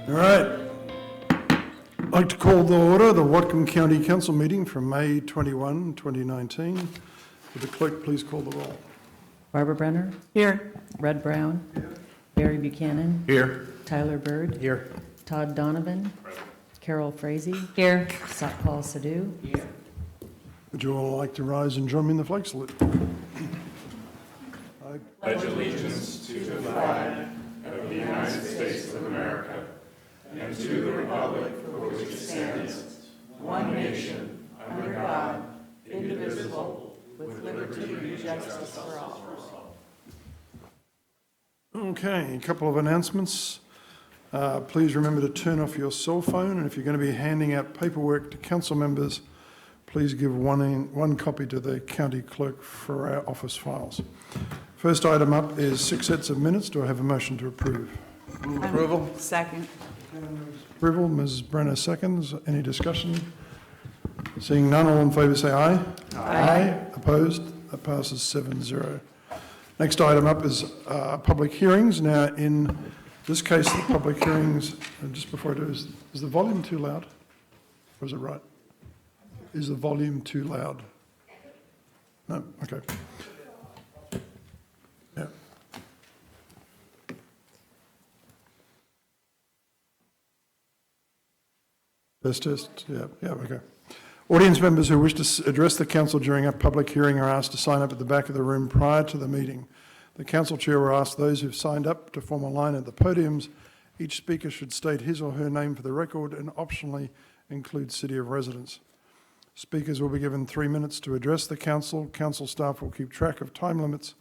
All right. I'd like to call to order the Whatcom County Council meeting from May 21, 2019. Would the clerk please call the roll? Barbara Brenner? Here. Red Brown? Here. Barry Buchanan? Here. Tyler Bird? Here. Todd Donovan? Present. Carol Frazee? Here. Satpal Sadhu? Here. Would you all like to rise and join me in the flag salute? I pledge allegiance to the flag of the United States of America and to the republic for which it stands, one nation, under God, indivisible, with liberty and justice for all. Okay, a couple of announcements. Please remember to turn off your cell phone, and if you're going to be handing out paperwork to council members, please give one copy to the county clerk for our office files. First item up is 6 sets of minutes. Do I have a motion to approve? Move approval. Second. Approval. Ms. Brenner seconds. Any discussion? Seeing none, all in favour say aye. Aye. Opposed? That passes 7-0. Next item up is public hearings. Now, in this case, the public hearings, and just before I do, is the volume too loud? Or is it right? Is the volume too loud? No? Okay. Yeah. Test. Yeah, okay. Audience members who wish to address the council during a public hearing are asked to sign up at the back of the room prior to the meeting. The council chair will ask those who've signed up to form a line at the podiums. Each speaker should state his or her name for the record and optionally include city of residence. Speakers will be given 3 minutes to address the council. Council staff will keep track of time limits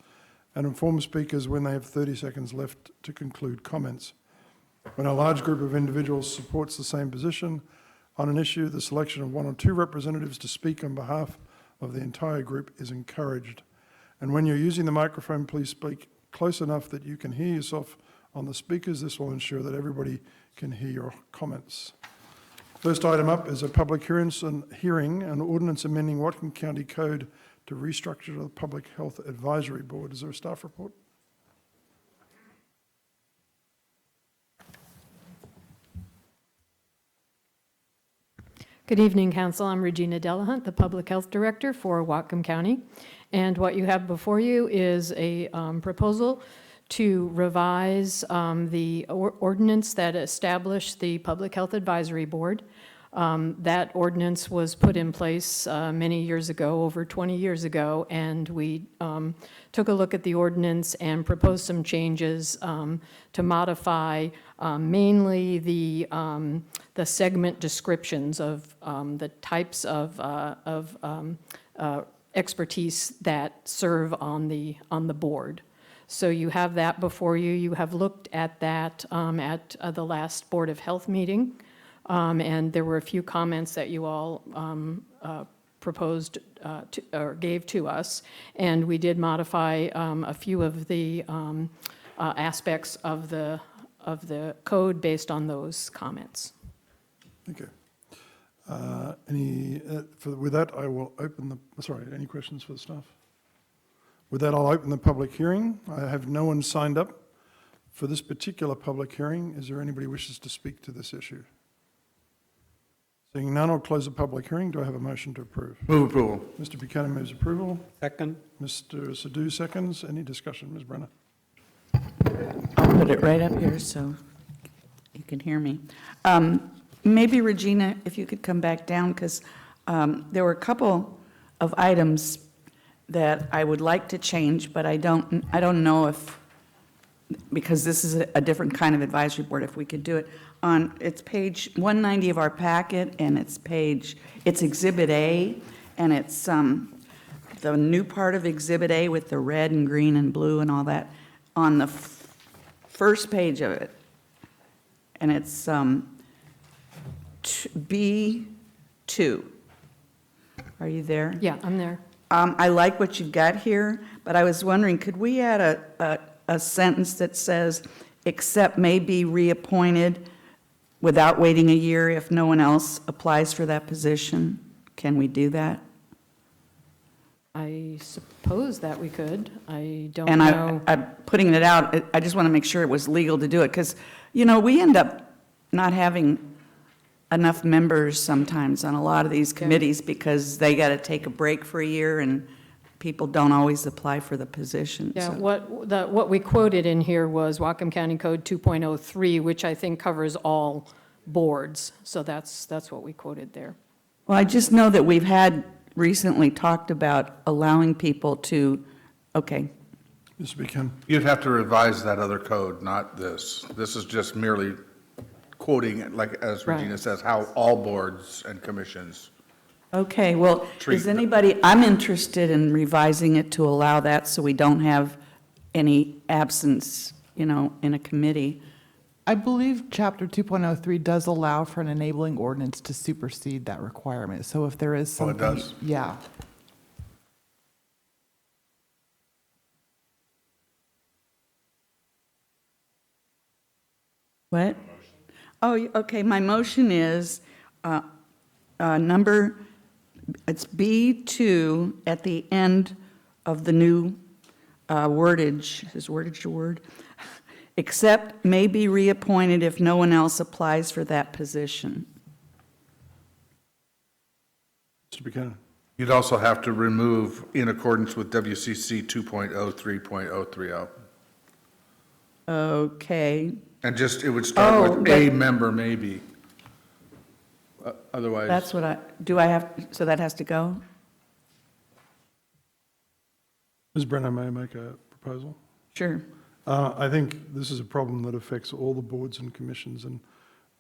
and inform speakers when they have 30 seconds left to conclude comments. When a large group of individuals supports the same position on an issue, the selection of 1 or 2 representatives to speak on behalf of the entire group is encouraged. And when you're using the microphone, please speak close enough that you can hear yourself on the speakers. This will ensure that everybody can hear your comments. First item up is a public hearing and ordinance amending Whatcom County Code to restructure the Public Health Advisory Board. Is there a staff report? Good evening, Council. I'm Regina Delahunt, the Public Health Director for Whatcom County. And what you have before you is a proposal to revise the ordinance that established the Public Health Advisory Board. That ordinance was put in place many years ago, over 20 years ago, and we took a look at the ordinance and proposed some changes to modify mainly the segment descriptions of the types of expertise that serve on the board. So you have that before you. You have looked at that at the last Board of Health meeting. And there were a few comments that you all proposed or gave to us, and we did modify a few of the aspects of the code based on those comments. Okay. With that, I will open any questions for the staff? With that, I'll open the public hearing. I have no one signed up for this particular public hearing. Is there anybody who wishes to speak to this issue? Seeing none, I'll close the public hearing. Do I have a motion to approve? Move approval. Mr. Buchanan moves approval. Second. Mr. Sadhu seconds. Any discussion? Ms. Brenner? I'll put it right up here so you can hear me. Maybe, Regina, if you could come back down, because there were a couple of items that I would like to change, but I don't know if, because this is a different kind of advisory board, if we could do it. It's page 190 of our packet, and it's Exhibit A, and it's the new part of Exhibit A with the red and green and blue and all that on the first page of it. And it's B2. Are you there? Yeah, I'm there. I like what you've got here, but I was wondering, could we add a sentence that says, except may be reappointed without waiting a year if no one else applies for that position? Can we do that? I suppose that we could. I don't And know. I'm putting it out, I just want to make sure it was legal to do it, because, we end up not having enough members sometimes on a lot of these committees because they got to take a break for a year and people don't always apply for the position. Yeah, so. what we quoted in here was Whatcom County Code 2.03, which I think covers all boards. So that's what we quoted there. Well, I just know that we've had recently talked about allowing people to, okay, Mr. Buchanan. You'd have to revise that other code, not this. This is just merely quoting, it, like as Right. Regina says, how all boards and commissions. okay, well, Treat is them. anybody, I'm interested in revising it to allow that so we don't have any absence, in a committee. I believe Chapter 2.03 does allow for an enabling ordinance to supersede that requirement. So if there is Oh, it something. does? Yeah. What? Oh, okay, my motion is number, it's B2 at the end of the new wordage, is wordage a word? Except may be reappointed if no one else applies for that position. Mr. Buchanan. You'd also have to remove in accordance with WCC 2.03.030. Okay, And just, it would start Oh, with but- a member maybe. Otherwise. that's what do I have, so that has to go? Ms. Brenner, may I make a proposal? Sure. I think this is a problem that affects all the boards and commissions, and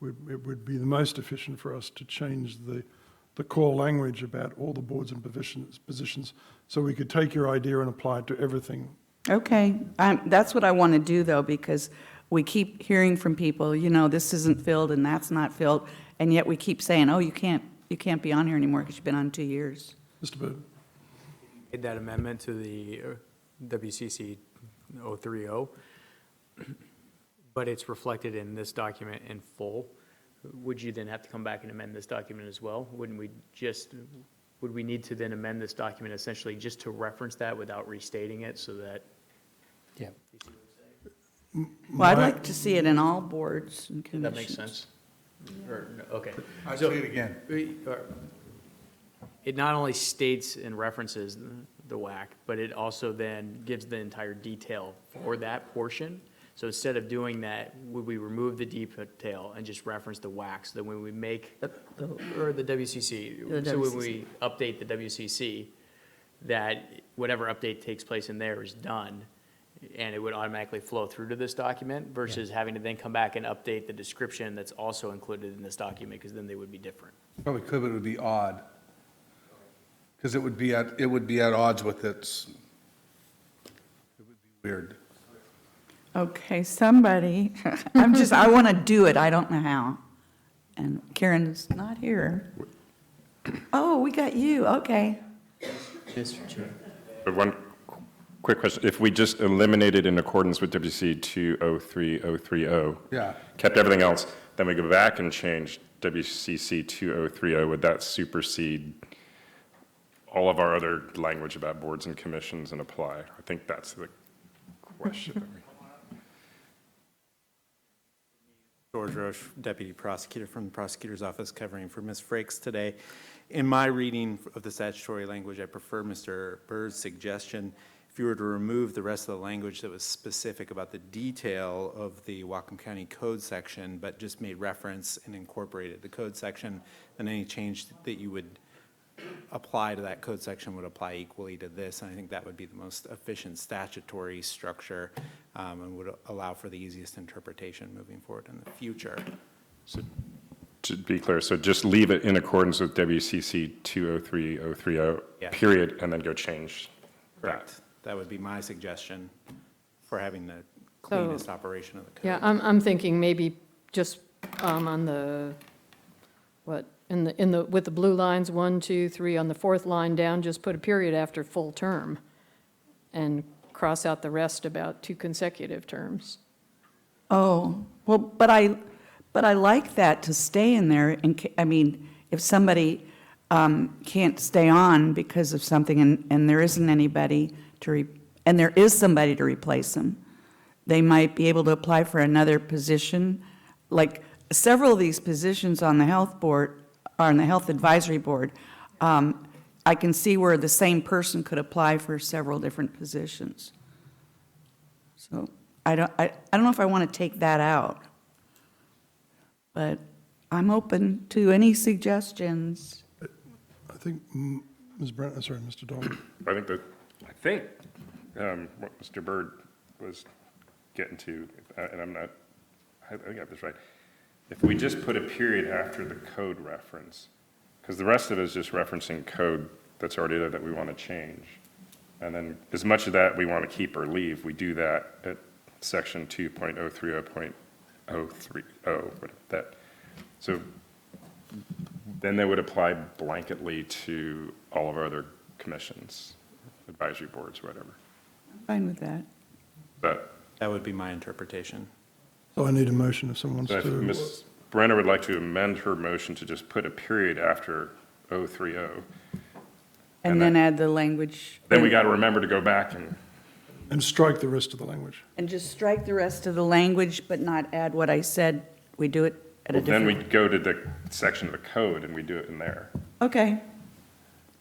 it would be the most efficient for us to change the core language about all the boards and positions, so we could take your idea and apply it to everything. Okay, that's what I want to do, though, because we keep hearing from people, this isn't filled and that's not filled, and yet we keep saying, oh, you can't be on here anymore because you've been on 2 years. Mr. Byrd. Made that amendment to the WCC 030, but it's reflected in this document in full. Would you then have to come back and amend this document as well? Would we need to then amend this document essentially just to reference that without restating it so that? Yeah. Well, I'd like to see it in all boards and commissions. That makes sense? Or, no, okay. I'd So- say it again. It not only states and references the WAC, but it also then gives the entire detail for that portion. So instead of doing that, would we remove the detail and just reference the WAC? So that when we make, or the WCC, The so when WCC. we update the WCC, that whatever update takes place in there is done, and it would automatically flow through to this document versus having to then come back and update the description that's also included in this document, because then they would be different. Probably could, but it would be odd. Because it would be at odds with it would be weird. Okay, somebody, I want to do it, I don't know how. And Karen's not here. Oh, we got you, okay. Mr. Chair. But one quick question. If we just eliminated in accordance with WC 203030, Yeah. kept everything else, then we go back and change WCC 2030, would that supersede all of our other language about boards and commissions and apply? I think that's the question. George Roche, Deputy Prosecutor from the Prosecutor's Office, covering for Ms. Frakes today. In my reading of the statutory language, I prefer Mr. Bird's suggestion. If you were to remove the rest of the language that was specific about the detail of the Whatcom County Code section, but just made reference and incorporated the code section, then any change that you would apply to that code section would apply equally to this, and I think that would be the most efficient statutory structure and would allow for the easiest interpretation moving forward in the future. So to be clear, so just leave it in accordance with WCC 203030, Yeah. period, and then go change that. Correct. That would be my suggestion for having the cleanest operation of the code. Yeah, I'm thinking maybe just on the, with the blue lines, 1, 2, 3, on the fourth line down, just put a period after full term and cross out the rest about 2 consecutive terms. Oh, well, but I like that to stay in there, if somebody can't stay on because of something and there isn't anybody and there is somebody to replace them, they might be able to apply for another position, like, several of these positions on the health board, or on the health advisory board, I can see where the same person could apply for several different positions. So I don't know if I want to take that out, but I'm open to any suggestions. I think, Ms. Brennan, sorry, Mr. Dolan. I think what Mr. Byrd was getting to, and I think I got this right. If we just put a period after the code reference, because the rest of it is just referencing code that's already there that we want to change. And then as much of that we want to keep or leave, we do that at section 2.030.030, that. So then they would apply blanketly to all of our other commissions, advisory boards, whatever. I'm fine with that. But That would be my interpretation. So I need a motion if someone so wants if to. Ms. Brenner would like to amend her motion to just put a period after 030, And And then then- add the language. then we got to remember to go back And strike the rest of the language. And just strike the rest of the language, but not add what I said. We do it at a then we different. go to the section of the code and we do it in there. Okay,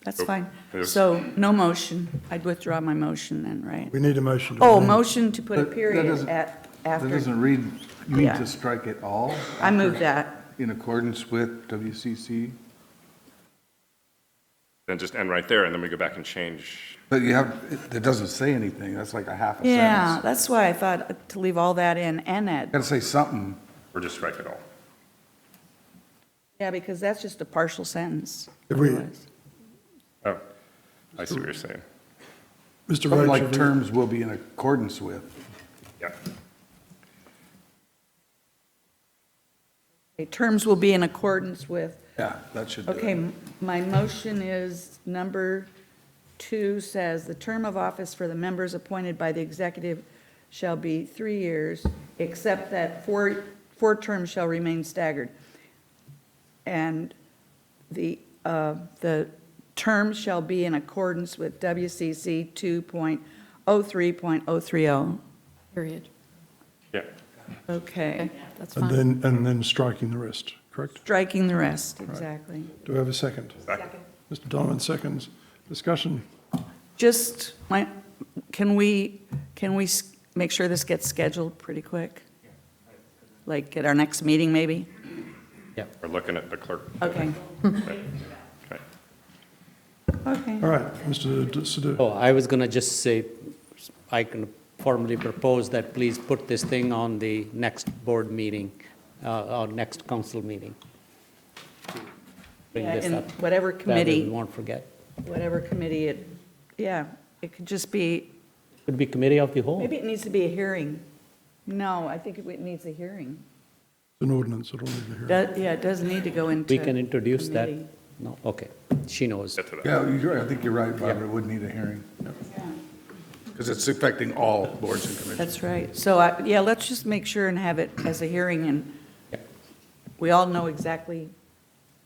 that's So fine. there's- So, no motion. I'd withdraw my motion then, right? We need a motion to Oh, amend. motion to put a That- that period doesn't- at, That after. doesn't read, you mean Yeah. to strike it all? I move after- that. In accordance with WCC? Then just end right there and then we go back and change. But you have, it doesn't say anything, that's like a half a Yeah, sentence. that's why I thought to leave all that in and add. Got to say something. Or just strike it all. Yeah, because that's just a partial sentence. If we- otherwise. Oh, I see what you're saying. Mr. Something Roach, like have you- terms will be in accordance with. Yeah. Okay, terms will be in accordance with. Yeah, that should do it. Okay, my motion is number 2 says, "The term of office for the members appointed by the executive shall be 3 years, except that four terms shall remain staggered." And the term shall be in accordance with WCC 2.03.030. Period. Yeah. Okay, That's And fine. then striking the rest, correct? striking the rest, exactly. Do I have a second? Second. Mr. Donovan seconds. Discussion. Just, can we make sure this gets scheduled pretty quick? Like at our next meeting, maybe? We're looking at the clerk. Okay. Okay. Okay. All right, Mr. Sadoo. Oh, I was going to just say, I can formally propose that please put this thing on the next board meeting, or next council meeting. Bring Yeah, this in up. whatever That way committee, we won't forget. it could just be, Could be committee of the whole. maybe it needs to be a hearing. No, I think it needs a hearing. It's an ordinance, it'll need to hear. Yeah, it doesn't need to go into. We can introduce that. committee. No, okay, she knows. Get to that. Yeah, I think you're right, Barbara, it would need a hearing. Because it's affecting all boards and commissions. That's right. So, yeah, let's just make sure and have it as a hearing, and we all know exactly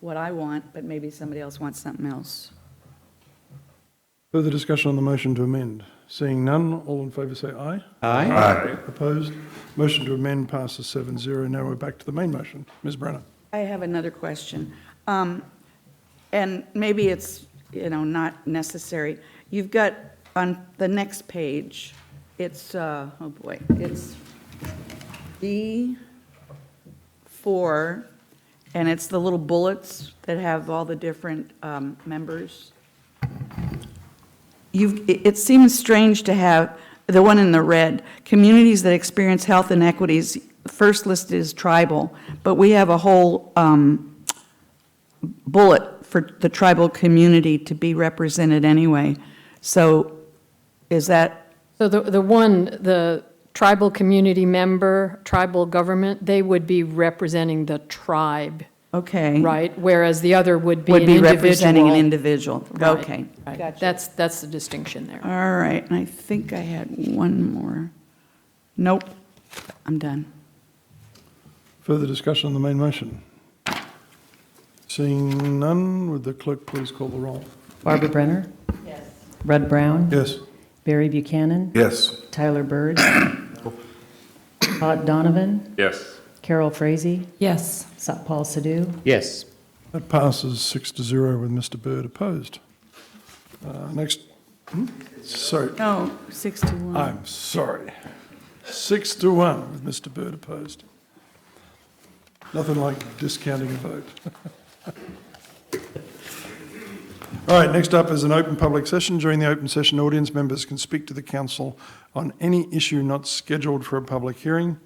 what I want, but maybe somebody else wants something else. Further discussion on the motion to amend. Seeing none, all in favour say aye. Aye. Opposed? Motion to amend passes 7-0. Now we're back to the main motion. Ms. Brenner. I have another question. And maybe it's, not necessary. You've got on the next page, it's, it's B4, and it's the little bullets that have all the different members. It seems strange to have the one in the red, communities that experience health inequities, first listed is tribal, but we have a whole bullet for the tribal community to be represented anyway. So is that, So the tribal community member, tribal government, they would be representing the tribe, okay? right? Whereas the other would be an Would be individual. representing an individual. Right, Okay. right. Gotcha. That's the distinction there. All right, and I think I had one more. Nope, I'm done. Further discussion on the main motion. Seeing none, would the clerk please call the roll? Barbara Brenner? Yes. Red Brown? Yes. Barry Buchanan? Yes. Tyler Bird? Todd Donovan? Yes. Carol Frazee, Yes. Paul Sadoo, Yes. That passes 6-0 with Mr. Byrd opposed. Next, sorry, No, 6-1. I'm sorry. 6-1 with Mr. Byrd opposed. Nothing like discounting a vote. All right, next up is an open public session. During the open session, audience members can speak to the council on any issue not scheduled for a public hearing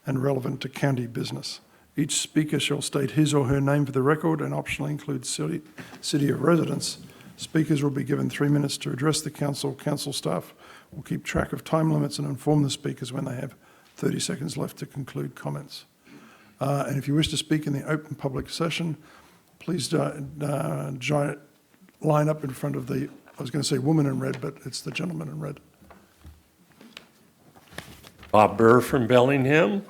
and relevant to county business. Each speaker shall state his or her name for the record and optionally include city of residence. Speakers will be given 3 minutes to address the council. Council staff will keep track of time limits and inform the speakers when they have 30 seconds left to conclude comments. And if you wish to speak in the open public session, please line up in front of the, I was going to say woman in red, but it's the gentleman in red. Bob Burr from Bellingham.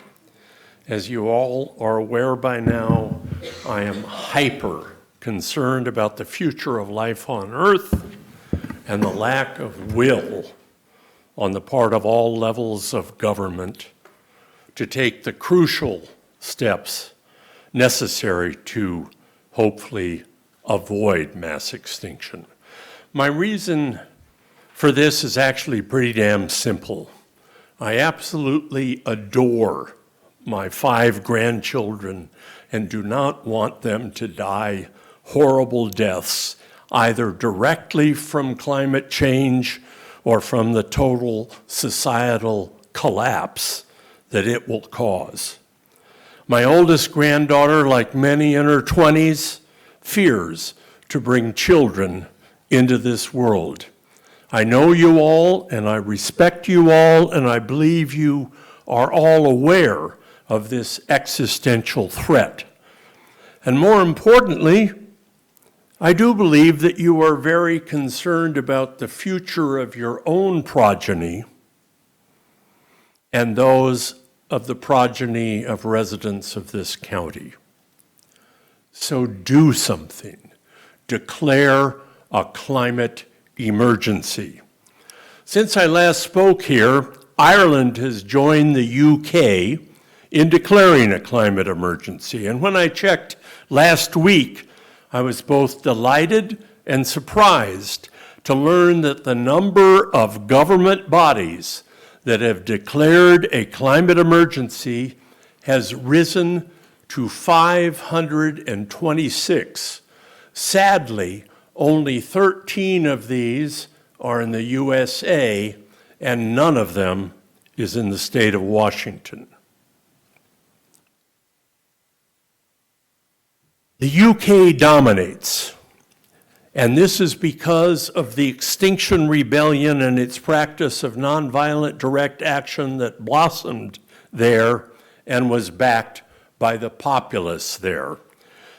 As you all are aware by now, I am hyper concerned about the future of life on Earth and the lack of will on the part of all levels of government to take the crucial steps necessary to hopefully avoid mass extinction. My reason for this is actually pretty damn simple. I absolutely adore my 5 grandchildren and do not want them to die horrible deaths, either directly from climate change or from the total societal collapse that it will cause. My oldest granddaughter, like many in her 20s, fears to bring children into this world. I know you all, and I respect you all, and I believe you are all aware of this existential threat. And more importantly, I do believe that you are very concerned about the future of your own progeny and those of the progeny of residents of this county. So do something. Declare a climate emergency. Since I last spoke here, Ireland has joined the UK in declaring a climate emergency. And when I checked last week, I was both delighted and surprised to learn that the number of government bodies that have declared a climate emergency has risen to 526. Sadly, only 13 of these are in the USA, and none of them is in the state of Washington. The UK dominates, and this is because of the Extinction Rebellion and its practice of nonviolent direct action that blossomed there and was backed by the populace there.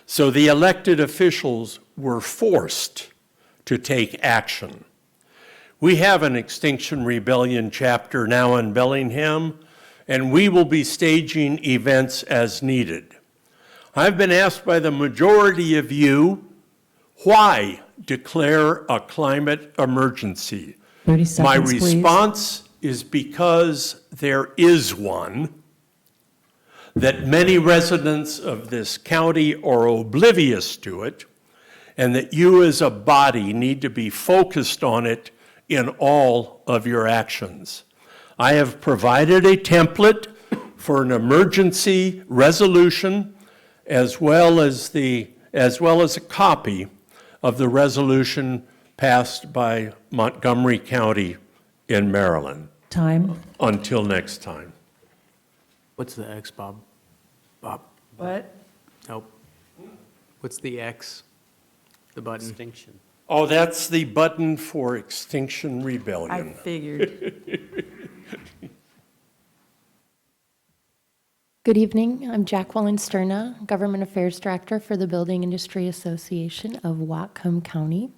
So the elected officials were forced to take action. We have an Extinction Rebellion chapter now in Bellingham, and we will be staging events as needed. I've been asked by the majority of you, why declare a climate emergency? 30 seconds, My please. response is because there is one, that many residents of this county are oblivious to it, and that you as a body need to be focused on it in all of your actions. I have provided a template for an emergency resolution as well as a copy of the resolution passed by Montgomery County in Maryland. Time. Until next time. What's the X, Bob? Bob? What? Nope. What's the X? The button? Extinction. Oh, that's the button for Extinction I Rebellion. figured. Good evening. I'm Jacqueline Sterna, Government Affairs Director for the Building Industry Association of Whatcom County.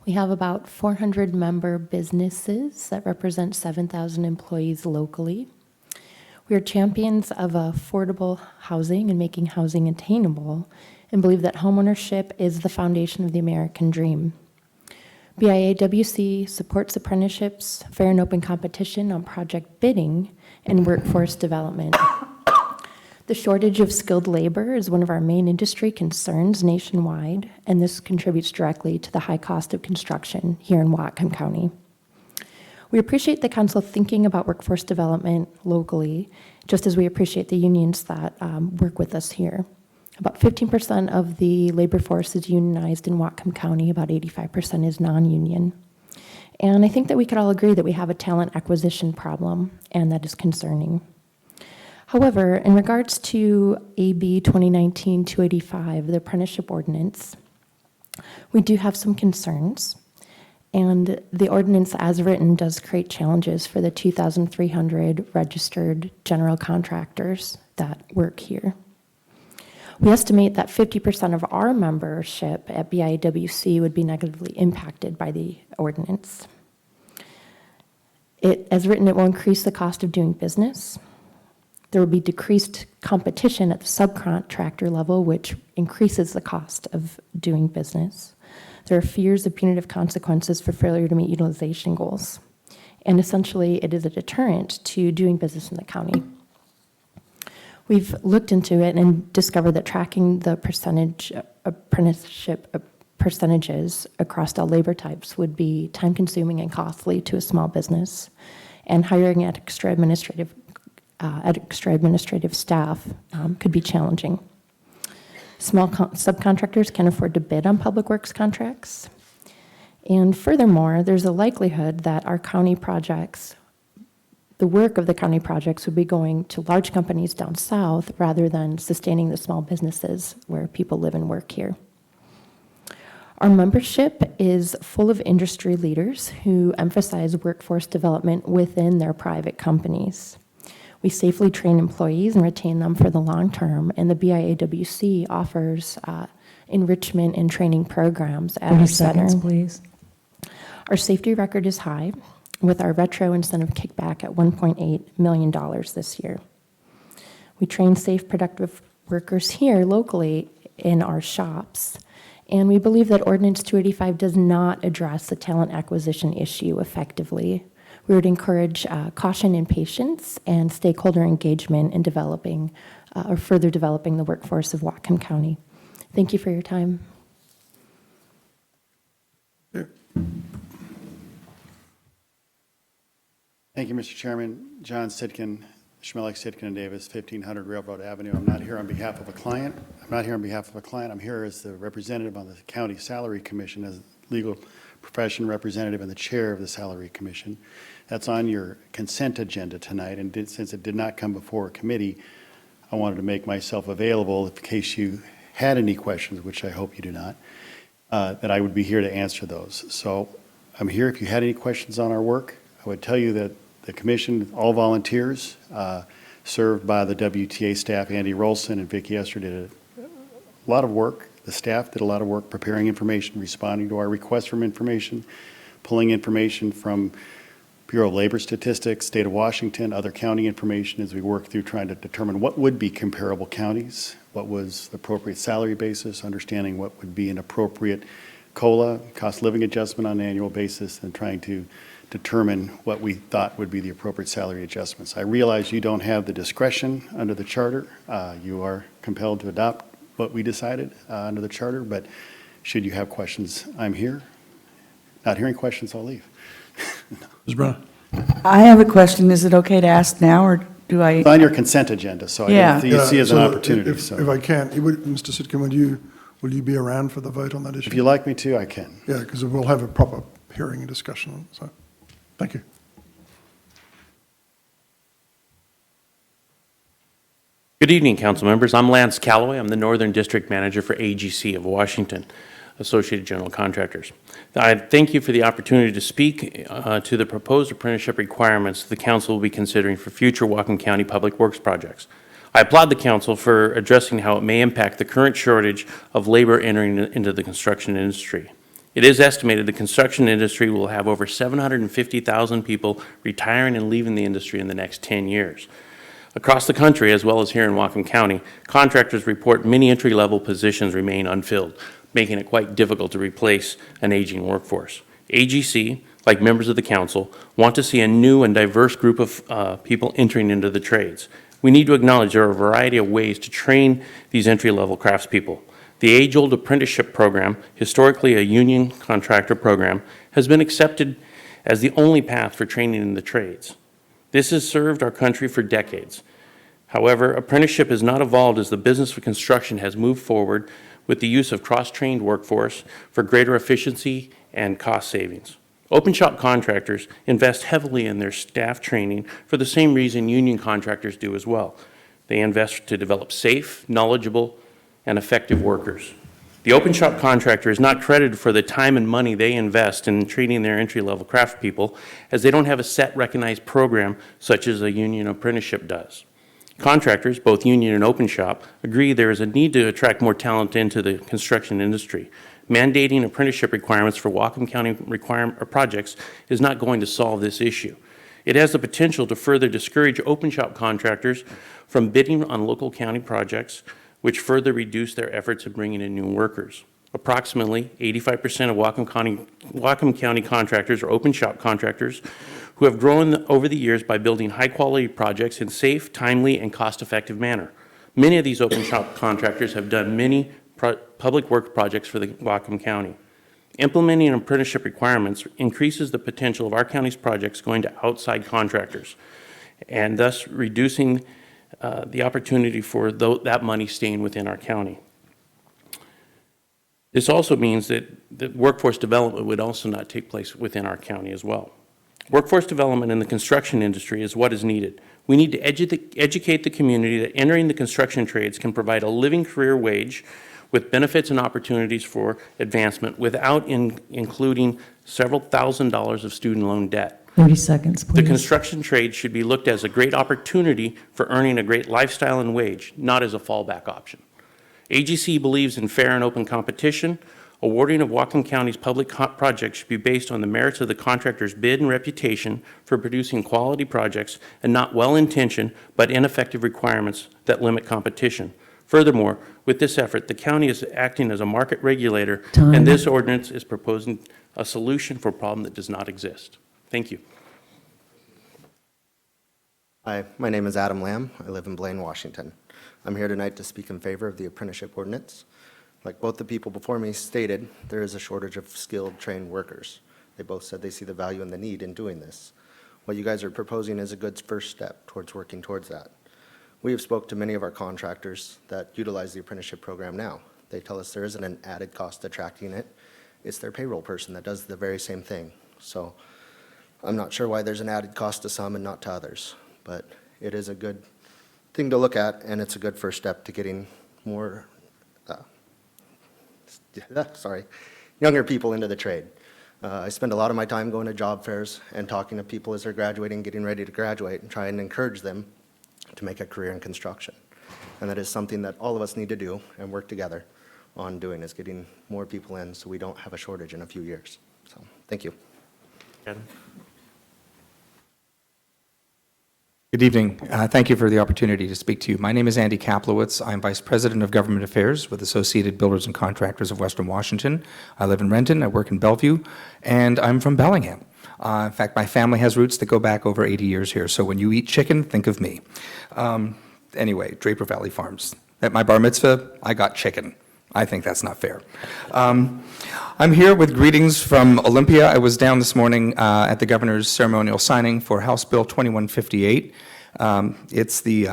We have about 400 member businesses that represent 7,000 employees locally. We are champions of affordable housing and making housing attainable, and believe that homeownership is the foundation of the American dream. BIAWC supports apprenticeships, fair and open competition on project bidding, and workforce development. The shortage of skilled labor is one of our main industry concerns nationwide, and this contributes directly to the high cost of construction here in Whatcom County. We appreciate the council thinking about workforce development locally, just as we appreciate the unions that work with us here. About 15% of the labor force is unionized in Whatcom County, about 85% is non-union. And I think that we could all agree that we have a talent acquisition problem, and that is concerning. However, in regards to AB 2019-285, the Apprenticeship Ordinance, we do have some concerns. And the ordinance as written does create challenges for the 2,300 registered general contractors that work here. We estimate that 50% of our membership at BIAWC would be negatively impacted by the ordinance. As written, it will increase the cost of doing business. There will be decreased competition at the subcontractor level, which increases the cost of doing business. There are fears of punitive consequences for failure to meet utilization goals. And essentially, it is a deterrent to doing business in the county. We've looked into it and discovered that tracking the apprenticeship percentages across all labor types would be time-consuming and costly to a small business, and hiring extra administrative staff could be challenging. Small subcontractors can afford to bid on public works contracts. And furthermore, there's a likelihood that our county projects, the work of the county projects would be going to large companies down south rather than sustaining the small businesses where people live and work here. Our membership is full of industry leaders who emphasize workforce development within their private companies. We safely train employees and retain them for the long term, and the BIAWC offers enrichment and training programs at our center. 30 seconds, please. Our safety record is high, with our retro incentive kickback at $1.8 million this year. We train safe, productive workers here locally in our shops, and we believe that Ordinance 285 does not address the talent acquisition issue effectively. We would encourage caution and patience and stakeholder engagement in developing or further developing the workforce of Whatcom County. Thank you for your time. Thank you, Mr. Chairman. John Sitkin, Schmelik, Sitkin and Davis, 1500 Railroad Avenue. I'm not here on behalf of a client. I'm here as the representative on the County Salary Commission, as legal profession representative and the chair of the Salary Commission. That's on your consent agenda tonight, and since it did not come before a committee, I wanted to make myself available in case you had any questions, which I hope you do not, that I would be here to answer those. So I'm here if you had any questions on our work. I would tell you that the commission, all volunteers, served by the WTA staff, Andy Rolson and Vicki Esther, did a lot of work. The staff did a lot of work preparing information, responding to our requests for information, pulling information from Bureau of Labor Statistics, State of Washington, other county information as we work through trying to determine what would be comparable counties, what was the appropriate salary basis, understanding what would be an appropriate COLA, cost of living adjustment on an annual basis, and trying to determine what we thought would be the appropriate salary adjustments. I realize you don't have the discretion under the charter. You are compelled to adopt what we decided under the charter, but should you have questions, I'm here. Not hearing questions, I'll leave. Ms. Brown? I have a question. Is it okay to ask now, or do I? It's on your consent agenda, so Yeah. I see it as an So opportunity. If I can, Mr. Sitkin, will you be around for the vote on that issue? If you like me to, I can. Yeah, because we'll have a proper hearing and discussion on it, so, thank you. Good evening, council members. I'm Lance Calloway. I'm the Northern District Manager for AGC of Washington, Associated General Contractors. I thank you for the opportunity to speak to the proposed apprenticeship requirements the council will be considering for future Whatcom County Public Works projects. I applaud the council for addressing how it may impact the current shortage of labor entering into the construction industry. It is estimated the construction industry will have over 750,000 people retiring and leaving the industry in the next 10 years. Across the country, as well as here in Whatcom County, contractors report many entry-level positions remain unfilled, making it quite difficult to replace an aging workforce. AGC, like members of the council, want to see a new and diverse group of people entering into the trades. We need to acknowledge there are a variety of ways to train these entry-level craftspeople. The age-old apprenticeship program, historically a union contractor program, has been accepted as the only path for training in the trades. This has served our country for decades. However, apprenticeship has not evolved as the business of construction has moved forward with the use of cross-trained workforce for greater efficiency and cost savings. Open shop contractors invest heavily in their staff training for the same reason union contractors do as well. They invest to develop safe, knowledgeable, and effective workers. The open shop contractor is not credited for the time and money they invest in training their entry-level craft people, as they don't have a set recognized program such as a union apprenticeship does. Contractors, both union and open shop, agree there is a need to attract more talent into the construction industry. Mandating apprenticeship requirements for Whatcom County projects is not going to solve this issue. It has the potential to further discourage open shop contractors from bidding on local county projects, which further reduce their efforts of bringing in new workers. Approximately 85% of Whatcom County contractors are open shop contractors who have grown over the years by building high-quality projects in safe, timely, and cost-effective manner. Many of these open shop contractors have done many public work projects for the Whatcom County. Implementing apprenticeship requirements increases the potential of our county's projects going to outside contractors, and thus reducing the opportunity for that money staying within our county. This also means that workforce development would also not take place within our county as well. Workforce development in the construction industry is what is needed. We need to educate the community that entering the construction trades can provide a living career wage with benefits and opportunities for advancement without including several $1,000s of student loan debt. 30 seconds, please. The construction trade should be looked as a great opportunity for earning a great lifestyle and wage, not as a fallback option. AGC believes in fair and open competition. Awarding of Whatcom County's public projects should be based on the merits of the contractor's bid and reputation for producing quality projects, and not well-intentioned but ineffective requirements that limit competition. Furthermore, with this effort, the county is acting as a market regulator, and this ordinance is proposing a solution for a problem that does not exist. Thank you. Hi, my name is Adam Lamb. I live in Blaine, Washington. I'm here tonight to speak in favor of the apprenticeship ordinance. Like both the people before me stated, there is a shortage of skilled, trained workers. They both said they see the value and the need in doing this. What you guys are proposing is a good first step towards working towards that. We have spoke to many of our contractors that utilize the apprenticeship program now. They tell us there isn't an added cost attracting it. It's their payroll person that does the very same thing. So I'm not sure why there's an added cost to some and not to others, but it is a good thing to look at, and it's a good first step to getting more younger people into the trade. I spend a lot of my time going to job fairs and talking to people as they're graduating, getting ready to graduate, and try and encourage them to make a career in construction. And that is something that all of us need to do and work together on doing, is getting more people in so we don't have a shortage in a few years. So, thank you. Adam? Good evening. Thank you for the opportunity to speak to you. My name is Andy Kaplowitz. I'm Vice President of Government Affairs with Associated Builders and Contractors of Western Washington. I live in Renton, I work in Bellevue, and I'm from Bellingham. In fact, my family has roots that go back over 80 years here, so when you eat chicken, think of me. Anyway, Draper Valley Farms. At my bar mitzvah, I got chicken. I think that's not fair. I'm here with greetings from Olympia. I was down this morning at the governor's ceremonial signing for House Bill 2158. It's the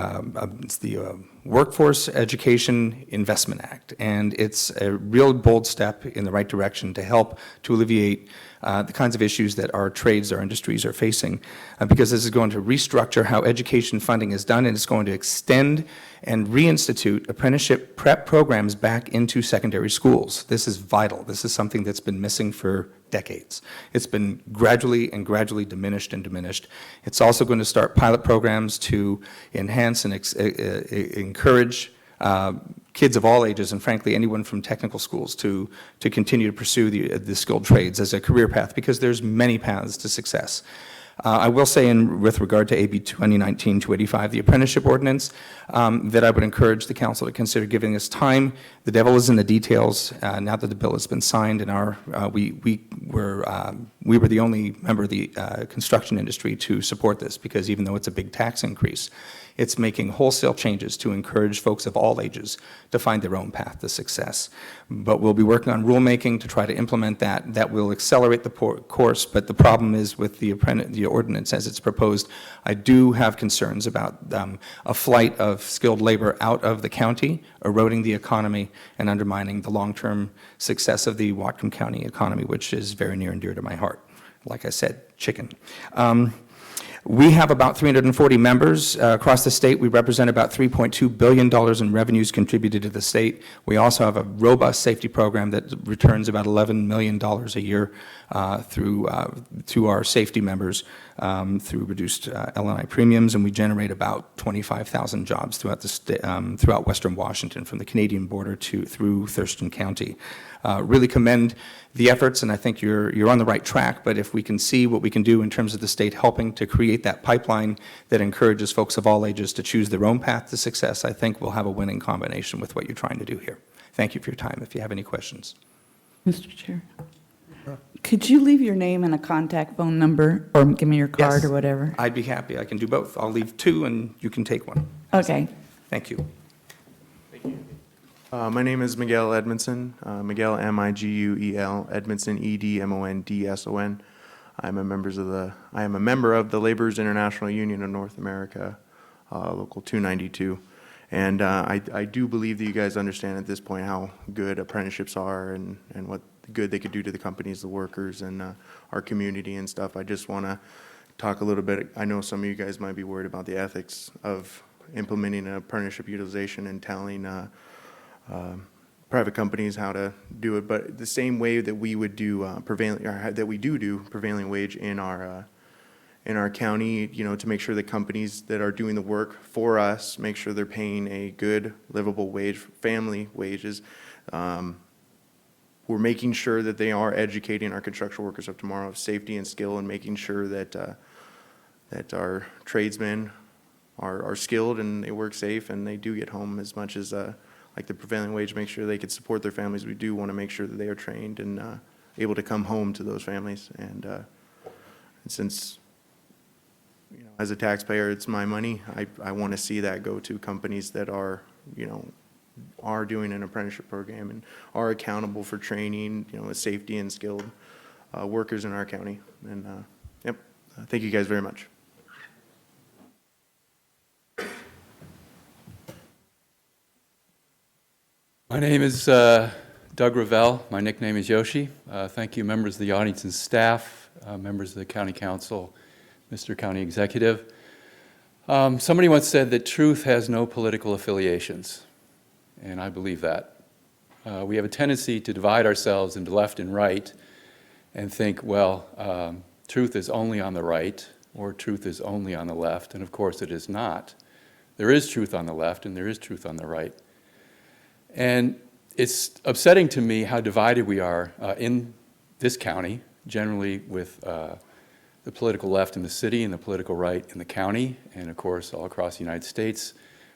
Workforce Education Investment Act, and it's a real bold step in the right direction to help to alleviate the kinds of issues that our trades, our industries are facing, because this is going to restructure how education funding is done, and it's going to extend and reinstitute apprenticeship prep programs back into secondary schools. This is vital. This is something that's been missing for decades. It's been gradually diminished and diminished. It's also going to start pilot programs to enhance and encourage kids of all ages, and frankly anyone from technical schools, to continue to pursue the skilled trades as a career path, because there's many paths to success. I will say, with regard to AB 2019-285, the apprenticeship ordinance, that I would encourage the council to consider giving us time. The devil is in the details. Now that the bill has been signed, and we were the only member of the construction industry to support this, because even though it's a big tax increase, It's making wholesale changes to encourage folks of all ages to find their own path to success. But we'll be working on rulemaking to try to implement that. That will accelerate the course, but the problem is with the ordinance as it's proposed, I do have concerns about a flight of skilled labor out of the county, eroding the economy and undermining the long-term success of the Whatcom County economy, which is very near and dear to my heart. Like I said, chicken. We have about 340 members across the state. We represent about $3.2 billion in revenues contributed to the state. We also have a robust safety program that returns about $11 million a year to our safety members through reduced L&I premiums, and we generate about 25,000 jobs throughout throughout Western Washington, from the Canadian border through Thurston County. Really commend the efforts, and I think you're on the right track, but if we can see what we can do in terms of the state helping to create that pipeline that encourages folks of all ages to choose their own path to success, I think we'll have a winning combination with what you're trying to do here. Thank you for your time. If you have any questions. Mr. Chair, could you leave your name and a contact phone number, or give me your card Yes, or whatever? I'd be happy. I can do both. I'll leave two, and you can take one. Okay. Thank you. My name is Miguel Edmondson, Miguel M-I-G-U-E-L, Edmondson E-D-M-O-N-D-S-O-N. I am a member of the Laborers International Union of North America, Local 292. And I do believe that you guys understand at this point how good apprenticeships are and what good they could do to the companies, the workers, and our community and stuff. I just want to talk a little bit. I know some of you guys might be worried about the ethics of implementing an apprenticeship utilization and telling private companies how to do it, but the same way that we would do prevailing, or that we do prevailing wage in our county, you know, to make sure the companies that are doing the work for us make sure they're paying a good, livable wage, family wages. We're making sure that they are educating our construction workers of tomorrow of safety and skill, and making sure that that our tradesmen are skilled and they work safe and they do get home as much as like the prevailing wage, make sure they can support their families. We do want to make sure that they are trained and able to come home to those families. And since, you know, as a taxpayer, it's my money, I want to see that go to companies that are, you know, are doing an apprenticeship program and are accountable for training, you know, safety and skilled workers in our county. And yep, thank you guys very much. My name is Doug Ravel. My nickname is Yoshi. Thank you, members of the audience and staff, members of the County Council, Mr. County Executive. Somebody once said that truth has no political affiliations, and I believe that. We have a tendency to divide ourselves into left and right and think, well, truth is only on the right or truth is only on the left, and of course it is not. There is truth on the left and there is truth on the right. And it's upsetting to me how divided we are in this county, generally with the political left in the city and the political right in the county, and of course all across the United States,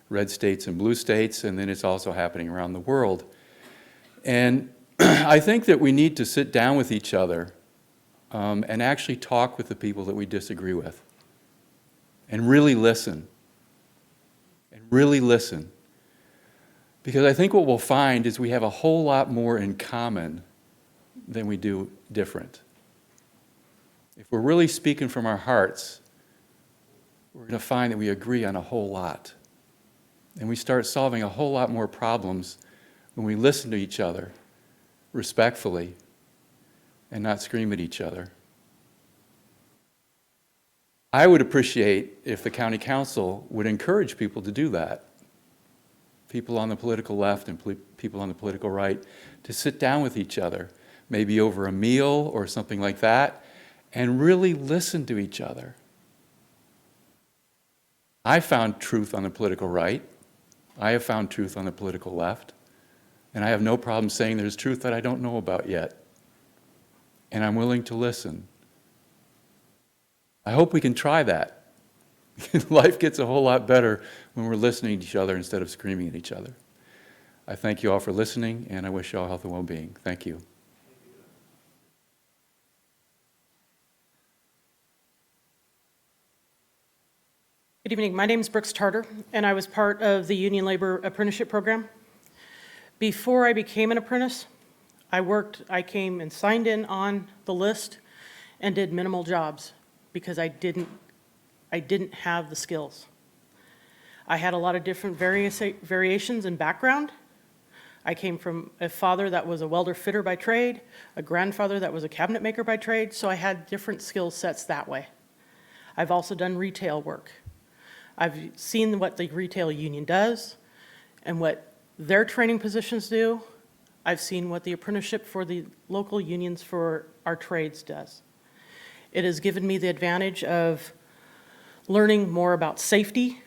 red states and blue states, and then it's also happening around the world. And I think that we need to sit down with each other and actually talk with the people that we disagree with and really listen. Because I think what we'll find is we have a whole lot more in common than we do different. If we're really speaking from our hearts, we're going to find that we agree on a whole lot. And we start solving a whole lot more problems when we listen to each other respectfully and not scream at each other. I would appreciate if the County Council would encourage people to do that. People on the political left and people on the political right, to sit down with each other, maybe over a meal or something like that, and really listen to each other. I found truth on the political right. I have found truth on the political left. And I have no problem saying there's truth that I don't know about yet. And I'm willing to listen. I hope we can try that. Life gets a whole lot better when we're listening to each other instead of screaming at each other. I thank you all for listening, and I wish you all health and well-being. Thank you. Good evening. My name is Brooks Tarter, and I was part of the Union Labor Apprenticeship Program. Before I became an apprentice, I came and signed in on the list and did minimal jobs because I didn't have the skills. I had a lot of different variations in background. I came from a father that was a welder fitter by trade, a grandfather that was a cabinet maker by trade, so I had different skill sets that way. I've also done retail work. I've seen what the retail union does and what their training positions do. I've seen what the apprenticeship for the local unions for our trades does. It has given me the advantage of learning more about safety,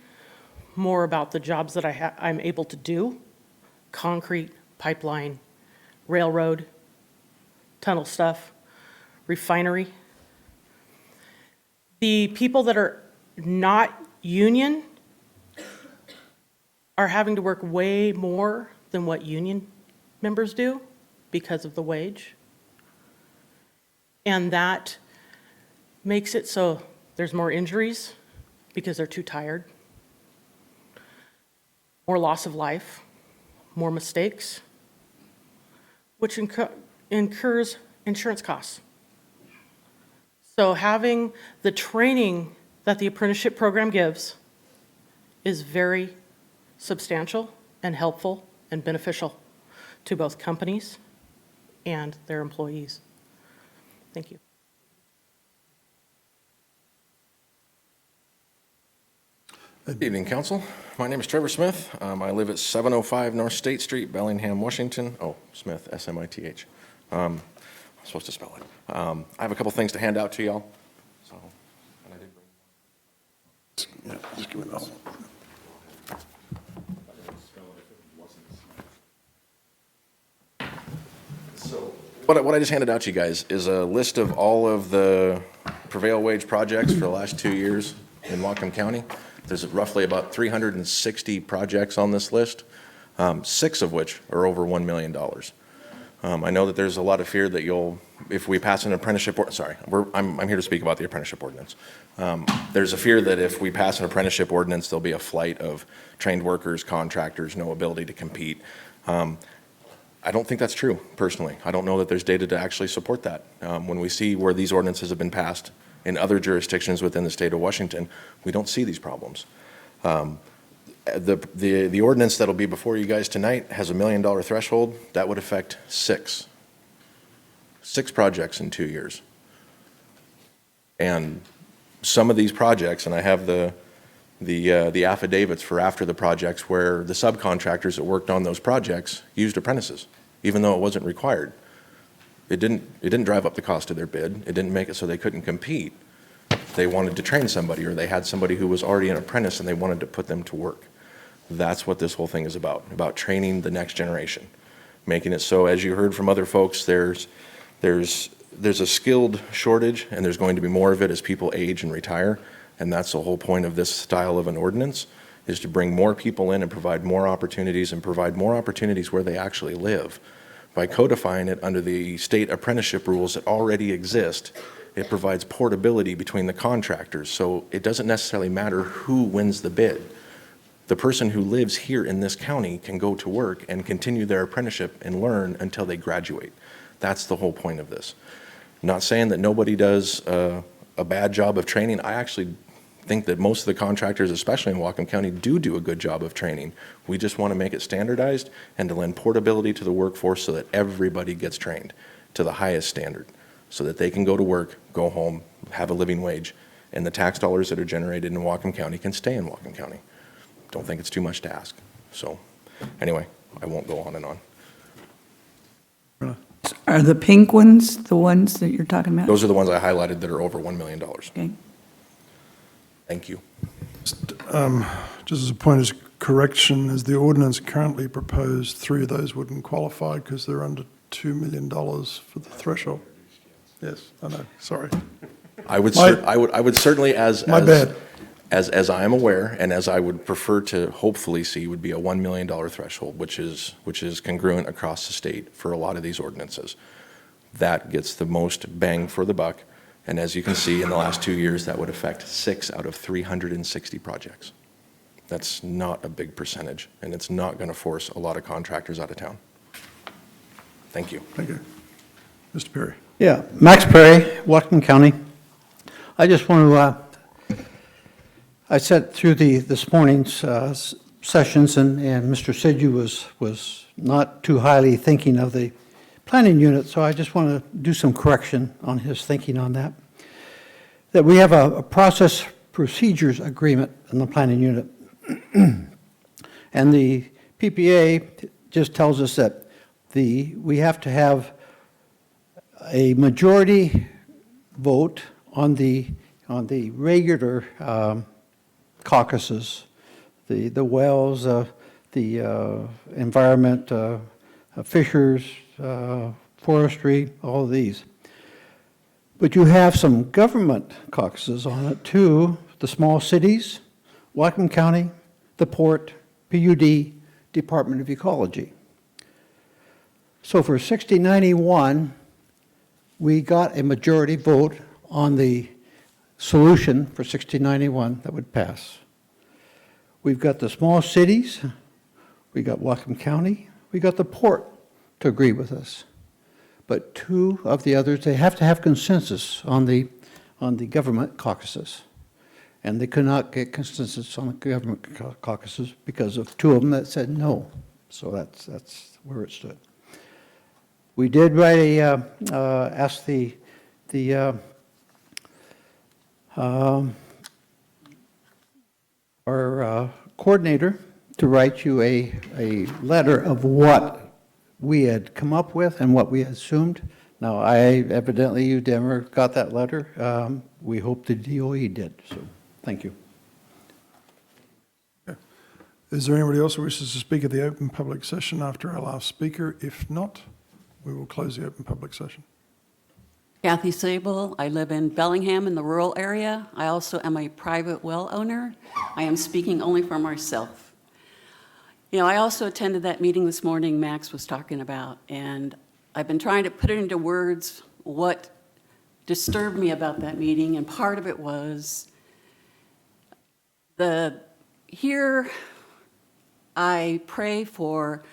more about the jobs that I'm able to do: concrete, pipeline, railroad, tunnel stuff, refinery. The people that are not union are having to work way more than what union members do because of the wage. And that makes it so there's more injuries because they're too tired, more loss of life, more mistakes, which incurs insurance costs. So having the training that the apprenticeship program gives is very substantial and helpful and beneficial to both companies and their employees. Thank you. Good evening, Council. My name is Trevor Smith. I live at 705 North State Street, Bellingham, Washington. Oh, Smith, S-M-I-T-H. I'm supposed to spell it. I have a couple things to hand out to y'all. So, and I did bring... Yeah, just give me that one. So what I just handed out to you guys is a list of all of the prevailing wage projects for the last 2 years in Whatcom County. There's roughly about 360 projects on this list, 6 of which are over $1 million. I know that there's a lot of fear that if we pass an apprenticeship, I'm here to speak about the apprenticeship ordinance. There's a fear that if we pass an apprenticeship ordinance, there'll be a flight of trained workers, contractors, no ability to compete. I don't think that's true, personally. I don't know that there's data to actually support that. When we see where these ordinances have been passed in other jurisdictions within the state of Washington, we don't see these problems. The ordinance that'll be before you guys tonight has $1 million threshold. That would affect 6 projects in 2 years. And some of these projects, and I have the affidavits for after the projects where the subcontractors that worked on those projects used apprentices, even though it wasn't required. It didn't drive up the cost of their bid. It didn't make it so they couldn't compete. They wanted to train somebody, or they had somebody who was already an apprentice and they wanted to put them to work. That's what this whole thing is about training the next generation, making it so, as you heard from other folks, there's a skilled shortage, and there's going to be more of it as people age and retire. And that's the whole point of this style of an ordinance, is to bring more people in and provide more opportunities, and provide more opportunities where they actually live. By codifying it under the state apprenticeship rules that already exist, it provides portability between the contractors. So it doesn't necessarily matter who wins the bid. The person who lives here in this county can go to work and continue their apprenticeship and learn until they graduate. That's the whole point of this. Not saying that nobody does a bad job of training. I actually think that most of the contractors, especially in Whatcom County, do a good job of training. We just want to make it standardized and to lend portability to the workforce so that everybody gets trained to the highest standard, so that they can go to work, go home, have a living wage, and the tax dollars that are generated in Whatcom County can stay in Whatcom County. Don't think it's too much to ask. So anyway, I won't go on and on. Are the pink ones the ones that you're talking about? Those are the ones I highlighted that are over $1 million. Okay. Thank you. Just as a point of correction, as the ordinance currently proposed, 3 of those wouldn't qualify because they're under $2 million for the threshold. Yes, I know, sorry. I would certainly, as bad. As I am aware, and as I would prefer to hopefully see, would be a $1 million threshold, which is congruent across the state for a lot of these ordinances. That gets the most bang for the buck And as you can see, in the last 2 years, that would affect 6 out of 360 projects. That's not a big percentage, and it's not going to force a lot of contractors out of town. Thank you. Thank you. Mr. Perry. Yeah, Max Perry, Whatcom County. I just want to, I sat through this morning's sessions, and Mr. Sidhu was not too highly thinking of the planning unit, so I just want to do some correction on his thinking on that. That we have a process procedures agreement in the planning unit. And the PPA just tells us that we have to have a majority vote on the regular caucuses, the wells, the environment, fishers, forestry, all of these. But you have some government caucuses on it too, the small cities, Whatcom County, the Port, PUD, Department of Ecology. So for 6091, we got a majority vote on the solution for 6091 that would pass. We've got the small cities, we got Whatcom County, we got the Port to agree with us. But 2 of the others, they have to have consensus on the government caucuses. And they could not get consensus on the government caucuses because of 2 of them that said no. So that's where it stood. We did write ask our coordinator to write you a letter of what we had come up with and what we assumed. Now, evidently you never got that letter. We hope the DOE did, so thank you. Okay. Is there anybody else who wishes to speak at the open public session after our last speaker? If not, we will close the open public session. Kathy Sable. I live in Bellingham in the rural area. I also am a private well owner. I am speaking only for myself. You know, I also attended that meeting this morning Max was talking about, and I've been trying to put it into words what disturbed me about that meeting, and part of it was here I pray for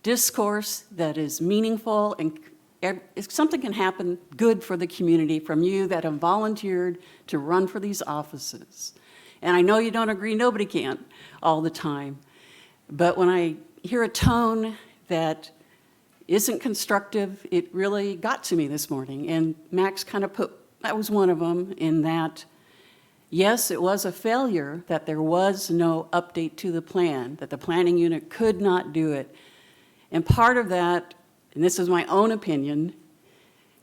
discourse that is meaningful, and if something can happen good for the community from you that have volunteered to run for these offices. And I know you don't agree, nobody can all the time. But when I hear a tone that isn't constructive, it really got to me this morning. And Max kind of that was one of them, in that, yes, it was a failure that there was no update to the plan, that the planning unit could not do it. And part of that, and this is my own opinion,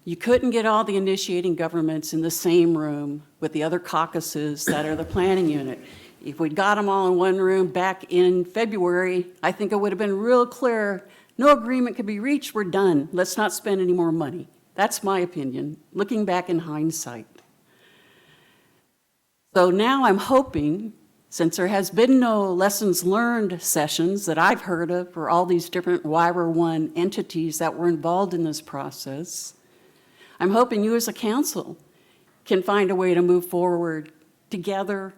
you couldn't get all the initiating governments in the same room with the other caucuses that are the planning unit. If we'd got them all in one room back in February, I think it would have been real clear, no agreement could be reached, we're done. Let's not spend any more money. That's my opinion, looking back in hindsight. So now I'm hoping, since there has been no lessons learned sessions that I've heard of for all these different WIRA 1 entities that were involved in this process, I'm hoping you as a council can find a way to move forward together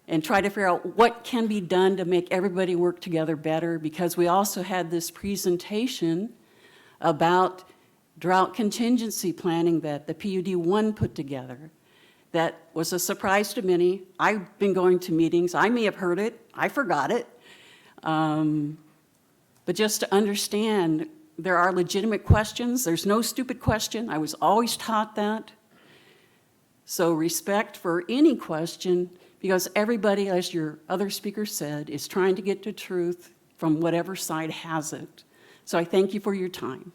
and try to figure out what can be done to make everybody work together better, because we also had this presentation about drought contingency planning that the PUD-1 put together. That was a surprise to many. I've been going to meetings. I may have heard it. I forgot it. But just to understand, there are legitimate questions. There's no stupid question. I was always taught that. So respect for any question, because everybody, as your other speaker said, is trying to get to truth from whatever side has it. So I thank you for your time.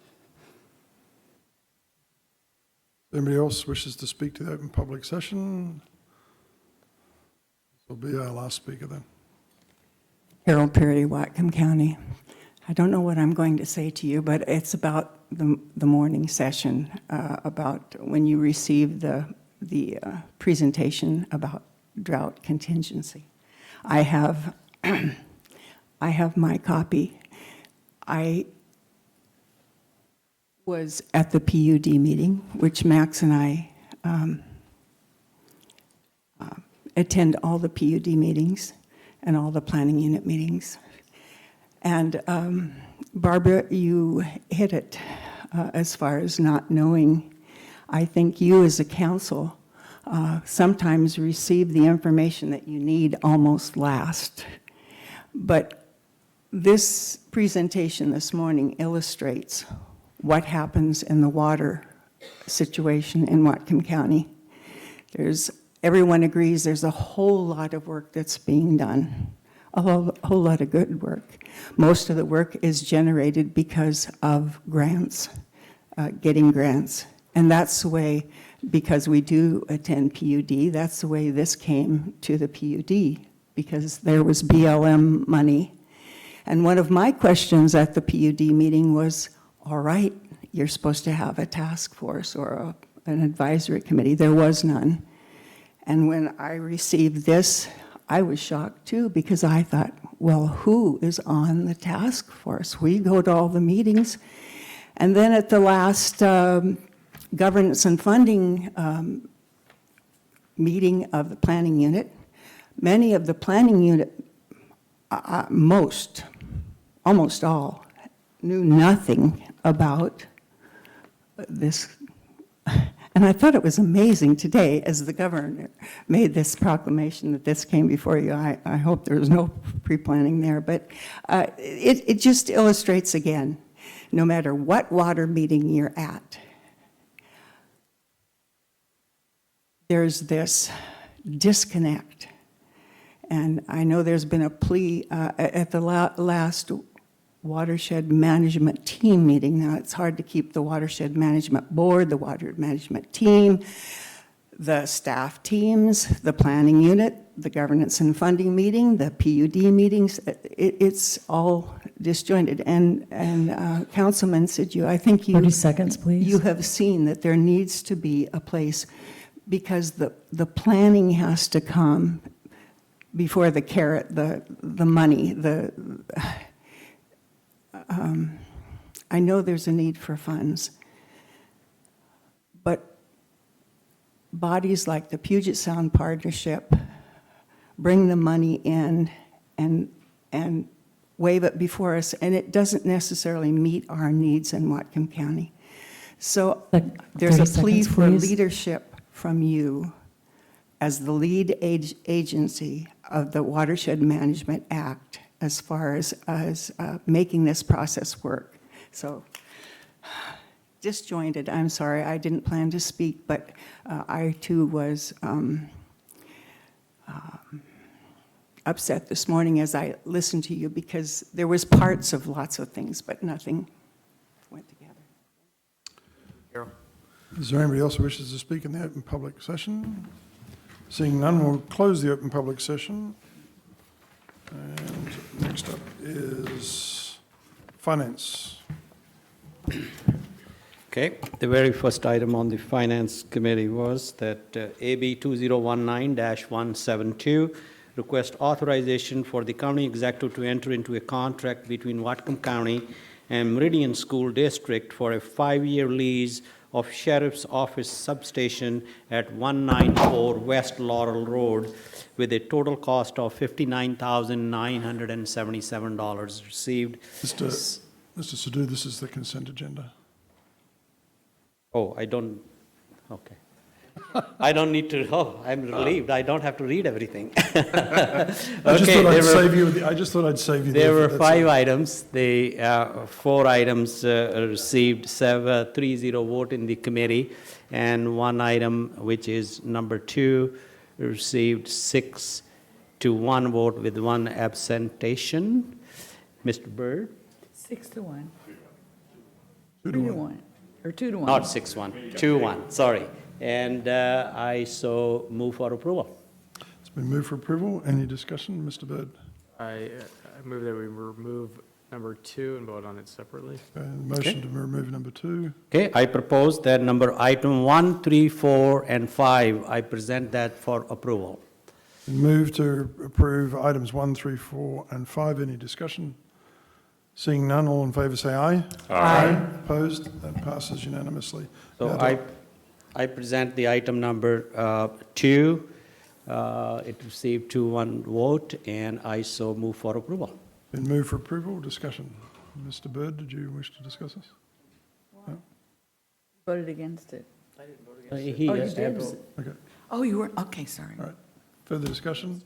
Anybody else wishes to speak to the open public session? This will be our last speaker then. Harold Perry, Whatcom County. I don't know what I'm going to say to you, but it's about the morning session, about when you received the presentation about drought contingency. I have my copy. I was at the PUD meeting, which Max and I attend all the PUD meetings and all the planning unit meetings. And Barbara, you hit it as far as not knowing. I think you as a council sometimes receive the information that you need almost last. But this presentation this morning illustrates what happens in the water situation in Whatcom County. Everyone agrees there's a whole lot of work that's being done, a whole lot of good work. Most of the work is generated because of grants, getting grants. And that's the way, because we do attend PUD, that's the way this came to the PUD, because there was BLM money. And one of my questions at the PUD meeting was, all right, you're supposed to have a task force or an advisory committee. There was none. And when I received this, I was shocked too, because I thought, well, who is on the task force? We go to all the meetings. And then at the last governance and funding meeting of the planning unit, many of the planning unit, almost all, knew nothing about this. And I thought it was amazing today, as the governor made this proclamation that this came before you. I hope there was no pre-planning there, but it just illustrates again, no matter what water meeting you're at, there's this disconnect. And I know there's been a plea at the last watershed management team meeting. Now, it's hard to keep the watershed management board, the water management team, the staff teams, the planning unit, the governance and funding meeting, the PUD meetings. It's all disjointed. And Councilman Sidhu, I think you 30 seconds, please. You have seen that there needs to be a place, because the planning has to come before the carrot, the money, I know there's a need for funds, but bodies like the Puget Sound Partnership bring the money in and wave it before us, and it doesn't necessarily meet our needs in Whatcom County. So there's a plea for leadership from you as the lead agency of the Watershed Management Act as far as making this process work. So disjointed, I'm sorry, I didn't plan to speak, but I too was upset this morning as I listened to you, because there was parts of lots of things, but nothing went together. Is there anybody else who wishes to speak in the open public session? Seeing none, we'll close the open public session. And next up is Finance. Okay, the very first item on the Finance Committee was that AB 2019-172, request authorization for the county executive to enter into a contract between Whatcom County and Meridian School District for a 5-year lease of Sheriff's Office substation at 194 West Laurel Road with a total cost of $59,977 received. Mr. Sidhu, this is the consent agenda. Oh, I don't, okay. I don't need to, I'm relieved. I don't have to read everything. I just thought I'd save you. There were 5 items. The 4 items received 3-0 vote in the committee, and 1 item, which is number 2, received 6-1 vote with 1 absentation. Mr. Byrd? 6-1. 3-1, or 2-1. Not 6-1, 2-1, sorry. And I so move for approval. It's been moved for approval. Any discussion, Mr. Byrd? I move that we remove number 2 and vote on it separately. Motion to remove number 2. Okay, I propose that item 1, 3, 4, and 5, I present that for approval. Move to approve items 1, 3, 4, and 5. Any discussion? Seeing none, all in favour say aye. Aye. Opposed? That passes unanimously. So I present the item number 2, It received 2-1 vote, and I so move for approval. Been moved for approval. Discussion. Mr. Bird, did you wish to discuss this? No? Voted against it. He Oh, you did? Okay. Oh, you were, okay, sorry. All right. Further discussion?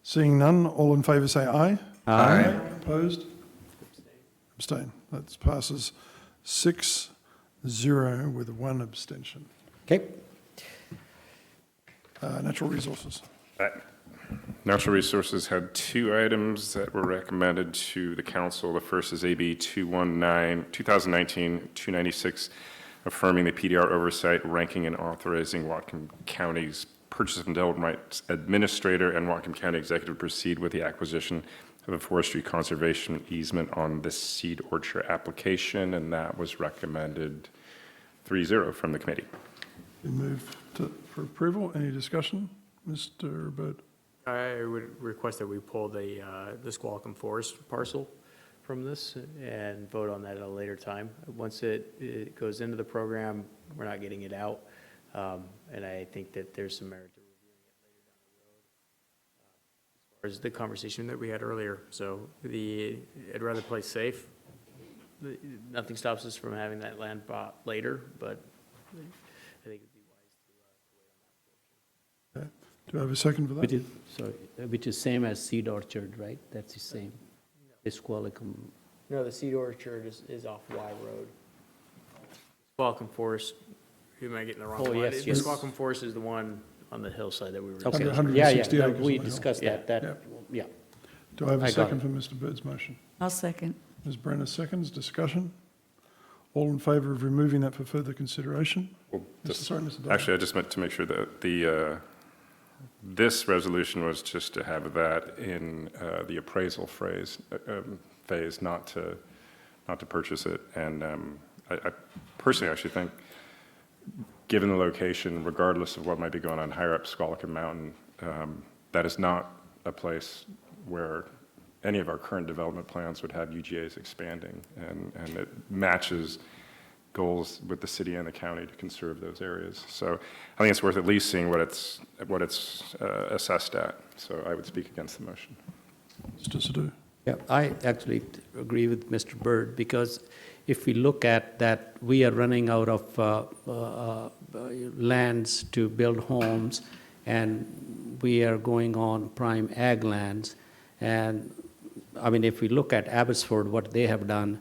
Seeing none, all in favour say aye. Aye. Opposed? Abstain. That passes 6-0 with 1 abstention. Okay. Natural resources. Natural Resources had 2 items that were recommended to the council. The first is AB 2019-296, affirming the PDR oversight, ranking and authorizing Whatcom County's Purchase and Development Rights Administrator and Whatcom County Executive to proceed with the acquisition of a forestry conservation easement on the seed orchard application, and that was recommended 3-0 from the committee. Been moved for approval. Any discussion? Mr. Bird. I would request that we pull the Squalicum Forest parcel from this and vote on that at a later time. Once it goes into the program, we're not getting it out. And I think that there's some merit to reviewing it later down the road. As far as the conversation that we had earlier. So I'd rather play safe. Nothing stops us from having that land bought later, but I think it'd be wise to wait on that portion. Okay. Do I have a second for that? Which is same as seed orchard, right? That's the same. Squalicum. No, the seed orchard is off Y Road. Squalicum Forest, who am I getting the wrong one? Yes, yes. Squalicum Forest is the one on the hillside that we were Okay. discussing. Yeah, 160 acres we on the hill. discussed that, yeah. Do I have a I got second it. for Mr. Bird's motion? I'll second. Ms. Brenner seconds. Discussion? All in favour of removing that for further consideration? Sorry, Mr. Dyer. Actually, I just meant to make sure that this resolution was just to have that in the appraisal phase, not to purchase it. And I personally actually think, given the location, regardless of what might be going on higher up Squalicum Mountain, that is not a place where any of our current development plans would have UGAs expanding, and it matches goals with the city and the county to conserve those areas. So I think it's worth at least seeing what it's assessed at. So I would speak against the motion. Mr. Sadhu. Yeah, I actually agree with Mr. Bird, because if we look at that, we are running out of lands to build homes, and we are going on prime ag lands. And I mean, if we look at Abbotsford, what they have done,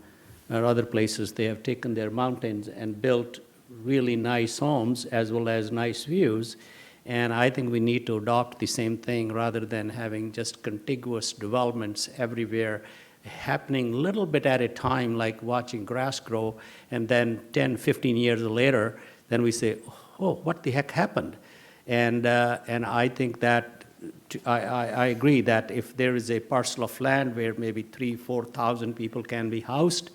or other places, they have taken their mountains and built really nice homes as well as nice views. And I think we need to adopt the same thing rather than having just contiguous developments everywhere happening a little bit at a time, like watching grass grow, and then 10, 15 years later, then we say, oh, what the heck happened? And I think that I agree that if there is a parcel of land where maybe 3,000, 4,000 people can be housed,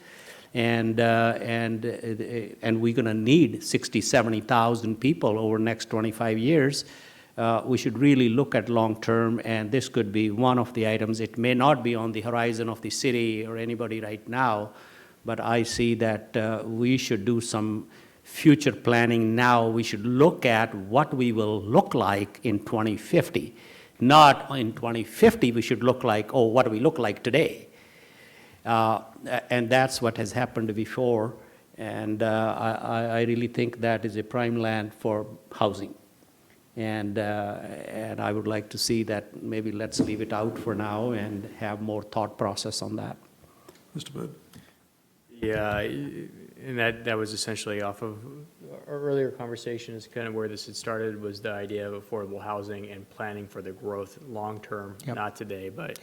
and we're going to need 60,000, 70,000 people over the next 25 years, we should really look at long-term, and this could be one of the items. It may not be on the horizon of the city or anybody right now, but I see that we should do some future planning now. We should look at what we will look like in 2050. Not in 2050, we should look like, oh, what do we look like today? And that's what has happened before, and I really think that is a prime land for housing. And I would like to see that maybe let's leave it out for now and have more thought process on that. Mr. Bird. Yeah, and that was essentially off of our earlier conversation, is kind of where this had started, was the idea of affordable housing and planning for the growth long-term, not today, but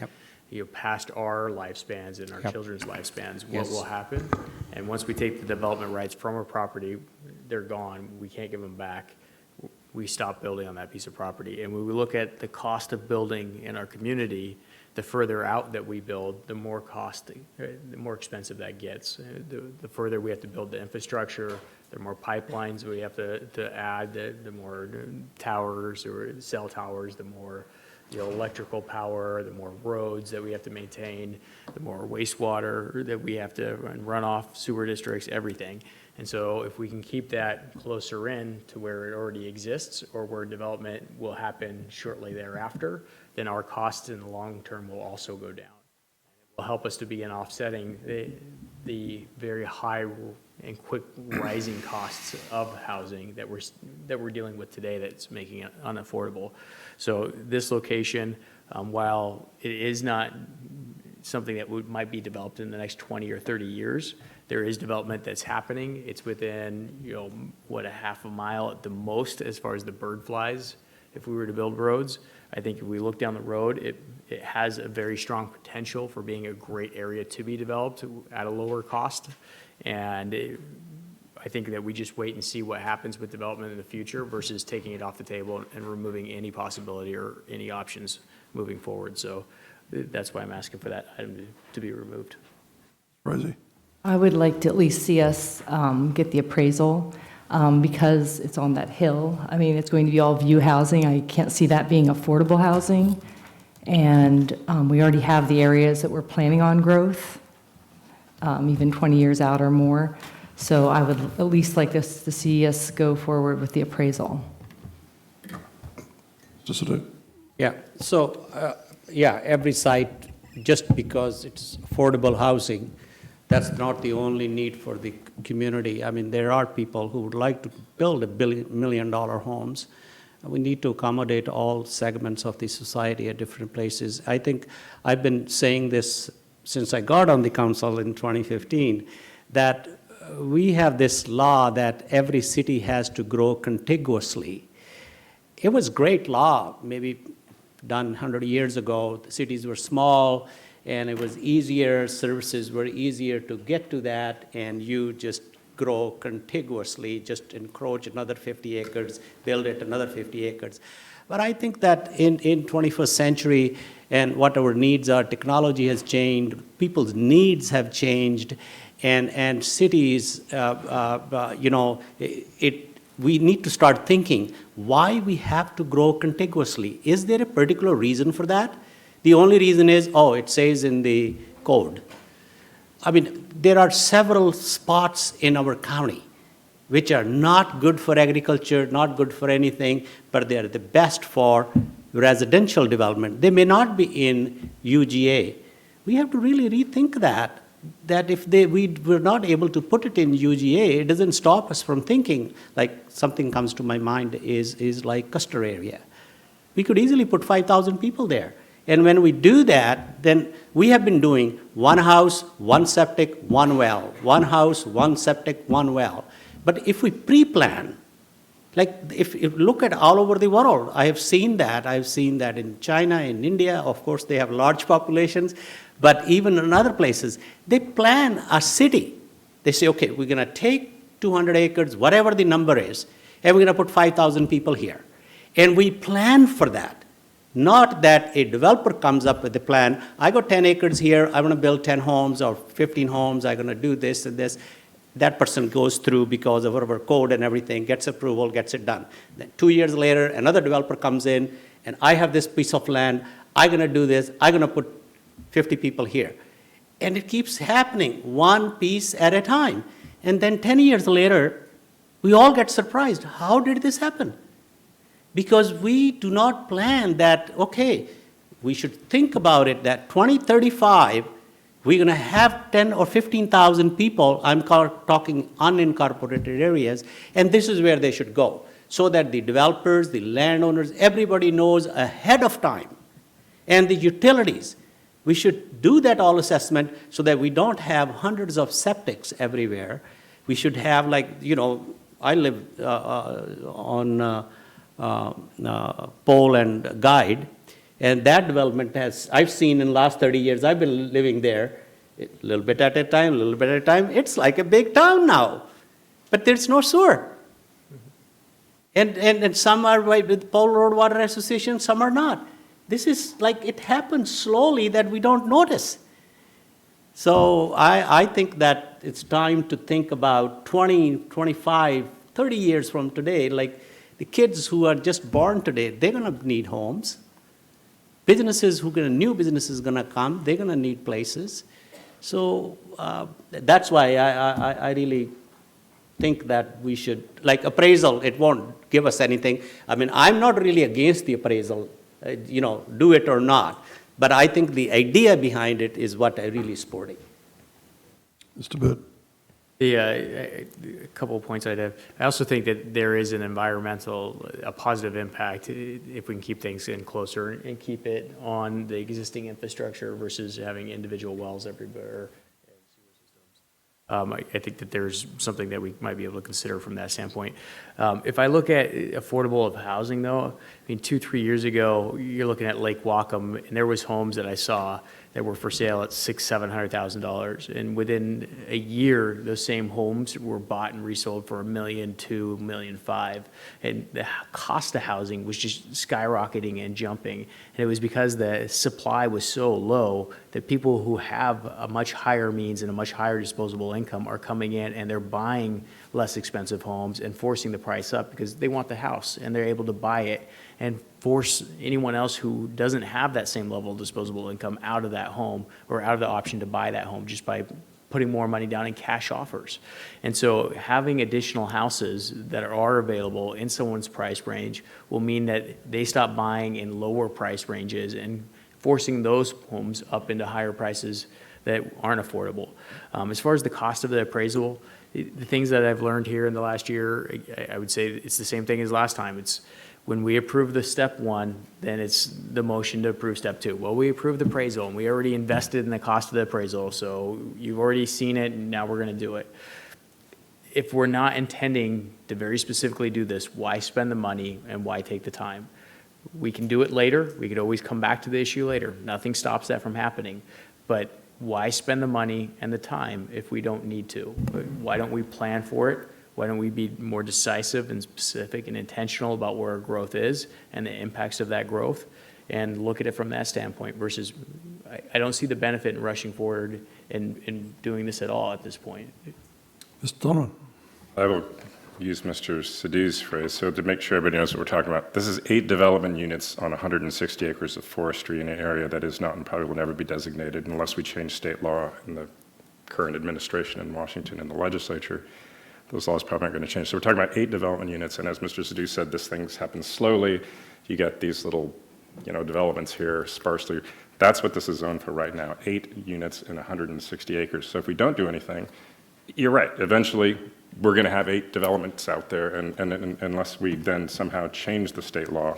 past our lifespans and our children's lifespans, what will happen. And once we take the development rights from our property, they're gone, we can't give them back. We stop building on that piece of property. And when we look at the cost of building in our community, the further out that we build, the more costly, the more expensive that gets. The further we have to build the infrastructure, the more pipelines we have to add, the more towers or cell towers, the more electrical power, the more roads that we have to maintain, the more wastewater that we have to run off, sewer districts, everything. And so if we can keep that closer in to where it already exists or where development will happen shortly thereafter, then our costs in the long term will also go down. Will help us to begin offsetting the very high and quick rising costs of housing that we're dealing with today that's making it unaffordable. So this location, while it is not something that might be developed in the next 20 or 30 years, there is development that's happening. It's within, a half a mile at the most as far as the bird flies if we were to build roads. I think if we look down the road, it has a very strong potential for being a great area to be developed at a lower cost. And I think that we just wait and see what happens with development in the future versus taking it off the table and removing any possibility or any options moving forward. So that's why I'm asking for that item to be removed. Rosie? I would like to at least see us get the appraisal because it's on that hill. I mean, it's going to be all view housing. I can't see that being affordable housing. And we already have the areas that we're planning on growth, even 20 years out or more. So I would at least like us to see us go forward with the appraisal. Just to Yeah, so, every site, just because it's affordable housing, that's not the only need for the community. I mean, there are people who would like to build $1 million homes. We need to accommodate all segments of the society at different places. I think I've been saying this since I got on the council in 2015, that we have this law that every city has to grow contiguously. It was a great law, maybe done 100 years ago. The cities were small, and it was easier, services were easier to get to that, and you just grow contiguously, just encroach another 50 acres, build it another 50 acres. But I think that in 21st century, and what our needs are, technology has changed, people's needs have changed, and cities, we need to start thinking why we have to grow contiguously. Is there a particular reason for that? The only reason is, it says in the code. I mean, there are several spots in our county which are not good for agriculture, not good for anything, but they are the best for residential development. They may not be in UGA. We have to really rethink that if we were not able to put it in UGA, it doesn't stop us from thinking. Like something comes to my mind is like Custer area. We could easily put 5,000 people there. And when we do that, then we have been doing one house, one septic, one well, one house, one septic, one well. But if we pre-plan, like if you look at all over the world, I have seen that. I've seen that in China, in India. Of course, they have large populations. But even in other places, they plan a city. They say, okay, we're going to take 200 acres, whatever the number is, and we're going to put 5,000 people here. And we plan for that. Not that a developer comes up with a plan, I got 10 acres here, I want to build 10 homes or 15 homes, I'm going to do this and this. That person goes through because of our code and everything, gets approval, gets it done. Then 2 years later, another developer comes in, and I have this piece of land, I'm going to do this, I'm going to put 50 people here. And it keeps happening, one piece at a time. And then 10 years later, we all get surprised. How did this happen? Because we do not plan that, okay, we should think about it that 2035, we're going to have 10 or 15,000 people, I'm talking unincorporated areas, and this is where they should go. So that the developers, the landowners, everybody knows ahead of time. And the utilities, we should do that all assessment so that we don't have hundreds of septics everywhere. We should have I live on Pole and Guide, and that development I've seen in the last 30 years, I've been living there, a little bit at a time, it's like a big town now, but there's no sewer. And some are with Pole Road Water Association, some are not. This is like, it happens slowly that we don't notice. So I think that it's time to think about 20, 25, 30 years from today, like the kids who are just born today, they're going to need homes. New businesses going to come, they're going to need places. So that's why I really think that we should, like appraisal, it won't give us anything. I mean, I'm not really against the appraisal, do it or not. But I think the idea behind it is what I really supporting. Mr. Burt. A couple of points I'd have. I also think that there is an a positive impact if we can keep things in closer and keep it on the existing infrastructure versus having individual wells everywhere. I think that there's something that we might be able to consider from that standpoint. If I look at affordable of housing, though, I mean, 2-3 years ago, you're looking at Lake Whatcom, and there was homes that I saw that were for sale at $600,000-$700,000, and within a year, those same homes were bought and resold for $1 million, $2 million, $5 million, and the cost of housing was just skyrocketing and jumping, and it was because the supply was so low that people who have a much higher means and a much higher disposable income are coming in and they're buying less expensive homes and forcing the price up because they want the house and they're able to buy it and force anyone else who doesn't have that same level of disposable income out of that home or out of the option to buy that home just by putting more money down in cash offers. And so having additional houses that are available in someone's price range will mean that they stop buying in lower price ranges and forcing those homes up into higher prices that aren't affordable. As far as the cost of the appraisal, the things that I've learned here in the last year, I would say it's the same thing as last time. It's when we approve the step one, then it's the motion to approve step two. Well, we approved the appraisal and we already invested in the cost of the appraisal, so you've already seen it and now we're gonna do it. If we're not intending to very specifically do this, why spend the money and why take the time? We can do it later. We could always come back to the issue later. Nothing stops that from happening. But why spend the money and the time if we don't need to? Why don't we plan for it? Why don't we be more decisive and specific and intentional about where our growth is and the impacts of that growth and look at it from that standpoint versus I don't see the benefit in rushing forward and doing this at all at this point. Mr. Donovan. I will use Mr. Sadhu's phrase, so to make sure everybody knows what we're talking about. This is 8 development units on 160 acres of forestry in an area that is not and probably will never be designated unless we change state law in the current administration in Washington and the legislature. Those laws probably aren't going to change. So we're talking about 8 development units, and as Mr. Sadhu said, this thing happens slowly. You get these little, developments here sparsely. That's what this is zoned for right now, 8 units in 160 acres. So if we don't do anything, you're right. Eventually, we're going to have 8 developments out there, and unless we then somehow change the state law,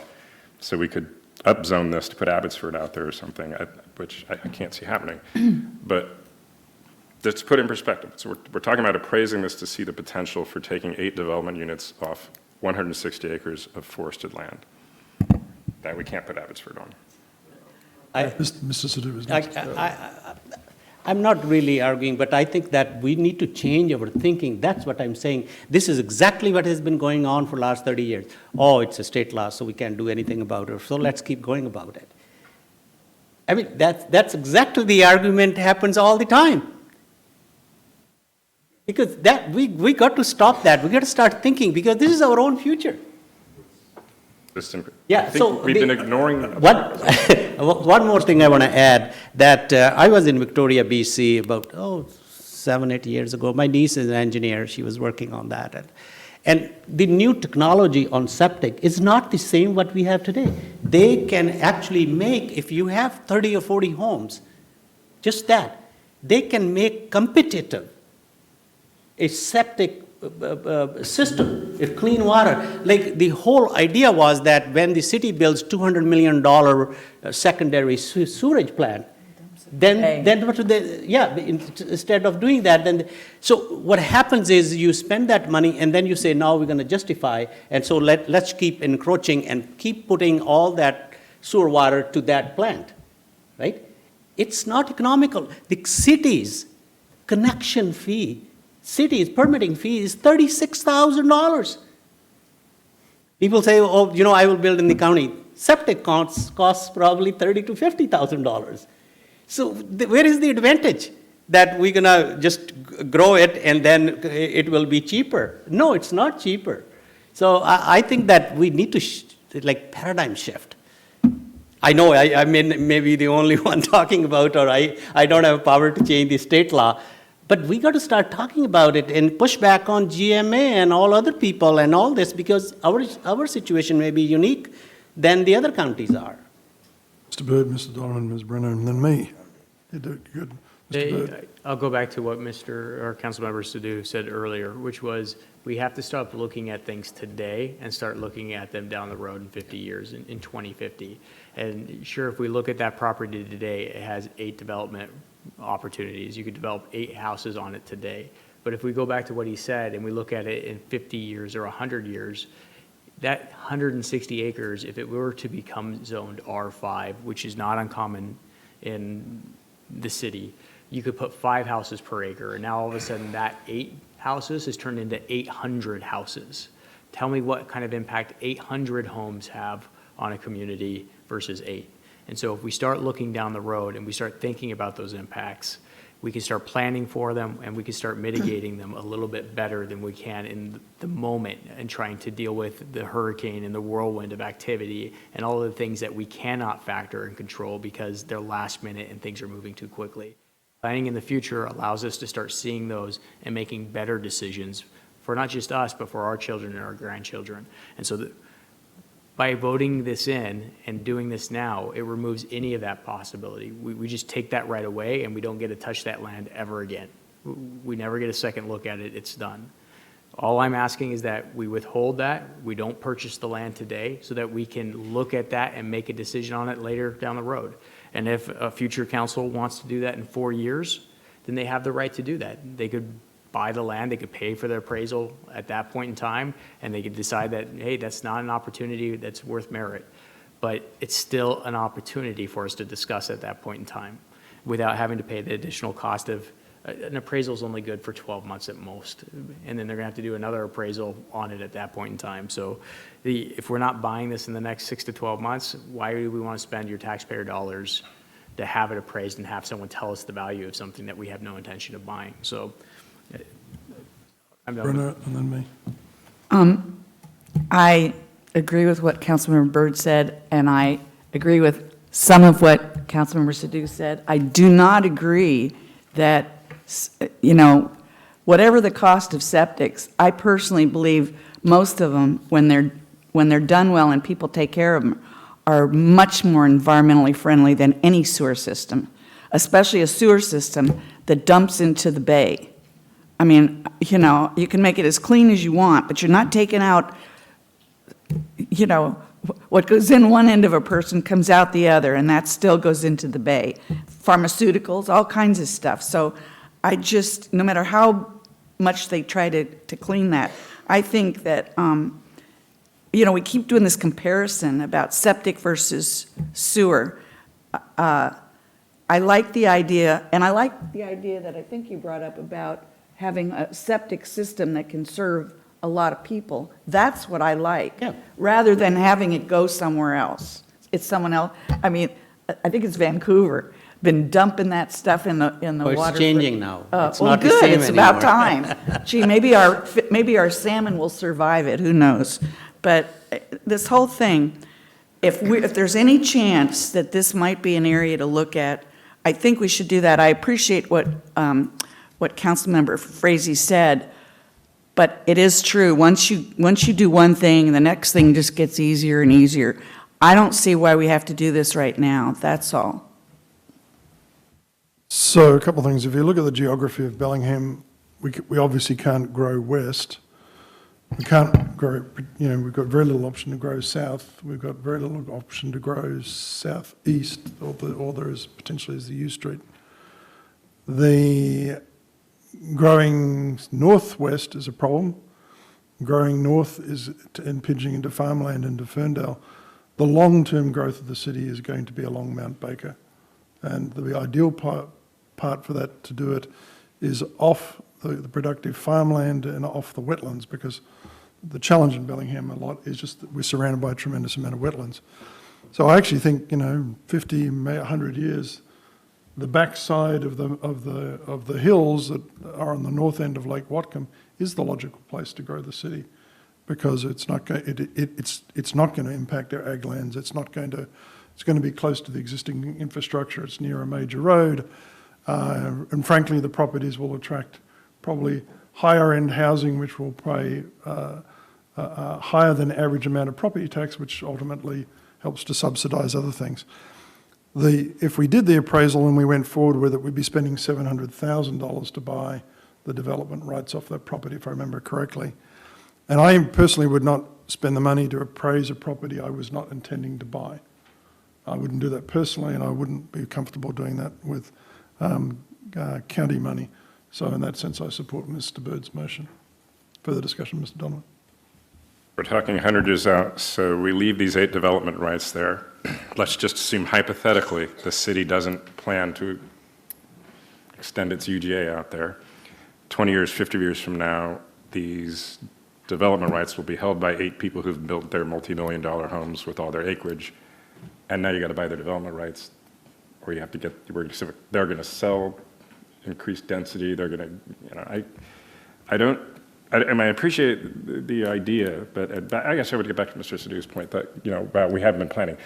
so we could upzone this to put Abbotsford out there or something, which I can't see happening. But let's put it in perspective. So we're talking about appraising this to see the potential for taking 8 development units off 160 acres of forested land that we can't put Abbotsford on. Mr. Sadhu is next. I'm not really arguing, but I think that we need to change our thinking. That's what I'm saying. This is exactly what has been going on for the last 30 years. Oh, it's a state law, so we can't do anything about it. So let's keep going about it. I mean, that's exactly the argument happens all the time. Because we got to stop that. We got to start thinking because this is our own future. Yeah, so we've been ignoring one more thing I want to add, that I was in Victoria, BC about 7-8 years ago. My niece is an engineer. She was working on that. And the new technology on septic is not the same what we have today. They can actually make, if you have 30 or 40 homes, just that, they can make competitive a septic system, if clean water. Like the whole idea was that when the city builds $200 million secondary sewage plant, then what do they, instead of doing that, so what happens is you spend that money and then you say, now we're going to justify, and so let's keep encroaching and keep putting all that sewer water to that plant, right? It's not economical. The city's connection fee, city's permitting fee is $36,000. People say, I will build in the county. Septic costs probably $30,000 to $50,000. So where is the advantage that we're going to just grow it and then it will be cheaper? No, it's not cheaper. So I think that we need to paradigm shift. I know I may be the only one talking about, or I don't have power to change the state law, But we got to start talking about it and push back on GMA and all other people and all this, because our situation may be unique than the other counties are. Mr. Bird, Mr. Donovan, Ms. Brenner, and then me. You do good. Mr. Bird. I'll go back to what Councilmember Sadhu said earlier, which was we have to stop looking at things today and start looking at them down the road in 50 years, in 2050. And sure, if we look at that property today, it has 8 development opportunities. You could develop 8 houses on it today. But if we go back to what he said and we look at it in 50 years or 100 years, that 160 acres, if it were to become zoned R5, which is not uncommon in the city, you could put 5 houses per acre, and now all of a sudden that 8 houses has turned into 800 houses. Tell me what kind of impact 800 homes have on a community versus 8. And so if we start looking down the road and we start thinking about those impacts, we can start planning for them and we can start mitigating them a little bit better than we can in the moment and trying to deal with the hurricane and the whirlwind of activity and all of the things that we cannot factor and control because they're last minute and things are moving too quickly. Planning in the future allows us to start seeing those and making better decisions for not just us, but for our children and our grandchildren. And so by voting this in and doing this now, it removes any of that possibility. We just take that right away and we don't get to touch that land ever again. We never get a second look at it, it's done. All I'm asking is that we withhold that, we don't purchase the land today so that we can look at that and make a decision on it later down the road. And if a future council wants to do that in 4 years, then they have the right to do that. They could buy the land, they could pay for the appraisal at that point in time, and they could decide that, hey, that's not an opportunity that's worth merit. But it's still an opportunity for us to discuss at that point in time without having to pay the additional cost of, an appraisal is only good for 12 months at most. And then they're gonna have to do another appraisal on it at that point in time. So if we're not buying this in the next 6 to 12 months, why do we wanna spend your taxpayer dollars to have it appraised and have someone tell us the value of something that we have no intention of buying? So I'm done. Brenner, and then me. I agree with what Councilmember Byrd said, and I agree with some of what Councilmember Sadhu said. I do not agree that, you know, whatever the cost of septics, I personally believe most of them, when they're done well and people take care of them, are much more environmentally friendly than any sewer system, especially a sewer system that dumps into the bay. I mean, you know, you can make it as clean as you want, but you're not taking out, you know, what goes in one end of a person comes out the other, and that still goes into the bay. Pharmaceuticals, all kinds of stuff. So I just, no matter how much they try to clean that, I think that, you know, we keep doing this comparison about septic versus sewer. I like the idea, and I like the idea that I think you brought up about having a septic system that can serve a lot of people. That's what I like, rather than having it go somewhere else. It's someone else. I mean, I think it's Vancouver, been dumping that stuff in the water. It's changing now. It's well, not the good. same It's anymore. about time. Gee, maybe our salmon will survive it. Who knows? But this whole thing, if there's any chance that this might be an area to look at, I think we should do that. I appreciate what Councilmember Frazee said, but it is true. Once you do one thing, the next thing just gets easier and easier. I don't see why we have to do this right now. That's all. So a couple of things. If you look at the geography of Bellingham, we obviously can't grow west. We can't grow, you know, we've got very little option to grow south. We've got very little option to grow southeast, or there is potentially is the U Street. The growing northwest is a problem. Growing north is impinging into farmland into Ferndale. The long-term growth of the city is going to be along Mount Baker. And the ideal part for that to do it is off the productive farmland and off the wetlands, because the challenge in Bellingham a lot is just that we're surrounded by a tremendous amount of wetlands. So I actually think, you know, 50, 100 years, the backside of the hills that are on the north end of Lake Whatcom is the logical place to grow the city, because it's not going to impact our ag lands. It's going to be close to the existing infrastructure. It's near a major road. And frankly, the properties will attract probably higher-end housing, which will pay higher than average amount of property tax, which ultimately helps to subsidise other things. If we did the appraisal and we went forward with it, we'd be spending $700,000 to buy the development rights off that property, if I remember correctly. And I personally would not spend the money to appraise a property I was not intending to buy. I wouldn't do that personally, and I wouldn't be comfortable doing that with county money. So in that sense, I support Mr. Bird's motion. Further discussion, Mr. Donovan. We're talking 100 years out, so we leave these 8 development rights there. Let's just assume hypothetically the city doesn't plan to extend its UGA out there. 20 years, 50 years from now, these development rights will be held by 8 people who've built their multi-million-dollar homes with all their acreage, and now you got to buy their development rights, or you have to get, they're going to sell increased density, they're going to, I appreciate the idea, but I guess I would get back to Mr. Sadhu's point that, about we haven't been planning.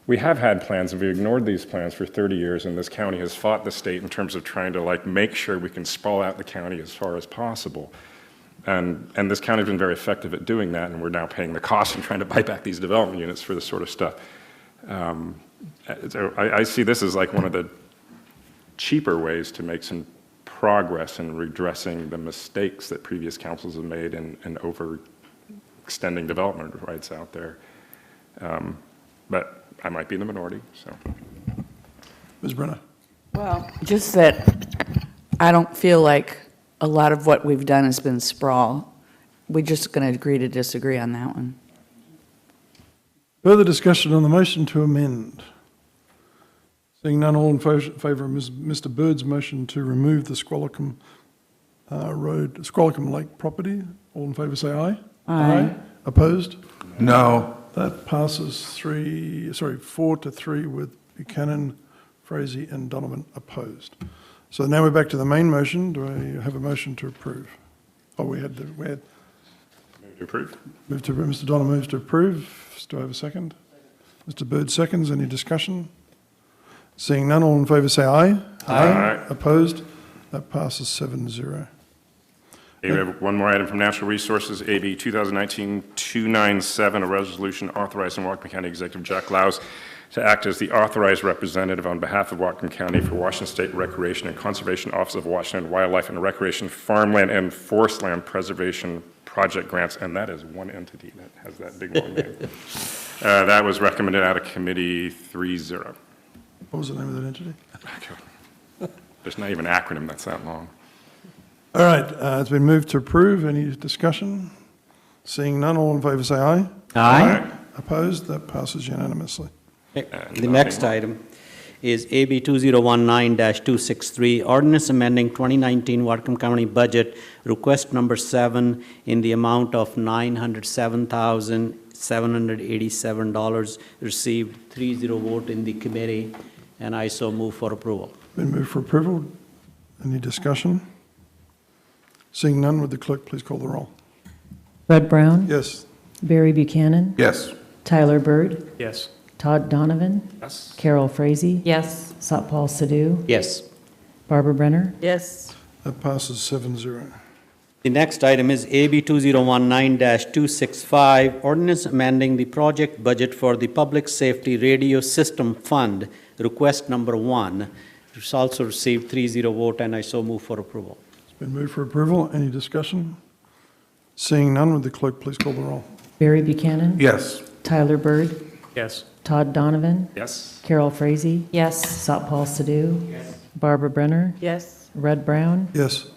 We have had plans, and we ignored these plans for 30 years, and this county has fought the state in terms of trying to make sure we can sprawl out the county as far as possible. And this county's been very effective at doing that, and we're now paying the cost and trying to buy back these development units for this sort of stuff. So I see this as like one of the cheaper ways to make some progress in redressing the mistakes that previous councils have made in overextending development rights out there. But I might be in the minority, so. Ms. Brenner. Well, just that I don't feel like a lot of what we've done has been sprawl. We're just going to agree to disagree on that one. Further discussion on the motion to amend. Seeing none, all in favour of Mr. Bird's motion to remove the Squalicum Lake property, all in favour say aye. Aye. Opposed? No. That passes 4-3 with Buchanan, Frazee and Donovan opposed. So now we're back to the main motion. Do I have a motion to approve? Oh, we had Move to approve. Mr. Donovan moves to approve. Do I have a second? Mr. Bird seconds. Any discussion? Seeing none, all in favour say aye. Aye. Opposed? That passes 7-0. Okay, we have one more item from Natural Resources, AB 2019-297, a resolution authorizing Whatcom County Executive Jack Lowes to act as the authorized representative on behalf of Whatcom County for Washington State Recreation and Conservation Office of Washington Wildlife and Recreation Farmland and Forest Land Preservation Project Grants, and that is one entity that has that big long name. That was recommended out of committee 3-0. What was the name of that entity? There's not even an acronym that's that long. All right, it's been moved to approve. Any discussion? Seeing none, all in favour say aye. Aye. Opposed? That passes unanimously. The next item is AB 2019-263, ordinance amending 2019 Whatcom County budget, request number 7 in the amount of $907,787, received 3-0 vote in the committee, and I so move for approval. Been moved for approval. Any discussion? Seeing none, would the clerk please call the roll? Red Brown? Yes. Barry Buchanan? Yes. Tyler Bird? Yes. Todd Donovan? Yes. Carol Frazee? Yes. Satpal Sidhu? Yes. Barbara Brenner? Yes. That passes 7-0. The next item is AB 2019-265, ordinance amending the project budget for the Public Safety Radio System Fund, request number 1. It's also received 3-0 vote, and I so move for approval. It's been moved for approval. Any discussion? Seeing none, would the clerk please call the roll? Barry Buchanan? Yes. Tyler Bird? Yes. Todd Donovan? Yes. Carol Frazee? Yes. Satpal Sidhu? Barbara Brenner? Yes. Red Brown? Yes.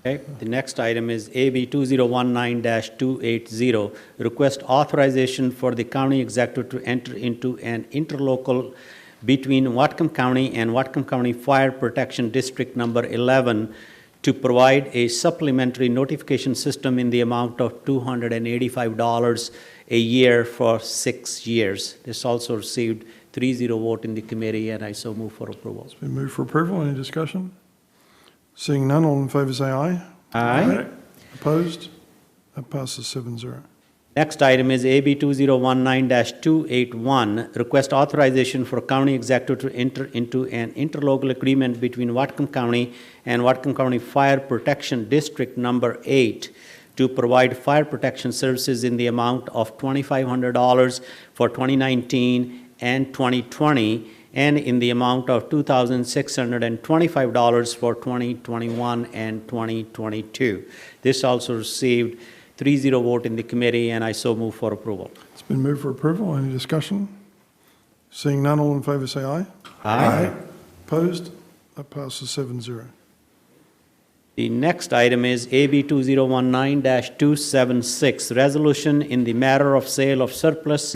Okay, the next item is AB 2019-280, request authorization for the county executive to enter into an interlocal between Whatcom County and Whatcom County Fire Protection District Number 11 to provide a supplementary notification system in the amount of $285 a year for 6 years. This also received 3-0 vote in the committee, and I so move for approval. It's been moved for approval. Any discussion? Seeing none, all in favour say aye. Aye. Opposed? That passes 7-0. Next item is AB 2019-281, request authorization for county executive to enter into an interlocal agreement between Whatcom County and Whatcom County Fire Protection District Number 8 to provide fire protection services in the amount of $2,500 for 2019 and 2020, and in the amount of $2,625 for 2021 and 2022. This also received 3-0 vote in the committee, and I so move for approval. It's been moved for approval. Any discussion? Seeing none, all in favour say aye. Aye. Opposed? That passes 7-0. The next item is AB 2019-276, resolution in the matter of sale of surplus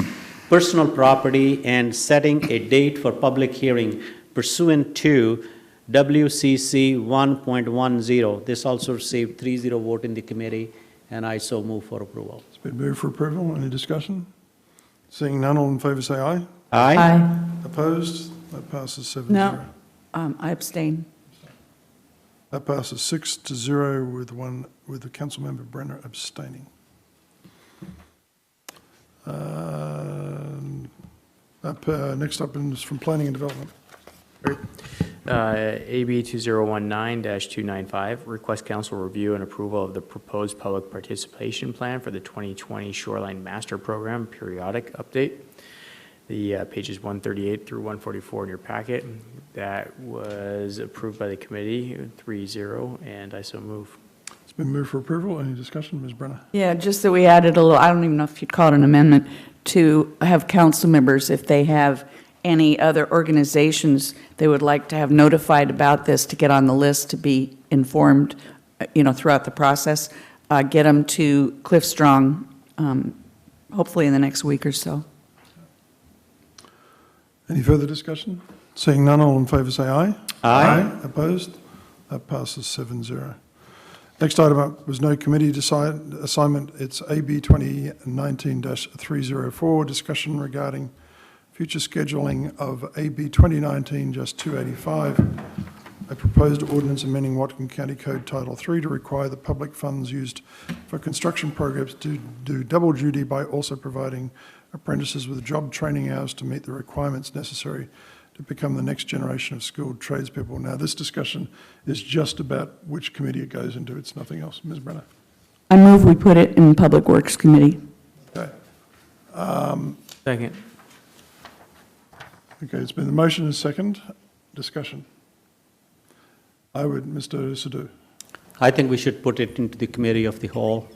personal property and setting a date for public hearing pursuant to WCC 1.10. This also received 3-0 vote in the committee, and I so move for approval. It's been moved for approval. Any discussion? Seeing none, all in favour say aye. Aye. Opposed? That passes 7-0. No, I abstain. That passes 6-0 with the council member Brenner abstaining. Next up is from Planning and Development. AB 2019-295, request council review and approval of the proposed public participation plan for the 2020 Shoreline Master Program periodic update. The pages 138 through 144 in your packet. That was approved by the committee, 3-0, and I so move. It's been moved for approval. Any discussion, Ms. Brenner? Yeah, just that we added a little, I don't even know if you'd call it an amendment, to have council members, if they have any other organizations they would like to have notified about this, to get on the list to be informed, throughout the process, get them to Cliff Strong, hopefully in the next week or so. Any further discussion? Seeing none, all in favour say aye. Aye. Opposed? That passes 7-0. Next item up was no committee assignment. It's AB 2019-304, discussion regarding future scheduling of AB 2019-285, a proposed ordinance amending Whatcom County Code Title 3 to require the public funds used for construction programs to do double duty by also providing apprentices with job training hours to meet the requirements necessary to become the next generation of skilled tradespeople. Now, this discussion is just about which committee it goes into. It's nothing else. Ms. Brenner. I move we put it in Public Works Committee. Okay. Second. Okay, it's been the motion and second. Discussion. I would, Mr. Sadhu. I think we should put it into the committee of the whole.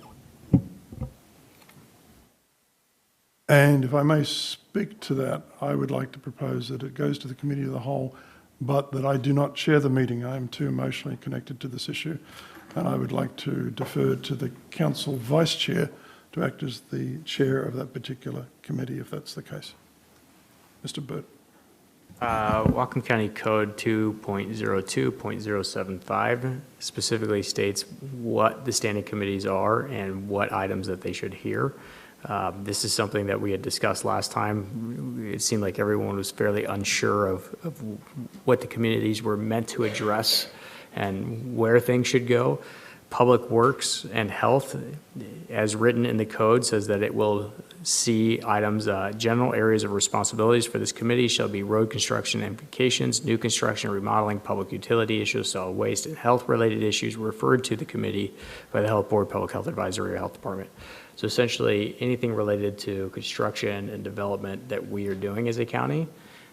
And if I may speak to that, I would like to propose that it goes to the committee of the whole, but that I do not chair the meeting. I am too emotionally connected to this issue, and I would like to defer to the council vice chair to act as the chair of that particular committee, if that's the case. Mr. Burt. Whatcom County Code 2.02.075 specifically states what the standing committees are and what items that they should hear. This is something that we had discussed last time. It seemed like everyone was fairly unsure of what the communities were meant to address and where things should go. Public Works and Health, as written in the code, says that it will see items, general areas of responsibilities for this committee shall be road construction and vacations, new construction, remodeling, public utility issues, solid waste, and health-related issues referred to the committee by the Health Board, Public Health Advisory, or Health Department. So essentially, anything related to construction and development that we are doing as a county,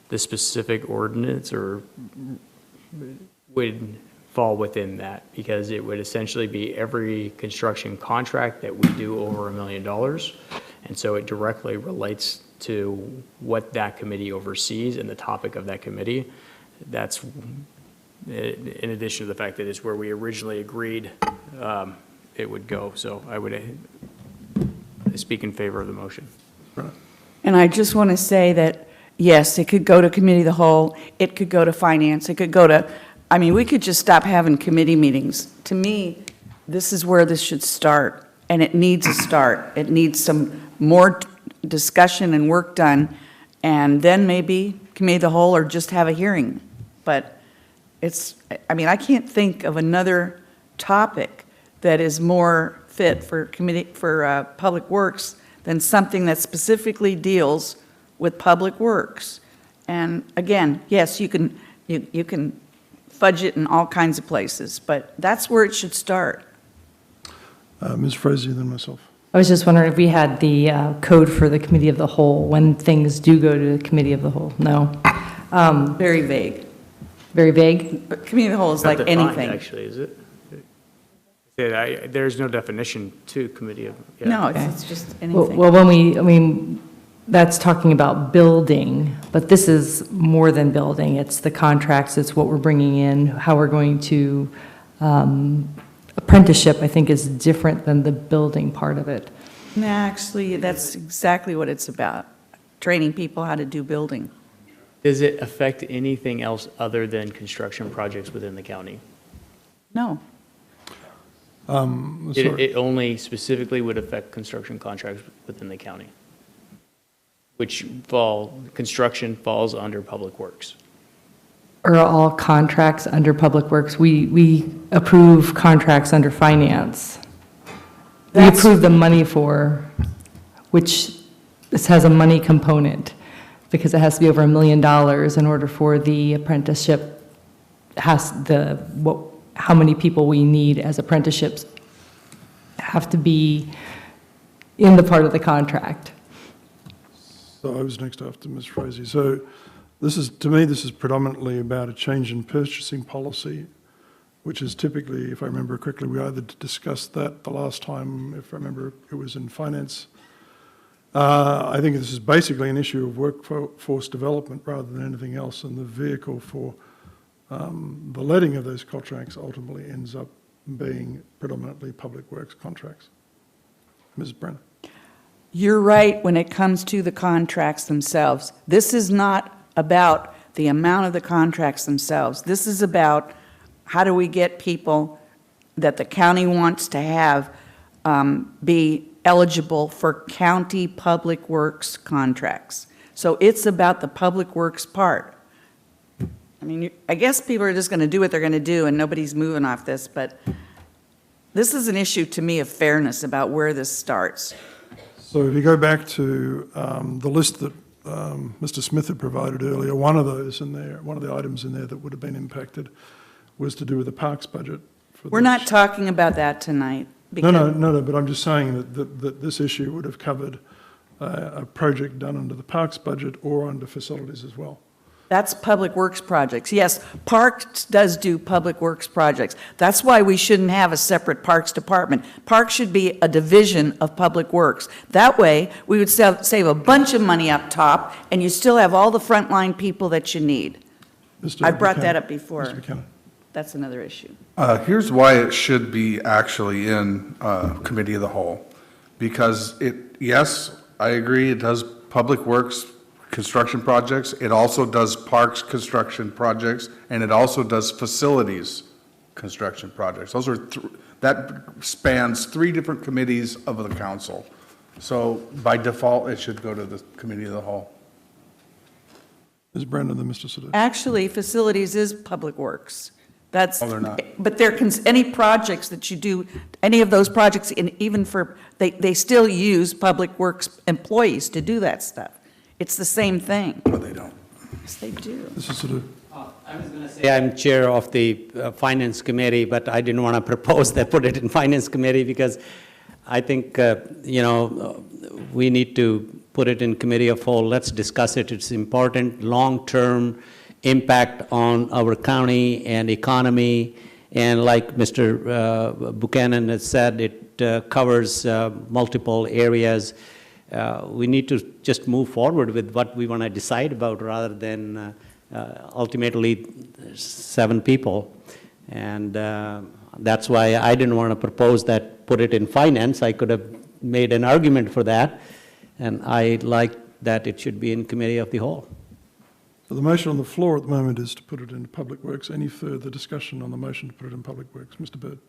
the specific ordinance would fall within that, because it would essentially be every construction contract that we do over $1 million. And so it directly relates to what that committee oversees and the topic of that committee. That's in addition to the fact that it's where we originally agreed it would go. So I would speak in favor of the motion. And I just want to say that, yes, it could go to committee of the whole, it could go to finance, it could go to, we could just stop having committee meetings. To me, this is where this should start, and it needs a start. It needs some more discussion and work done, and then maybe committee of the whole or just have a hearing. But it's, I can't think of another topic that is more fit for Public Works than something that specifically deals with public works. And again, yes, you can fudge it in all kinds of places, but that's where it should start. Ms. Frazier, then myself. I was just wondering if we had the code for the committee of the whole, when things do go to the committee of the whole. No. Very vague. Very vague? But committee of the whole is like Not defined, anything. actually, is it? There's no definition to committee of. yeah. No, Okay. it's just Well, anything. that's talking about building, but this is more than building. It's the contracts, it's what we're bringing in, how we're going to, apprenticeship, I think, is different than the building part of it. No, actually, that's exactly what it's about, training people how to do building. Does it affect anything else other than construction projects within the county? No. It only specifically would affect construction contracts within the county, which construction falls under public works. Are all contracts under public works? We approve contracts under finance. We approve the money for, which this has a money component, because it has to be over $1 million in order for the apprenticeship, how many people we need as apprenticeships have to be in the part of the contract. So I was next after Ms. Frazier. So to me, this is predominantly about a change in purchasing policy, which is typically, if I remember correctly, we either discussed that the last time, if I remember, it was in finance. I think this is basically an issue of workforce development rather than anything else, and the vehicle for the letting of those contracts ultimately ends up being predominantly public works contracts. Ms. Brenner. You're right when it comes to the contracts themselves. This is not about the amount of the contracts themselves. This is about how do we get people that the county wants to have be eligible for county public works contracts. So it's about the public works part. I mean, I guess people are just going to do what they're going to do and nobody's moving off this, but this is an issue to me of fairness about where this starts. So if you go back to the list that Mr. Smith had provided earlier, one of those in there, one of the items in there that would have been impacted was to do with the parks budget. We're not talking about that tonight. No, but I'm just saying that this issue would have covered a project done under the parks budget or under facilities as well. That's public works projects. Yes, Parks does do public works projects. That's why we shouldn't have a separate Parks department. Parks should be a division of public works. That way, we would save a bunch of money up top, and you still have all the frontline people that you need. I brought that up before. Mr. Buchanan. That's another issue. Here's why it should be actually in Committee of the Whole. Because yes, I agree, it does public works construction projects, it also does parks construction projects, and it also does facilities construction projects. Those are that spans 3 different committees of the council. So by default, it should go to the Committee of the Whole. Ms. Brennan, then Mr. Sadoo. Actually, facilities is public works. That's. Oh, they're not. But any projects that you do, any of those projects, even for, they still use public works employees to do that stuff. It's the same thing. No, they don't. Yes, they do. Mr. Sadoo. I was going to say I'm chair of the Finance Committee, but I didn't want to propose that, put it in Finance Committee, because I think, we need to put it in Committee of Whole. Let's discuss it. It's important, long-term impact on our county and economy. And like Mr. Buchanan has said, it covers multiple areas. We need to just move forward with what we want to decide about rather than ultimately 7 people. And that's why I didn't want to propose that, put it in finance. I could have made an argument for that. And I like that it should be in Committee of the Whole. So the motion on the floor at the moment is to put it into Public Works. Any further discussion on the motion to put it in Public Works? Mr. Bird.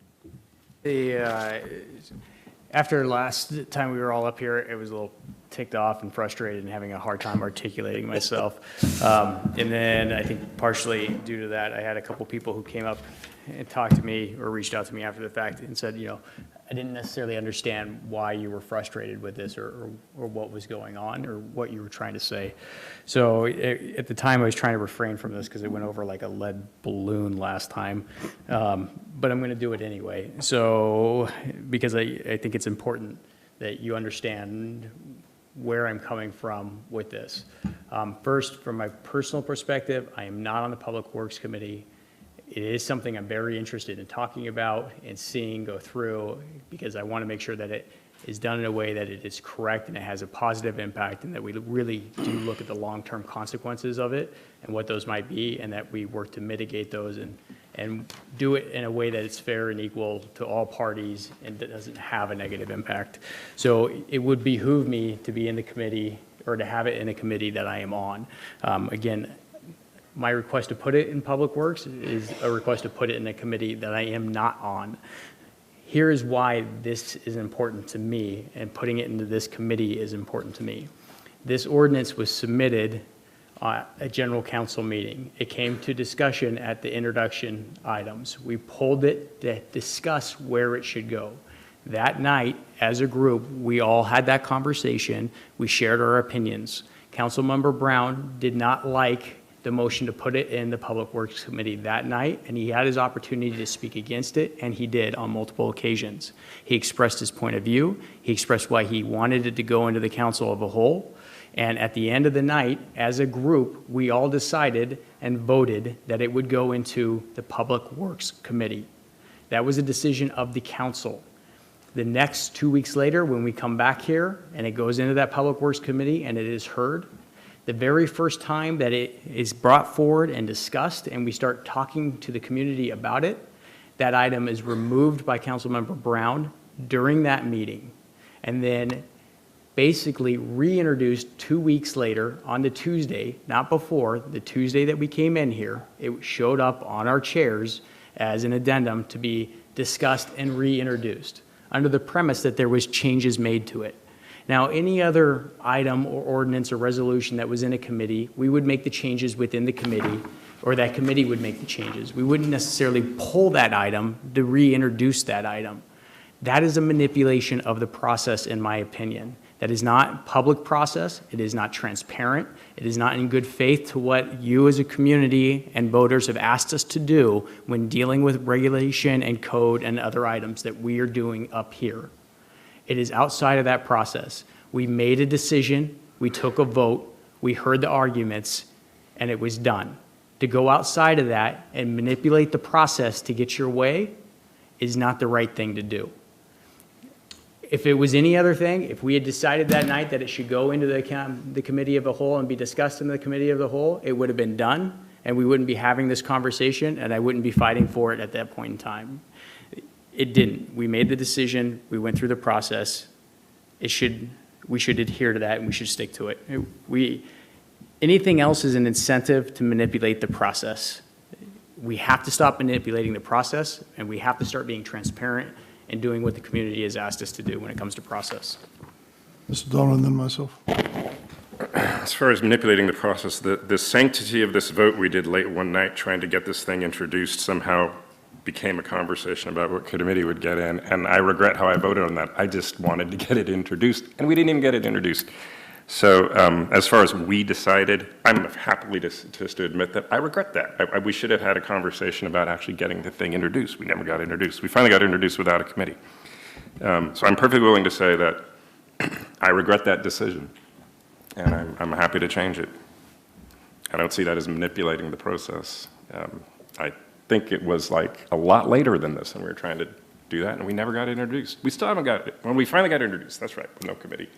After last time we were all up here, it was a little ticked off and frustrated and having a hard time articulating myself. And then I think partially due to that, I had a couple people who came up and talked to me or reached out to me after the fact and said, I didn't necessarily understand why you were frustrated with this or what was going on or what you were trying to say. So at the time, I was trying to refrain from this because it went over like a lead balloon last time. But I'm going to do it anyway. So because I think it's important that you understand where I'm coming from with this. First, from my personal perspective, I am not on the Public Works Committee. It is something I'm very interested in talking about and seeing go through because I want to make sure that it is done in a way that it is correct and it has a positive impact and that we really do look at the long-term consequences of it and what those might be and that we work to mitigate those and do it in a way that it's fair and equal to all parties and that doesn't have a negative impact. So it would behoove me to be in the committee or to have it in a committee that I am on. Again, my request to put it in Public Works is a request to put it in a committee that I am not on. Here is why this is important to me, and putting it into this committee is important to me. This ordinance was submitted at a general council meeting. It came to discussion at the introduction items. We pulled it to discuss where it should go. That night, as a group, we all had that conversation. We shared our opinions. Councilmember Brown did not like the motion to put it in the Public Works Committee that night, and he had his opportunity to speak against it, and he did on multiple occasions. He expressed his point of view. He expressed why he wanted it to go into the council of a whole. And at the end of the night, as a group, we all decided and voted that it would go into the Public Works Committee. That was a decision of the council. The next 2 weeks later, when we come back here and it goes into that Public Works Committee and it is heard, the very first time that it is brought forward and discussed and we start talking to the community about it, that item is removed by Councilmember Brown during that meeting and then basically reintroduced 2 weeks later on the Tuesday, not before, the Tuesday that we came in here. It showed up on our chairs as an addendum to be discussed and reintroduced under the premise that there was changes made to it. Now, any other item or ordinance or resolution that was in a committee, we would make the changes within the committee, or that committee would make the changes. We wouldn't necessarily pull that item to reintroduce that item. That is a manipulation of the process, in my opinion. That is not public process. It is not transparent. It is not in good faith to what you as a community and voters have asked us to do when dealing with regulation and code and other items that we are doing up here. It is outside of that process. We made a decision, we took a vote, we heard the arguments, and it was done. To go outside of that and manipulate the process to get your way is not the right thing to do. If it was any other thing, if we had decided that night that it should go into the committee of the whole and be discussed in the committee of the whole, it would have been done, and we wouldn't be having this conversation, and I wouldn't be fighting for it at that point in time. It didn't. We made the decision. We went through the process. We should adhere to that, and we should stick to it. Anything else is an incentive to manipulate the process. We have to stop manipulating the process, and we have to start being transparent and doing what the community has asked us to do when it comes to process. Mr. Dolan, then myself. As far as manipulating the process, the sanctity of this vote we did late one night trying to get this thing introduced somehow became a conversation about what committee would get in, and I regret how I voted on that. I just wanted to get it introduced, and we didn't even get it introduced. So as far as we decided, I'm happily just to admit that I regret that. We should have had a conversation about actually getting the thing introduced. We never got introduced. We finally got introduced without a committee. So I'm perfectly willing to say that I regret that decision, and I'm happy to change it. I don't see that as manipulating the process. I think it was like a lot later than this, and we were trying to do that, and we never got introduced. We still haven't got it. When we finally got introduced, that's right, with no committee.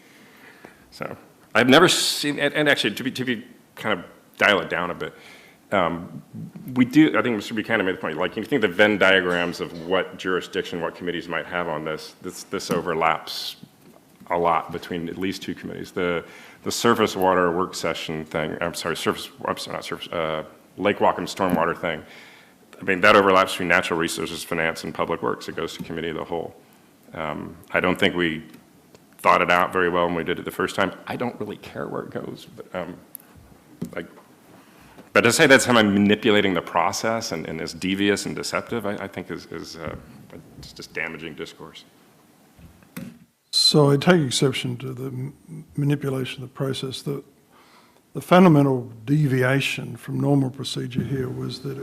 So I've never seen, and actually to be kind of dial it down a bit, we do, I think Mr. Buchanan made the point, like you think the Venn diagrams of what jurisdiction, what committees might have on this overlaps a lot between at least two committees. The surface water work session thing, lake Whatcom stormwater thing, I mean, that overlaps between natural resources, finance, and public works. It goes to committee of the whole. I don't think we thought it out very well when we did it the first time. I don't really care where it goes, but to say that's how I'm manipulating the process and is devious and deceptive, I think is just damaging discourse. So I take exception to the manipulation of the process. The fundamental deviation from normal procedure here was that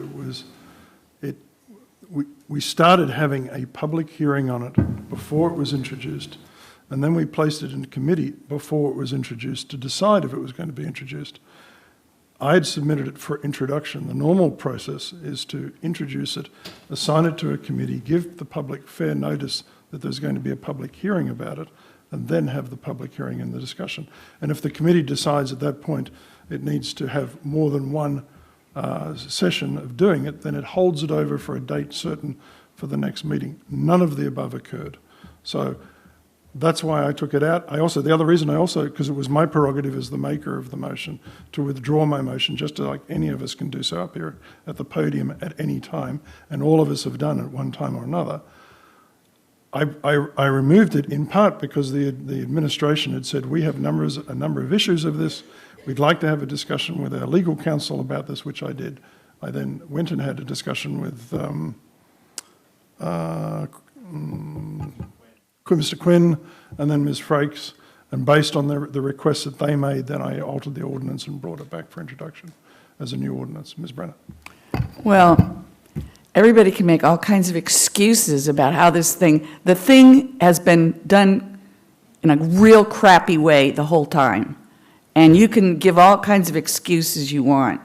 we started having a public hearing on it before it was introduced, and then we placed it in committee before it was introduced to decide if it was going to be introduced. I had submitted it for introduction. The normal process is to introduce it, assign it to a committee, give the public fair notice that there's going to be a public hearing about it, and then have the public hearing and the discussion. And if the committee decides at that point it needs to have more than one session of doing it, then it holds it over for a date certain for the next meeting. None of the above occurred. So that's why I took it out. The other reason because it was my prerogative as the maker of the motion to withdraw my motion, just like any of us can do so up here at the podium at any time, and all of us have done at one time or another. I removed it in part because the administration had said, we have a number of issues of this. We'd like to have a discussion with our legal counsel about this, which I did. I then went and had a discussion with Mr. Quinn and then Ms. Frakes, and based on the requests that they made, then I altered the ordinance and brought it back for introduction as a new ordinance. Ms. Brenner. Well, everybody can make all kinds of excuses about how the thing has been done in a real crappy way the whole time. And you can give all kinds of excuses you want.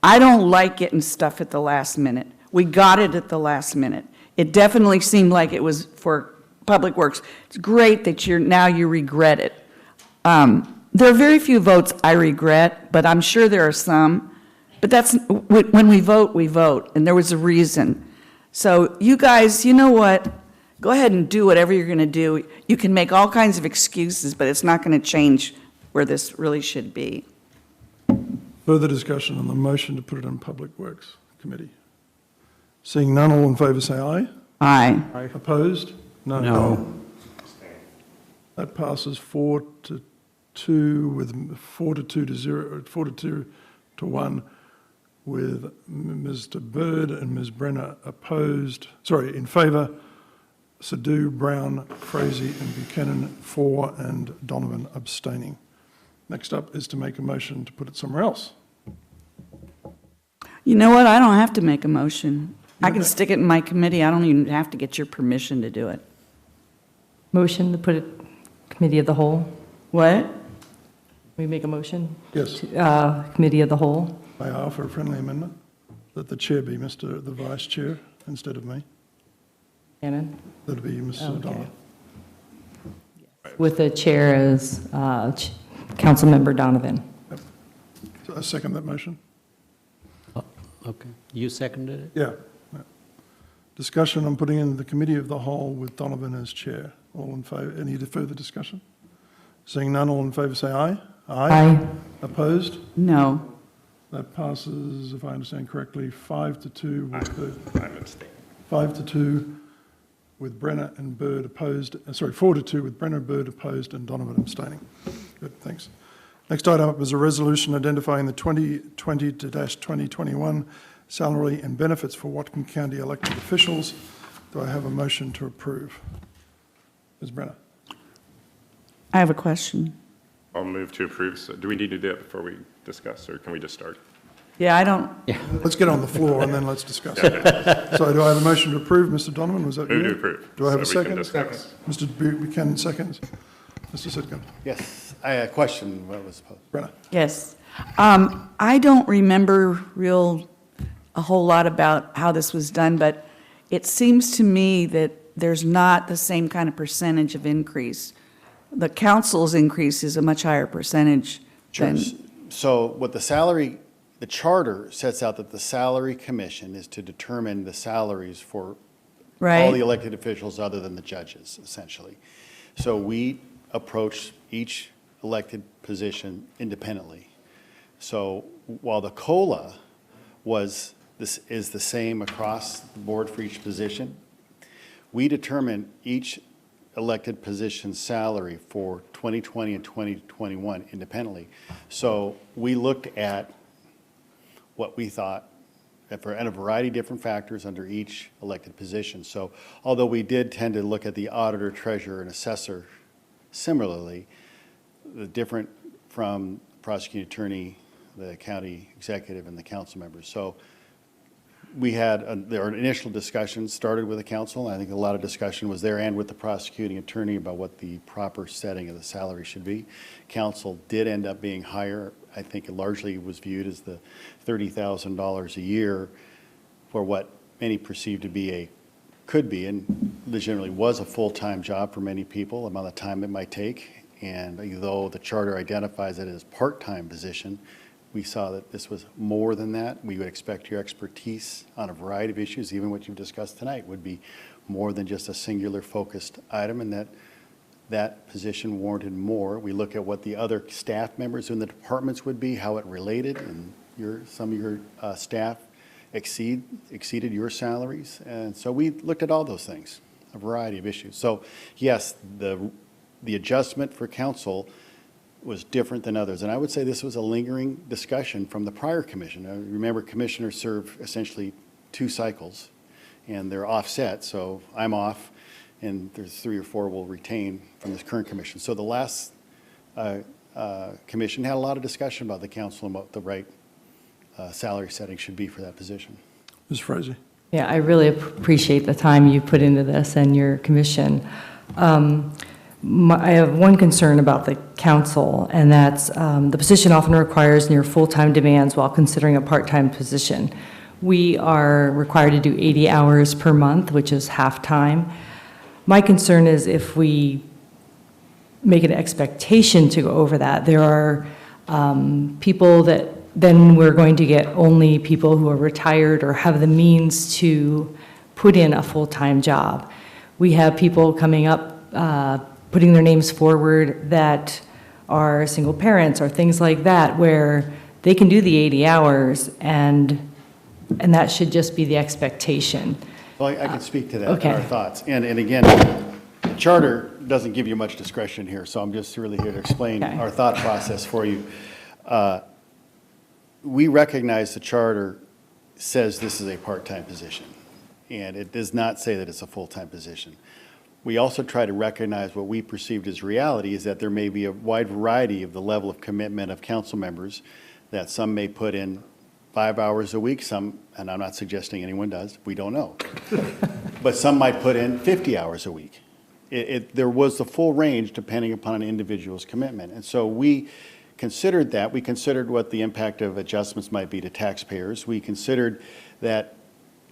I don't like getting stuff at the last minute. We got it at the last minute. It definitely seemed like it was for Public Works. It's great that now you regret it. There are very few votes I regret, but I'm sure there are some. But when we vote, and there was a reason. So you guys, you know what? Go ahead and do whatever you're going to do. You can make all kinds of excuses, but it's not going to change where this really should be. Further discussion on the motion to put it on Public Works Committee. Seeing none, all in favour say aye. Aye. Opposed? No. That passes 4-2 with 4-2 to 1 with Mr. Bird and Ms. Brenner opposed, in favour, Sadhu, Brown, Frazee and Buchanan 4 and Donovan abstaining. Next up is to make a motion to put it somewhere else. You know what? I don't have to make a motion. I can stick it in my committee. I don't even have to get your permission to do it. Motion to put it committee of the whole? What? We make a motion? Yes. Committee of the whole? I offer a friendly amendment that the chair be the vice chair instead of me. Shannon? That'd be Mr. O'Donnell. With the chair as Councilmember Donovan. Yep. So I second that motion. Okay. You seconded it? Yeah. Discussion on putting in the committee of the whole with Donovan as chair. All in favour? Any further discussion? Seeing none, all in favour say aye. Aye. Opposed? No. That passes, if I understand correctly, 5-2 with I'm abstaining. 5-2 with Brenner and Bird opposed. 4-2 with Brenner, Bird opposed, and Donovan abstaining. Good, thanks. Next item up is a resolution identifying the 2020-2021 salary and benefits for Whatcom County elected officials. Do I have a motion to approve? Ms. Brenner. I have a question. I'll move to approve. So do we need to do it before we discuss, or can we just start? Yeah, I don't. Let's get on the floor and then let's discuss. So do I have a motion to approve? Mr. Donovan, was that you? Move to approve. Do I have so a we can second? discuss. Mr. Buchanan seconds. Mr. Sitkin. Yes, I had a question. What was supposed? Brenner. Yes. I don't remember a whole lot about how this was done, but it seems to me that there's not the same kind of percentage of increase. The council's increase is a much higher percentage than. So what the charter sets out that the salary commission is to determine the salaries for all the elected officials other than the judges, essentially. So we approach each elected position independently. So while the COLA is the same across the board for each position, we determine each elected position's salary for 2020 and 2021 independently. So we looked at what we thought and a variety of different factors under each elected position. So although we did tend to look at the auditor, treasurer, and assessor similarly, the different from prosecuting attorney, the county executive, and the council members. So we had, there were initial discussions started with the council. I think a lot of discussion was there and with the prosecuting attorney about what the proper setting of the salary should be. Council did end up being higher. I think it largely was viewed as the $30,000 a year for what many perceived to be could be, and legitimately was a full-time job for many people, amount of time it might take. And though the charter identifies it as part-time position, we saw that this was more than that. We would expect your expertise on a variety of issues, even what you've discussed tonight, would be more than just a singular focused item, and that position warranted more. We look at what the other staff members in the departments would be, how it related, and some of your staff exceeded your salaries. And so we looked at all those things, a variety of issues. So yes, the adjustment for council was different than others. And I would say this was a lingering discussion from the prior commission. Remember, commissioners serve essentially 2 cycles, and they're offset. So I'm off, and there's 3 or 4 will retain from this current commission. So the last commission had a lot of discussion about the council and what the right salary setting should be for that position. Ms. Frazee? Yeah, I really appreciate the time you put into this and your commission. I have one concern about the council, and that's the position often requires near full-time demands while considering a part-time position. We are required to do 80 hours per month, which is half-time. My concern is if we make an expectation to go over that, there are people that then we're going to get only people who are retired or have the means to put in a full-time job. We have people coming up putting their names forward that are single parents or things like that, where they can do the 80 hours, and that should just be the expectation. Well, I can speak to that, Okay. our thoughts. And again, the charter doesn't give you much discretion here, so I'm just really here to explain Okay. our thought process for you. We recognize the charter says this is a part-time position, and it does not say that it's a full-time position. We also try to recognize what we perceived as reality is that there may be a wide variety of the level of commitment of council members, that some may put in 5 hours a week, some, and I'm not suggesting anyone does, we don't know. But some might put in 50 hours a week. There was the full range depending upon an individual's commitment. And so we considered that. We considered what the impact of adjustments might be to taxpayers. We considered that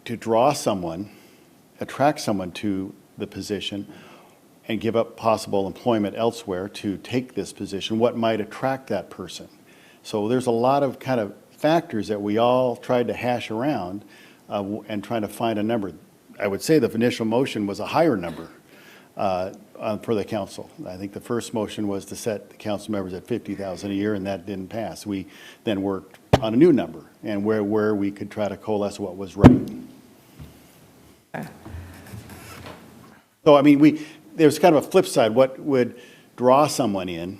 to draw someone, attract someone to the position and give up possible employment elsewhere to take this position, what might attract that person. So there's a lot of kind of factors that we all tried to hash around and trying to find a number. I would say the initial motion was a higher number for the council. I think the first motion was to set the council members at $50,000 a year, and that didn't pass. We then worked on a new number and where we could try to coalesce what was right. So, I mean, there's kind of a flip side. What would draw someone in,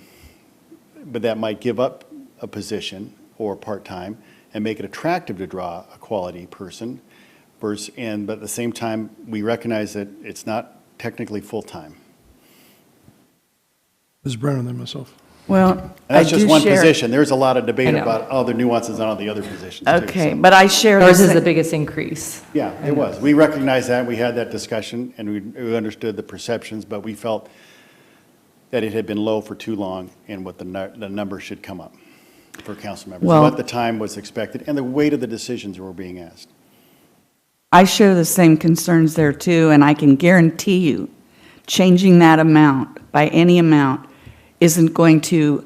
but that might give up a position or part-time and make it attractive to draw a quality person, but at the same time, we recognize that it's not technically full-time. Ms. Brennan, then myself. Well, And that's just one share- position. There's a lot of I debate know. about other nuances on all the other positions, too. Okay, So- but I share Ours this. is the biggest increase. Yeah, it was. We recognized that, we had that discussion, and we understood the perceptions, but we felt that it had been low for too long, and what the number should come up for council members, Well- what the time was expected, and the weight of the decisions that were being asked. I share the same concerns there too, and I can guarantee you, changing that amount by any amount isn't going to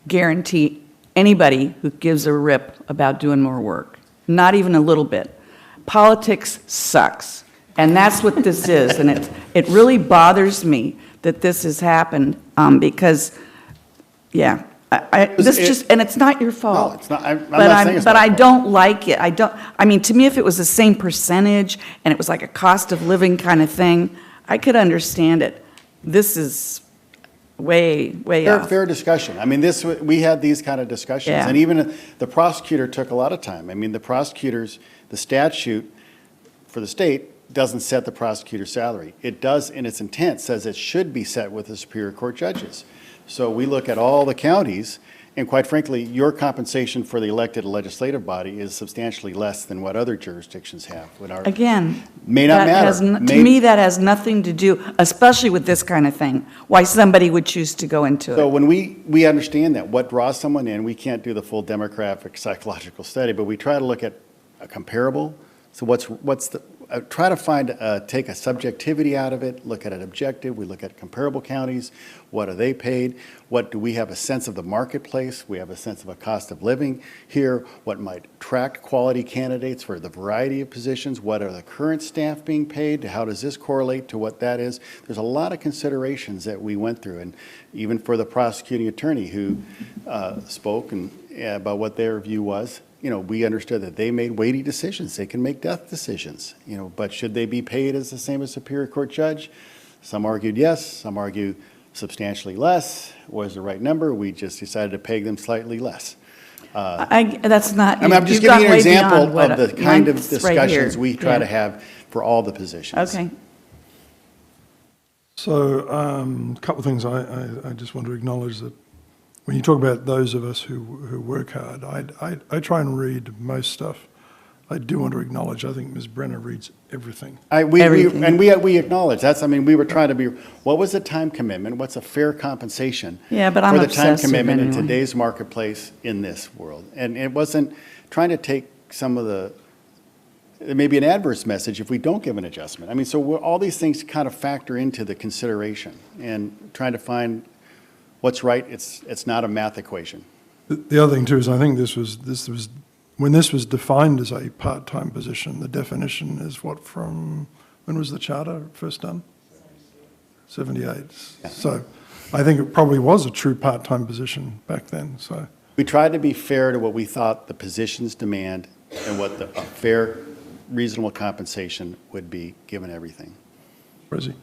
guarantee anybody who gives a rip about doing more work, not even a little bit. Politics sucks, and that's what this is, and it really bothers me that this has happened, because, yeah, and it's not your fault. No, it's not. I'm not saying it's But my I fault. don't like it. I mean, to me, if it was the same percentage and it was like a cost of living kind of thing, I could understand it. This is way off. Fair discussion. I mean, we had these kind of discussions, Yeah. and even the prosecutor took a lot of time. I mean, the prosecutors, the statute for the state doesn't set the prosecutor's salary. It does, in its intent, says it should be set with the Superior Court judges. So we look at all the counties, and quite frankly, your compensation for the elected legislative body is substantially less than what other jurisdictions have. Again, May not that has matter. to me, that has nothing to do, especially with this kind of thing, why somebody would choose to go into So it. when we understand that, what draws someone in, we can't do the full demographic psychological study, but we try to look at a comparable. So what's the, try to find, take a subjectivity out of it, look at an objective. We look at comparable counties. What are they paid? What do we have a sense of the marketplace? We have a sense of a cost of living here. What might attract quality candidates for the variety of positions? What are the current staff being paid? How does this correlate to what that is? There's a lot of considerations that we went through, and even for the prosecuting attorney who spoke and about what their view was, you know, we understood that they made weighty decisions. They can make death decisions, you know, but should they be paid as the same as Superior Court judge? Some argued yes, some argue substantially less was the right number. We just decided to pay them slightly less. That's not. I mean, I'm just you've giving you gone an way example beyond what of the kind of mine's right discussions here. we try Yeah. to have for all the positions. Okay. So a couple of things I just want to acknowledge that when you talk about those of us who work hard, I try and read most stuff. I do want to acknowledge, I think Ms. Brenner reads everything. We acknowledge, that's, I mean, we were trying to be, what was the time commitment? What's a fair compensation? Yeah, but I'm for the time obsessive commitment in anyway. today's marketplace in this world? And it wasn't trying to take some of the, it may be an adverse message if we don't give an adjustment. I mean, so all these things kind of factor into the consideration and trying to find what's right. It's not a math equation. The other thing too is I think this was when this was defined as a part-time position, the definition is what from, when was the charter first done? 78. So I think it probably was a true part-time position back then, so. We tried to be fair to what we thought the positions demand and what a fair, reasonable compensation would be, given everything. Rosie?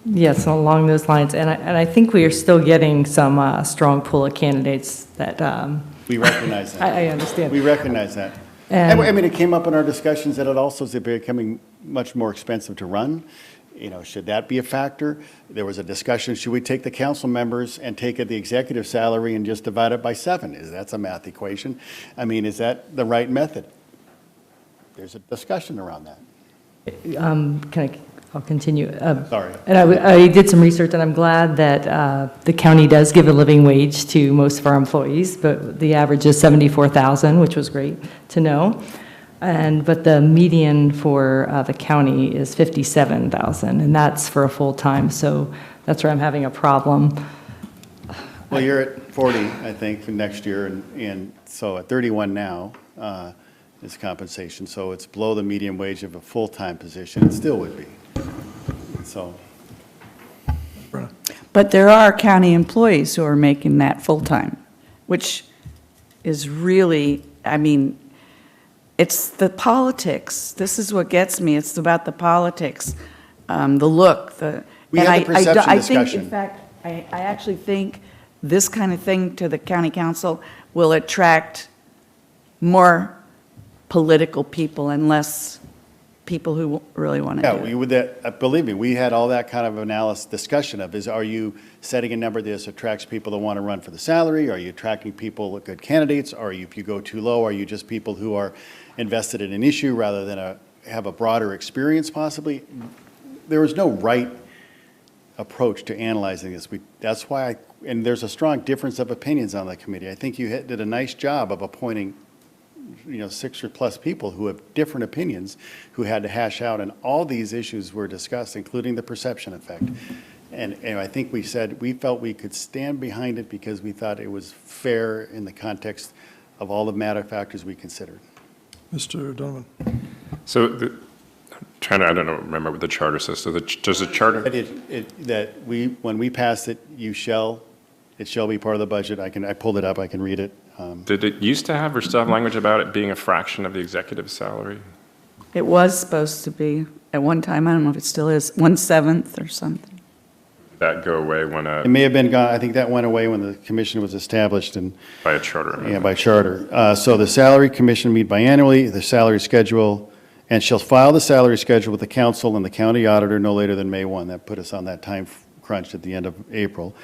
Yes, along those lines, and I think we are still getting some strong pool of candidates that. We recognize that. I understand. We recognize that. And- I mean, it came up in our discussions that it also is becoming much more expensive to run. You know, should that be a factor? There was a discussion, should we take the council members and take the executive salary and just divide it by 7? That's a math equation. I mean, is that the right method? There's a discussion around that. I'll continue. Sorry. And I did some research, and I'm glad that the county does give a living wage to most of our employees, but the average is $74,000, which was great to know. But the median for the county is $57,000, and that's for a full-time, so that's where I'm having a problem. Well, you're at 40, I think, for next year, and so at 31 now is compensation, so it's below the median wage of a full-time position. It still would be. So. But there are county employees who are making that full-time, which is really, I mean, it's the politics. This is what gets me. It's about the politics, the look, the. We had the perception discussion. In fact, I actually think this kind of thing to the county council will attract more political people and less people who really want to do it. Yeah, we would, believe me, we had all that kind of analysis, discussion of are you setting a number that attracts people that want to run for the salary? Are you attracting people, good candidates? Or if you go too low, are you just people who are invested in an issue rather than have a broader experience possibly? There was no right approach to analyzing this. That's why, and there's a strong difference of opinions on the committee. I think you did a nice job of appointing 6 or plus people who have different opinions, who had to hash out, and all these issues were discussed, including the perception effect. And I think we said we felt we could stand behind it because we thought it was fair in the context of all the matter factors we considered. Mr. Donovan? So, I don't know, remember what the charter says. So does the charter? When we passed it, it shall be part of the budget. I pulled it up, I can read it. Did it used to have or still have language about it being a fraction of the executive salary? It was supposed to be, at one time, I don't know if it still is, 1/7 or something. Did that go away when It may have been gone, I think that went away when the commission was established and. by a charter? Yeah, by charter. So the salary commission meet biannually, the salary schedule and shall file the salary schedule with the council and the county auditor no later than May 1. That put us on that time crunch at the end of April.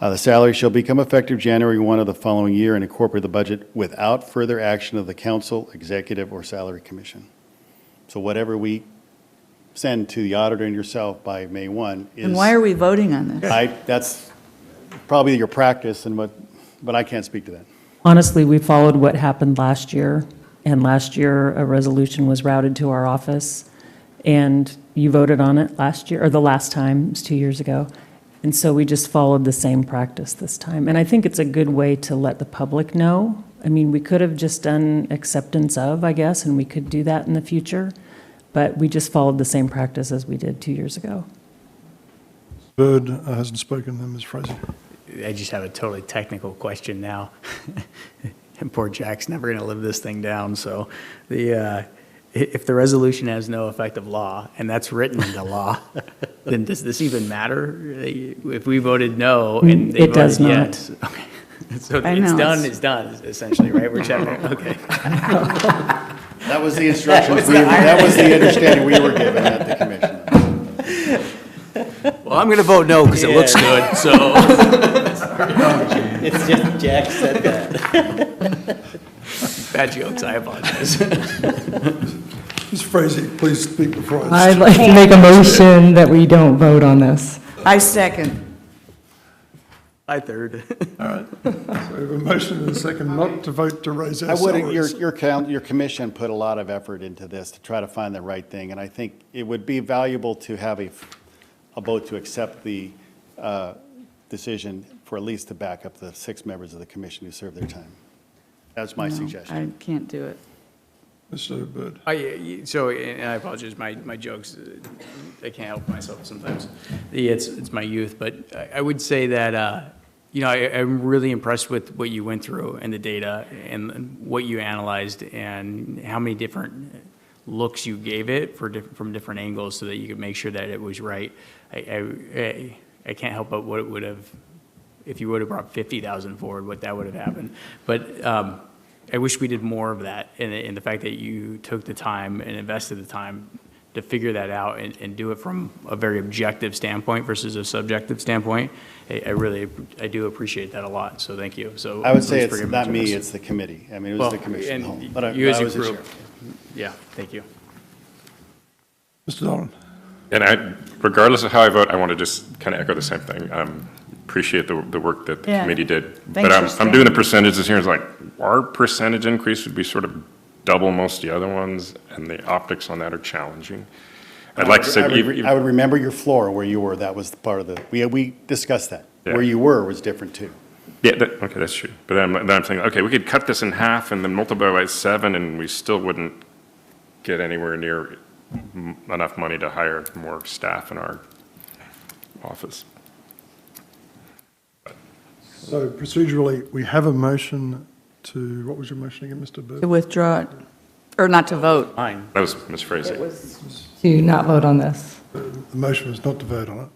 The salary shall become effective January 1 of the following year and incorporate the budget without further action of the council, executive, or salary commission. So whatever we send to the auditor and yourself by May 1 is... And why are we voting on this? That's probably your practice, but I can't speak to that. Honestly, we followed what happened last year, and last year a resolution was routed to our office, and you voted on it last year, or the last time, it was 2 years ago. And so we just followed the same practice this time. And I think it's a good way to let the public know. I mean, we could have just done acceptance of, I guess, and we could do that in the future, but we just followed the same practice as we did 2 years ago. Bird hasn't spoken, then Ms. Fraser. I just have a totally technical question now. And poor Jack's never going to live this thing down. So if the resolution has no effective law, and that's written into law, then does this even matter? If we voted no and they It does voted not. yes. Okay. So I it's know, done, it's- it's done, essentially, right? We're checking it, okay. That was the instructions, that was the understanding we were given at the commission. Well, I'm going to vote no because it looks good, so. It's just Jack said that. Bad jokes, I apologize. Ms. Fraser, please speak before I'd like to make a motion that we don't vote on this. I second. I third. All right. So we have a motion and a second not to vote to raise our I wouldn't, salaries. your commission put a lot of effort into this to try to find the right thing, and I think it would be valuable to have a vote to accept the decision for at least to back up the 6 members of the commission who serve their time. That's my No, suggestion. I can't do it. Mr. Bird. So, and I apologize, my jokes, I can't help myself sometimes. It's my youth, but I would say that, you know, I'm really impressed with what you went through and the data and what you analyzed and how many different looks you gave it from different angles so that you could make sure that it was right. I can't help but what it would have, if you would have brought 50,000 forward, what that would have happened. But I wish we did more of that, and the fact that you took the time and invested the time to figure that out and do it from a very objective standpoint versus a subjective standpoint. I do appreciate that a lot, so thank you. So I would say please it's forgive not for me, this. it's the committee. I mean, it was the commission. And But you as I a was the group. chair. Yeah, thank you. Mr. Dolan. And regardless of how I vote, I want to just kind of echo the same thing. Appreciate the work that the Yeah. committee did. Thanks But for I'm doing the percentages here. It's like, our percentage increase would be sort of double most of the other ones, and the optics on that are challenging. I'd like to say, I would remember your floor where you were, that was part of the, we discussed that. Yeah. Where you were was different too. yeah, okay, that's true. But then I'm thinking, okay, we could cut this in half and then multiply by 7, and we still wouldn't get anywhere near enough money to hire more staff in our office. So procedurally, we have a motion to, what was your motion again, Mr. Bird? To withdraw it, or not to vote. Fine. That was Ms. Fraser. To not vote on this. The motion was not to vote on it.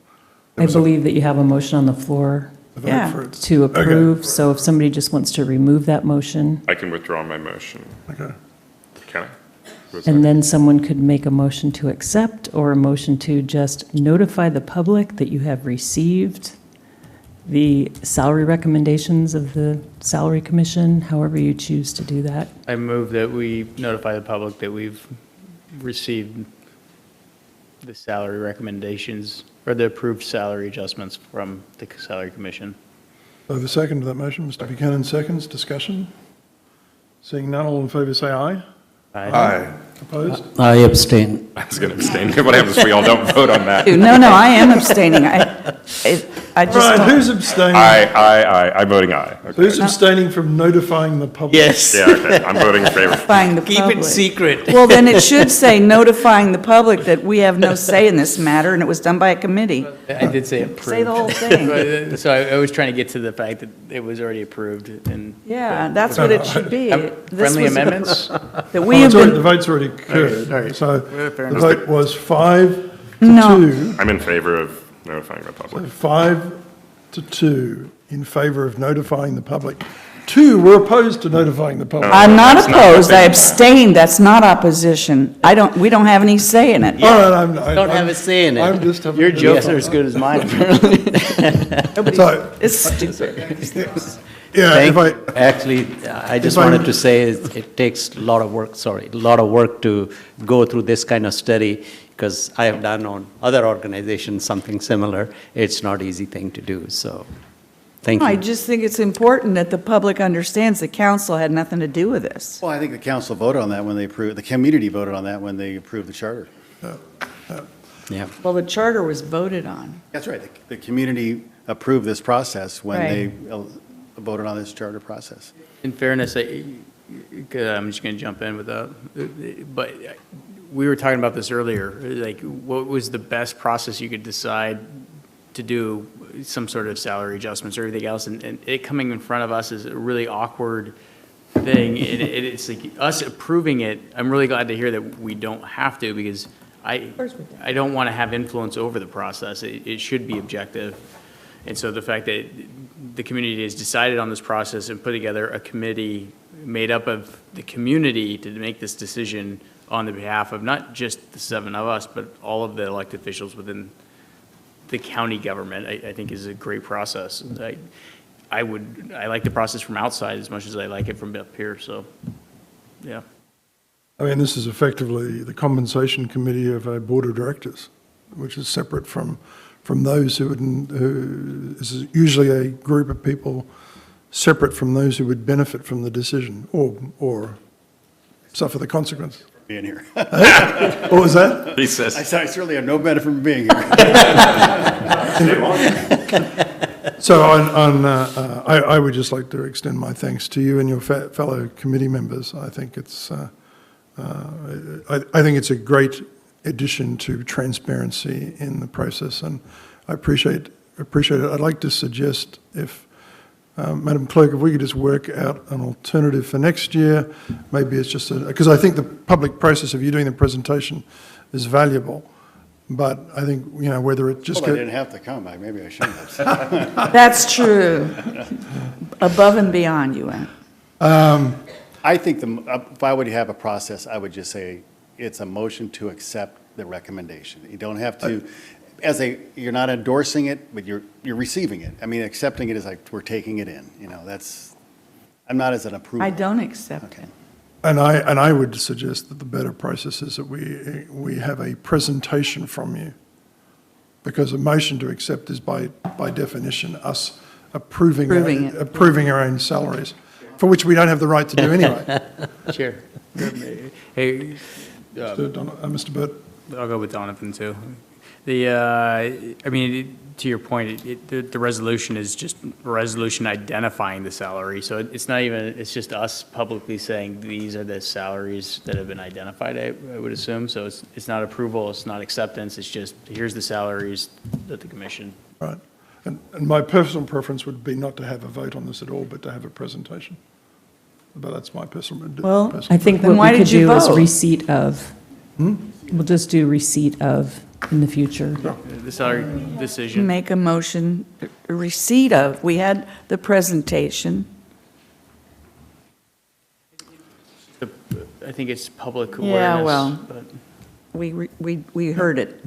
I believe that you have a motion on the floor To vote Yeah. for it. to Okay. approve, so if somebody just wants to remove that motion, I can withdraw my motion. Okay. Can I? Was and that- then someone could make a motion to accept or a motion to just notify the public that you have received the salary recommendations of the Salary Commission, however you choose to do that. I move that we notify the public that we've received the salary recommendations or the approved salary adjustments from the Salary Commission. So the second to that motion, Mr. Buchanan seconds, discussion. Seeing none, all in favour say aye. Aye. Opposed? I abstain. I was going to abstain. What happens if we all don't vote on that? No, I am abstaining. I just Right, don't- who's abstaining? I'm voting aye. Okay. Who's abstaining from notifying the public? Yes. Yeah, okay, I'm voting in favor. Notifying the Keep public. it secret. Well, then it should say notifying the public that we have no say in this matter, and it was done by a committee. I did say approved. Say the whole thing. But, so I was trying to get to the fact that it was already approved and. Yeah, that's what it should be. This Friendly was- amendments? That we Oh, have it's already- been, the vote's already occurred. all right. So Well, fair the enough. vote was 5 to No. 2. I'm in favor of notifying the public. 5 to 2 in favour of notifying the public 2 were opposed to notifying the public. I'm not That's not opposed, I opinion. abstained, that's not opposition. We don't have any say in it. All right, Don't have a say in it. I'm just having Your a bit of jokes fun. are as good as mine, apparently. So, It's stupid. yeah, if I, Actually, I just if I- wanted to say it takes a lot of work, a lot of work to go through this kind of study, because I have done on other organizations something similar. It's not easy thing to do, so, thank I you. just think it's important that the public understands the council had nothing to do with this. Well, I think the council voted on that when they approved, the community voted on that when they approved the charter. Yeah. Well, the charter was voted on. That's right. The community approved this process when they voted on this charter process. In fairness, I'm just going to jump in with that, but we were talking about this earlier, like, what was the best process you could decide to do some sort of salary adjustments or everything else, and it coming in front of us is a really awkward thing. It's like us approving it, I'm really glad to hear that we don't have to, because I don't want to have influence over the process. It should be objective. And so the fact that the community has decided on this process and put together a committee made up of the community to make this decision on the behalf of not just the 7 of us, but all of the elected officials within the county government, I think is a great process. I like the process from outside as much as I like it from up here, so, yeah. I mean, this is effectively the compensation committee of a board of directors, which is separate from those who is usually a group of people separate from those who would benefit from the decision or suffer the consequence. Being here. What was that? I certainly have no benefit from being here. So I would just like to extend my thanks to you and your fellow committee members. I think it's a great addition to transparency in the process, and I appreciate it. I'd like to suggest, if Madam Clerk, if we could just work out an alternative for next year. Maybe it's just because I think the public process of you doing the presentation is valuable, but I think, whether it just Well, I didn't have to come. Maybe I shouldn't have. That's true. Above and beyond you went. I think if I would have a process, I would just say it's a motion to accept the recommendation. You don't have to, you're not endorsing it, but you're receiving it. I mean, accepting it is like we're taking it in. I'm not as an approval. I don't accept it. And I would suggest that the better process is that we have a presentation from you, because a motion to accept is by definition us approving our own salaries, for which we don't have the right to do anyway. Chair. Hey, Mr. Burt. I'll go with Donovan too. To your point, the resolution is just a resolution identifying the salary. So it's not even, it's just us publicly saying these are the salaries that have been identified, I would assume. So it's not approval, it's not acceptance, it's just, here's the salaries that the commission. Right. And my personal preference would be not to have a vote on this at all, but to have a presentation. But that's my personal. Well, I think Then why what we could did you do is vote? receipt of. We'll just do receipt of in the future. The salary decision. Make a motion, a receipt of, we had the presentation. I think it's public awareness. Yeah, well, but- we heard it.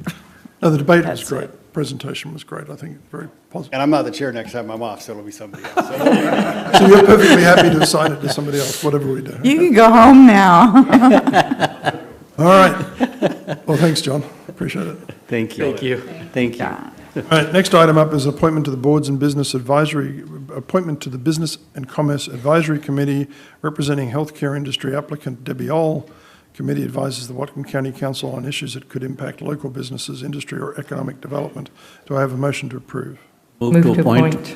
No, the debate was That's great. it. Presentation was great. I think very positive. And I'm not the chair next time I'm off, so it'll be somebody else. So you're perfectly happy to assign it to somebody else, whatever we do. You can go home now. All right. Well, thanks, John. Appreciate it. Thank you. Thank you. Thank you. All right, next item up is appointment to the Boards and Business Advisory, appointment to the Business and Commerce Advisory Committee representing healthcare industry applicant Debbie Oll. Committee advises the Whatcom County Council on issues that could impact local businesses, industry, or economic development. Do I have a motion to approve? Move to appoint.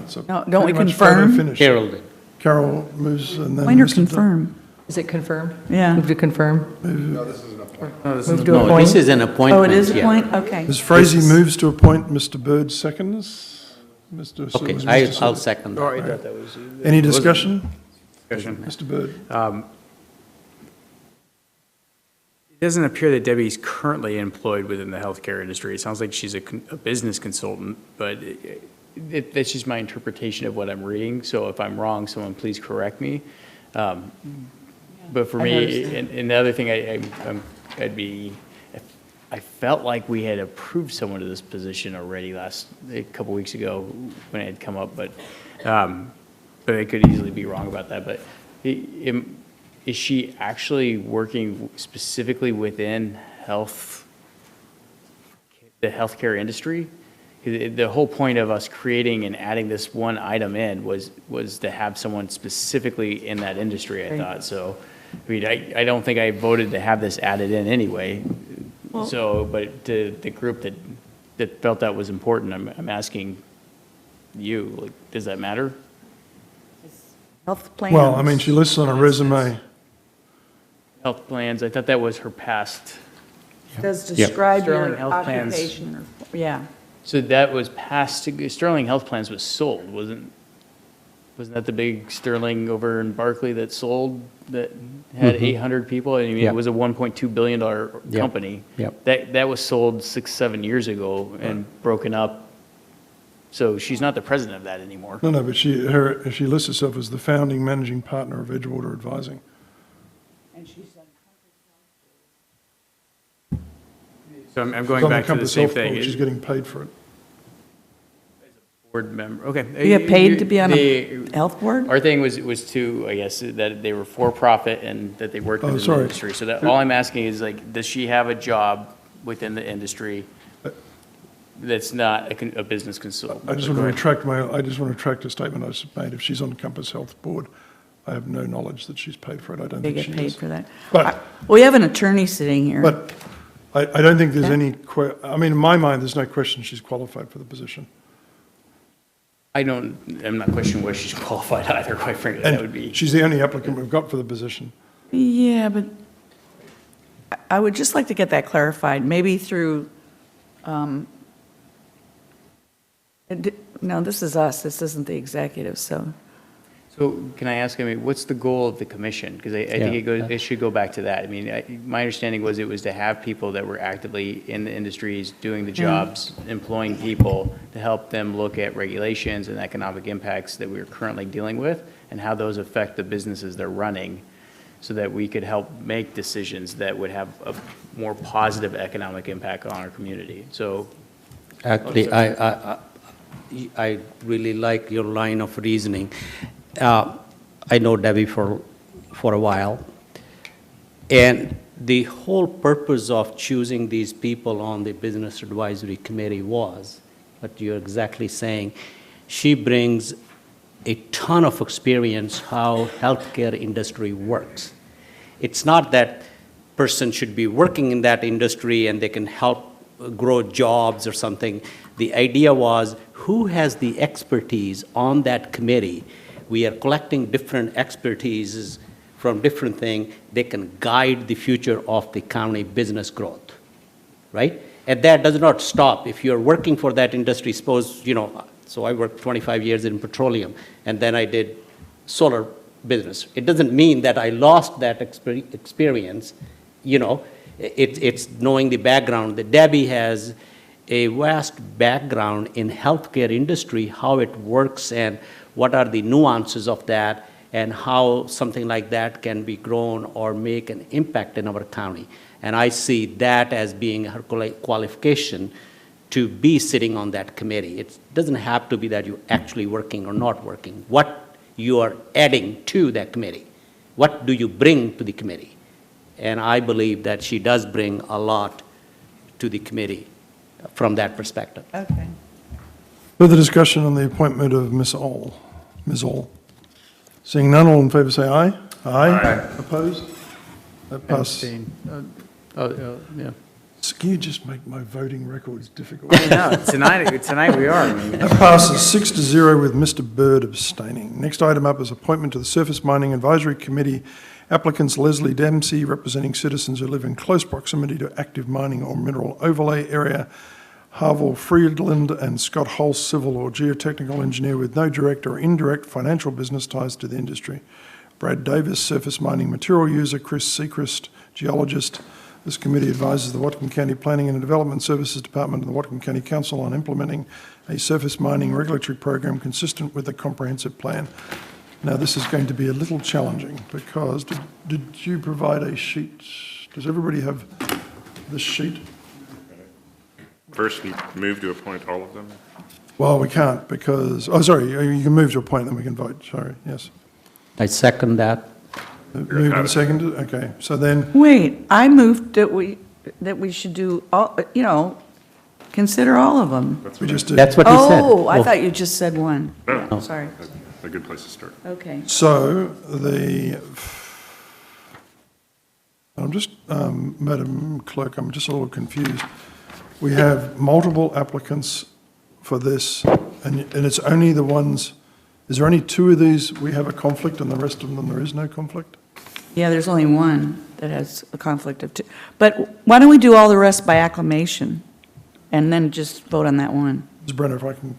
So No, don't we pretty much photo confirm? finish. Carol did. Carol moves and then. Minor Mr. confirm. Is it confirmed? Yeah. Move to confirm? No, this is an appointment. Move to No, appoint? this is an appointment. Oh, it is a yeah. point? Okay. Ms. Frazee moves to appoint, Mr. Bird seconds. Mr. Okay, was Mr. I'll Sid. second Oh, I that. thought that was. Any discussion? Discussion. Mr. Bird. It doesn't appear that Debbie's currently employed within the healthcare industry. It sounds like she's a business consultant, but That's just my interpretation of what I'm reading, so if I'm wrong, someone please correct me. But for I me, understand. and the other thing I felt like we had approved someone to this position already a couple weeks ago when it had come up, but I could easily be wrong about that. But is she actually working specifically within the healthcare industry? The whole point of us creating and adding this one item in was to have someone specifically in that industry, I Right. thought. So, I mean, I don't think I voted to have this added in anyway. Well- So, but to the group that felt that was important, I'm asking you, like, does that matter? Health plans. Well, I mean, she lists on a resume. Health plans, I thought that was her past. Does describe Sterling your Health Plans. occupation, or, yeah. So that was past, Sterling Health Plans was sold, wasn't that the big Sterling over in Berkeley that sold, that had 800 people? I mean, Yep. it was a $1.2 billion company. Yep. That was sold 6-7 years ago and broken up. So she's not the president of that anymore. No, but she lists herself as the founding managing partner of Edgewater Advising. So I'm She's going on the back to the Compass same Health Board. thing. She's getting paid for it. Board member, okay. You get paid to be on a health board? Our thing was to, I guess, that they were for-profit and that they worked within the sorry. industry. So that, all I'm asking is, like, does she have a job within the industry that's not a business consultant? I just want to retract a statement I just made. If she's on the Compass Health Board, I have no knowledge that she's paid for it. I don't They think she get paid is. for that. But, We have an attorney sitting here. but I don't think there's any, I mean, in my mind, there's no question she's qualified for the position. I'm not questioning whether she's qualified either, quite frankly. That would And be. she's the only applicant we've got for the position. Yeah, but I would just like to get that clarified, maybe through, no, this is us, this isn't the executive, so. So can I ask, I mean, what's the goal of the commission? Because I think it should go back to that. I mean, my understanding was it was to have people that were actively in the industries, doing the jobs, employing people, to help them look at regulations and economic impacts that we're currently dealing with, and how those affect the businesses they're running, so that we could help make decisions that would have a more positive economic impact on our community. So. Actually, I really like your line of reasoning. I know Debbie for a while, and the whole purpose of choosing these people on the Business Advisory Committee was, what you're exactly saying, she brings a ton of experience how healthcare industry works. It's not that person should be working in that industry and they can help grow jobs or something. The idea was, who has the expertise on that committee? We are collecting different expertises from different things. They can guide the future of the county business growth, right? And that does not stop. If you're working for that industry, suppose, so I worked 25 years in petroleum, and then I did solar business. It doesn't mean that I lost that experience, It's knowing the background. That Debbie has a vast background in healthcare industry, how it works and what are the nuances of that, and how something like that can be grown or make an impact in our county. And I see that as being her qualification to be sitting on that committee. It doesn't have to be that you're actually working or not working. What you are adding to that committee. What do you bring to the committee? And I believe that she does bring a lot to the committee from that perspective. Okay. Further discussion on the appointment of Ms. Oll. Ms. Oll. Seeing none, all in favour say aye. Aye. Opposed? That passes. Yeah. Can you just make my voting records difficult? No, tonight we are. That passes 6-0 with Mr. Bird abstaining. Next item up is appointment to the Surface Mining Advisory Committee. Applicants Leslie Dempsey, representing citizens who live in close proximity to active mining or mineral overlay area. Harville Friedland and Scott Holst, civil or geotechnical engineer with no direct or indirect financial business ties to the industry. Brad Davis, surface mining material user. Chris Sechrist, geologist. This committee advises the Whatcom County Planning and Development Services Department and the Whatcom County Council on implementing a surface mining regulatory program consistent with the comprehensive plan. Now, this is going to be a little challenging because did you provide a sheet? Does everybody have this sheet? First, move to appoint all of them? Well, we can't because, oh, sorry, you can move to a point, then we can vote. Sorry, yes. I second that. Moved and seconded, okay. So then, Wait, I moved that we should do, all. Consider all of them. we just did. That's what you said. Oh, I thought you just said one. No. Yeah, sorry. That's a good place to start. Okay. So Madam Clerk, I'm just a little confused. We have multiple applicants for this, and it's only the ones, is there only 2 of these we have a conflict and the rest of them there is no conflict? Yeah, there's only one that has a conflict of two. But why don't we do all the rest by acclamation and then just vote on that one? Ms. Brenner, if I can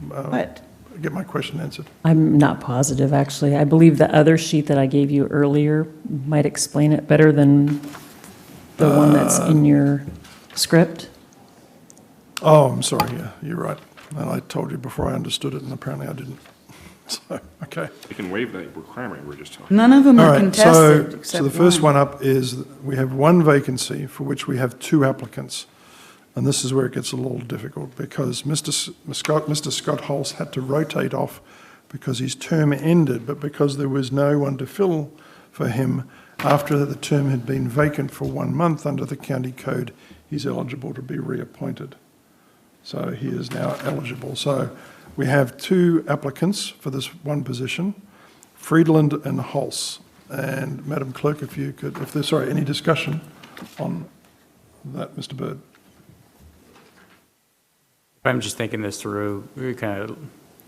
What? get my question answered. I'm not positive, actually. I believe the other sheet that I gave you earlier might explain it better than the one that's in your script. Oh, I'm sorry, yeah, you're right. And I told you before I understood it, and apparently I didn't. So, okay. You can waive that requirement we're just talking. None of them All are right, contested so except the first one. one up is, we have one vacancy for which we have 2 applicants. And this is where it gets a little difficult, because Mr. Scott Hulse had to rotate off because his term ended, but because there was no one to fill for him after the term had been vacant for 1 month under the county code, he's eligible to be reappointed. So he is now eligible. So we have 2 applicants for this one position, Friedland and Hulse. And Madam Clerk, if you could, if there's, any discussion on that, Mr. Bird? If I'm just thinking this through,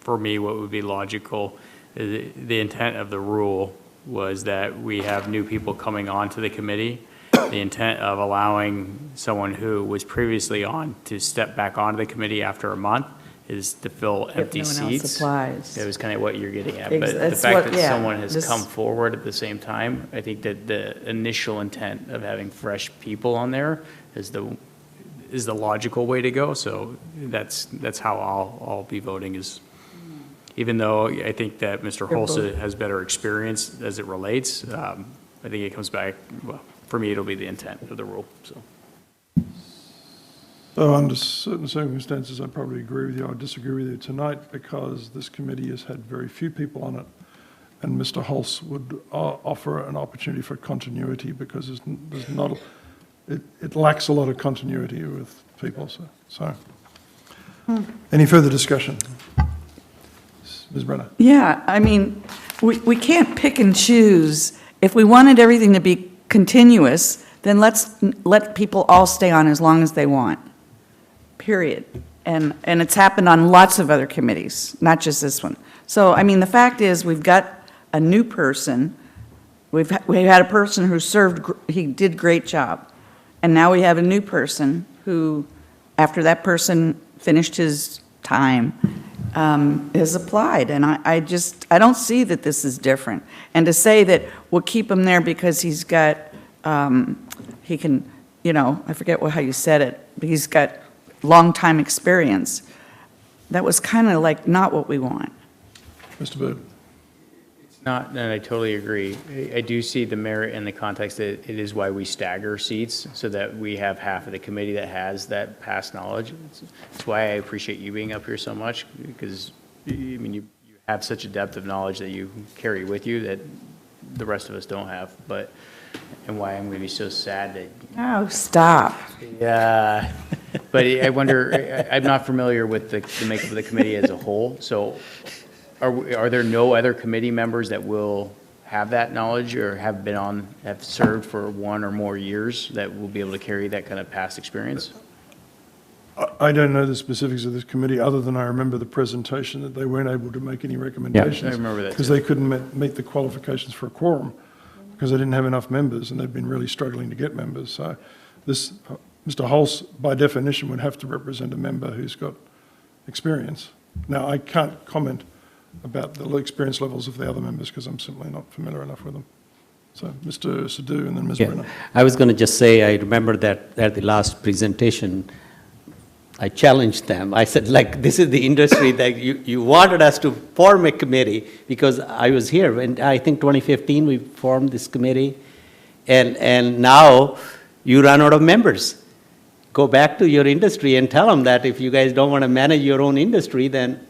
for me, what would be logical, the intent of the rule was that we have new people coming onto the committee. The intent of allowing someone who was previously on to step back onto the committee after a month is to fill empty no one else seats. applies. It was kind of what you're getting at. But the That's fact what- that yeah, someone has this- come forward at the same time, I think that the initial intent of having fresh people on there is the logical way to go. So that's how I'll be voting, is even though I think that Mr. Hulse has better experience as it relates, I think it comes back, well, for me, it'll be the intent of the rule, so. So under certain circumstances, I probably agree with you. I disagree with you tonight because this committee has had very few people on it, and Mr. Hulse would offer an opportunity for continuity because there's not, it lacks a lot of continuity with people. So. Any further discussion? Ms. Brenner? Yeah, I mean, we can't pick and choose. If we wanted everything to be continuous, then let's let people all stay on as long as they want, period. And it's happened on lots of other committees, not just this one. So, I mean, the fact is, we've got a new person. We've had a person who he did great job. And now we have a new person who, after that person finished his time, has applied. And I don't see that this is different. And to say that we'll keep him there because he's got, he can, I forget how you said it, but he's got long-time experience. That was kind of like not what we want. Mr. Bird? It's not, and I totally agree. I do see the merit in the context that it is why we stagger seats, so that we have half of the committee that has that past knowledge. It's why I appreciate you being up here so much, because, you have such a depth of knowledge that you carry with you that the rest of us don't have, and why I'm going to be so sad that. Oh, stop. Yeah, but I wonder, I'm not familiar with the makeup of the committee as a whole, so are there no other committee members that will have that knowledge or have served for 1 or more years that will be able to carry that kind of past experience? I don't know the specifics of this committee, other than I remember the presentation that they weren't able to make any recommendations. I remember that because they couldn't meet the qualifications for a quorum, because they didn't have enough members, and they've been really struggling to get members. So this, Mr. Hulse, by definition, would have to represent a member who's got experience. Now, I can't comment about the experience levels of the other members because I'm simply not familiar enough with them. So Mr. Sadhu and then Ms. Yeah. Brenner. I was going to just say, I remember that at the last presentation, I challenged them. I said, like, this is the industry that you wanted us to form a committee, because I was here. And I think 2015, we formed this committee. And now you run out of members. Go back to your industry and tell them that if you guys don't want to manage your own industry, then,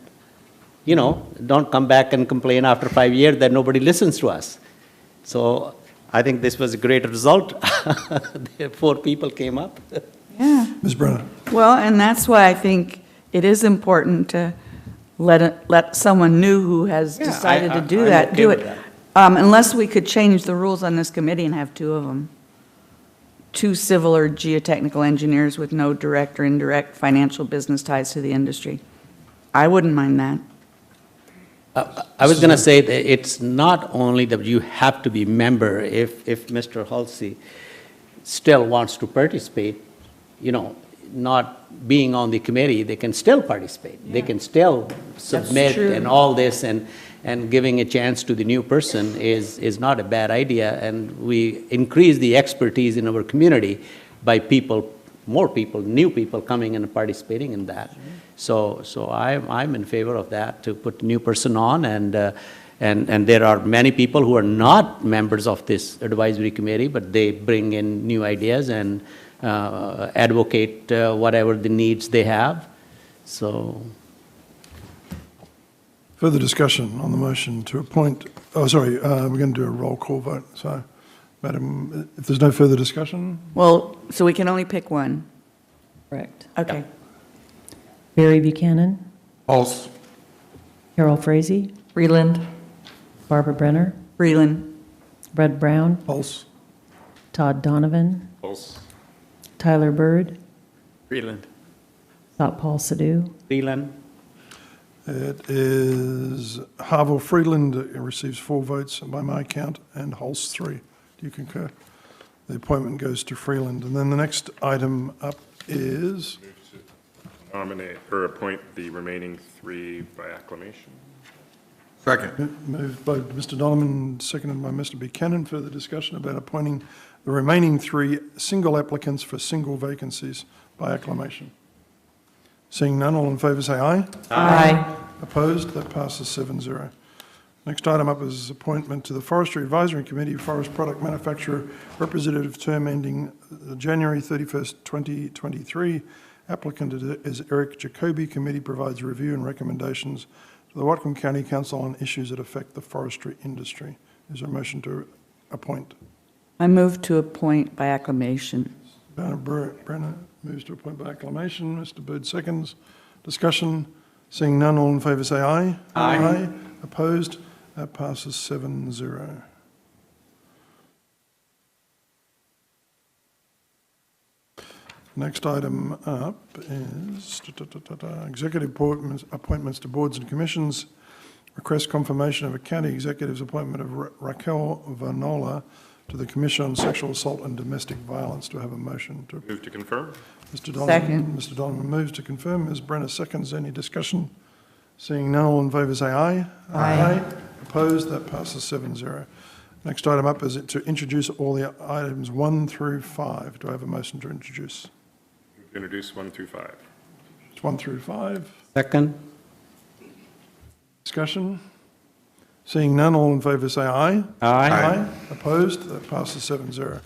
you know, don't come back and complain after 5 years that nobody listens to us. So I think this was a great result. 4 people came up. Yeah. Ms. Brenner. Well, and that's why I think it is important to let someone new who has Yeah, decided to do I'm that, okay do with it. that. Unless we could change the rules on this committee and have 2 of them. 2 civil or geotechnical engineers with no direct or indirect financial business ties to the industry. I wouldn't mind that. I was going to say that it's not only that you have to be member. If Mr. Halsey still wants to participate, you know, not being on the committee, they can still participate. They can still submit true. and all this, and giving a chance to the new person is not a bad idea. And we increase the expertise in our community by more people, new people coming and participating in that. So I'm in favor of that, to put a new person on, and there are many people who are not members of this advisory committee, but they bring in new ideas and advocate whatever the needs they have. So. Further discussion on the motion to appoint, we're going to do a roll call vote. So, Madam, if there's no further discussion? Well, so we can only pick one. Correct. Okay. Barry Buchanan, False. Carol Frazee, Freeland. Barbara Brenner, Breland. Red Brown, False. Todd Donovan, False. Tyler Bird, Freeland. Paul Sadhu, Freeland. It is Harville Freeland receives 4 votes by my count, and Holst 3. Do you concur? The appointment goes to Freeland. And then the next item up is, Nominate or appoint the remaining 3 by acclamation. Second. moved by Mr. Donovan, seconded by Mr. Buchanan. Further discussion about appointing the remaining 3 single applicants for single vacancies by acclamation. Seeing none, all in favour say aye. Aye. Opposed? That passes 7-0. Next item up is appointment to the Forestry Advisory Committee, Forest Product Manufacturer, representative term ending January 31st, 2023. Applicant is Eric Jacoby. Committee provides review and recommendations to the Whatcom County Council on issues that affect the forestry industry. Is there a motion to appoint? I move to appoint by acclamation. Brenner moves to appoint by acclamation. Mr. Bird seconds. Discussion. Seeing none, all in favour say aye. Aye. Opposed? That passes 7-0. Next item up is executive appointments to boards and commissions. Request confirmation of a county executive's appointment of Raquel Vanola to the Commission on Sexual Assault and Domestic Violence. Do I have a motion to Move to confirm. Mr. Donovan? Second. Mr. Donovan moves to confirm. Ms. Brenner seconds. Any discussion? Seeing none, all in favour say aye. Aye. Opposed? That passes 7-0. Next item up is to introduce all the items 1 through 5. Do I have a motion to introduce? Introduce 1 through 5. It's 1 through 5. Second. Discussion? Seeing none, all in favour say aye. Aye. Opposed? That passes 7-0.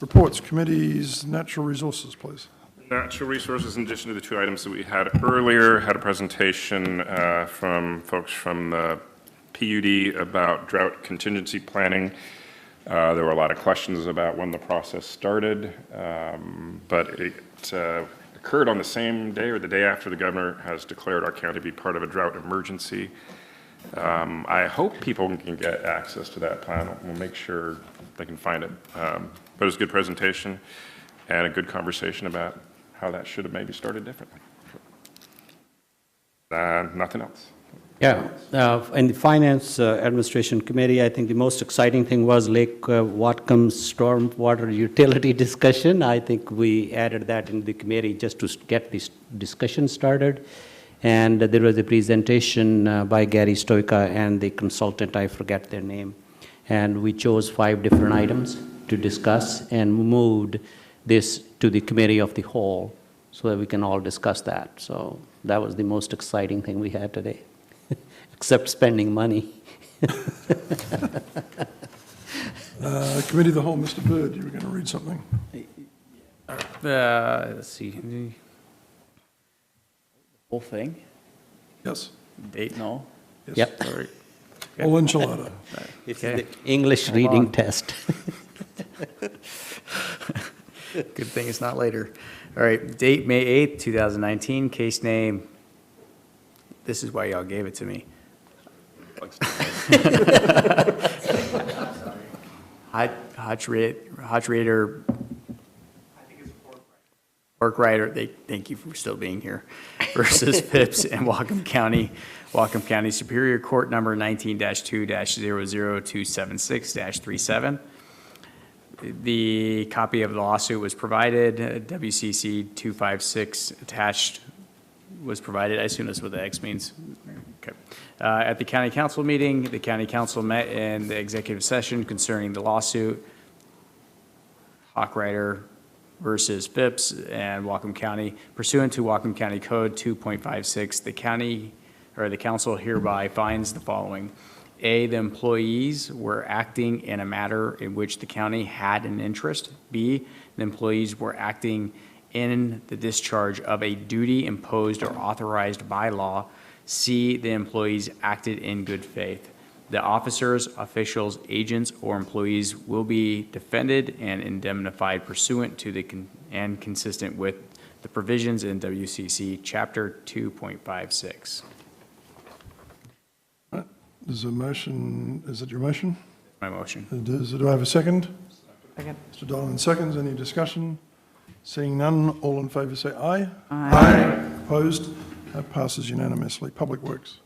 Reports, committees, natural resources, please. Natural resources, in addition to the 2 items that we had earlier, had a presentation from folks from the PUD about drought contingency planning. There were a lot of questions about when the process started, but it occurred on the same day or the day after the governor has declared our county to be part of a drought emergency. I hope people can get access to that plan. We'll make sure they can find it. But it was a good presentation and a good conversation about how that should have maybe started differently. Nothing else. Yeah, in the Finance Administration Committee, I think the most exciting thing was Lake Whatcom stormwater utility discussion. I think we added that in the committee just to get this discussion started. And there was a presentation by Gary Stoica and the consultant, I forget their name. and we chose 5 different items to discuss and moved this to the committee of the whole so that we can all discuss that. So that was the most exciting thing we had today, except spending money. Committee of the Whole, Mr. Byrd, you were going to read something. Let's see. Whole thing? Yes. Date, no? Yes. Yep. Sorry. Whole enchilada. It's Okay. the English Hold reading on. test. Good thing it's not later. All right, date, May 8th, 2019, case name, this is why y'all gave it to me. Hotch Raider, Pork Rider, thank you for still being here, versus Phipps and Whatcom County Superior Court number 19-2-00276-37. The copy of the lawsuit was provided, WCC 256 attached was provided. I assume that's what the X means. Okay. At the county council meeting, the county council met in the executive session concerning the lawsuit, Hawk Rider versus Phipps and Whatcom County. Pursuant to Whatcom County Code 2.56, the council hereby finds the following. A, the employees were acting in a matter in which the county had an interest. B, the employees were acting in the discharge of a duty imposed or authorized by law. C, the employees acted in good faith. The officers, officials, agents, or employees will be defended and indemnified pursuant to and consistent with the provisions in WCC Chapter 2.56. There's a motion, is it your motion? My motion. Do I have a second? Second. Mr. Donovan seconds, any discussion? Seeing none, all in favour say aye. Aye. Opposed? That passes unanimously. Public Works.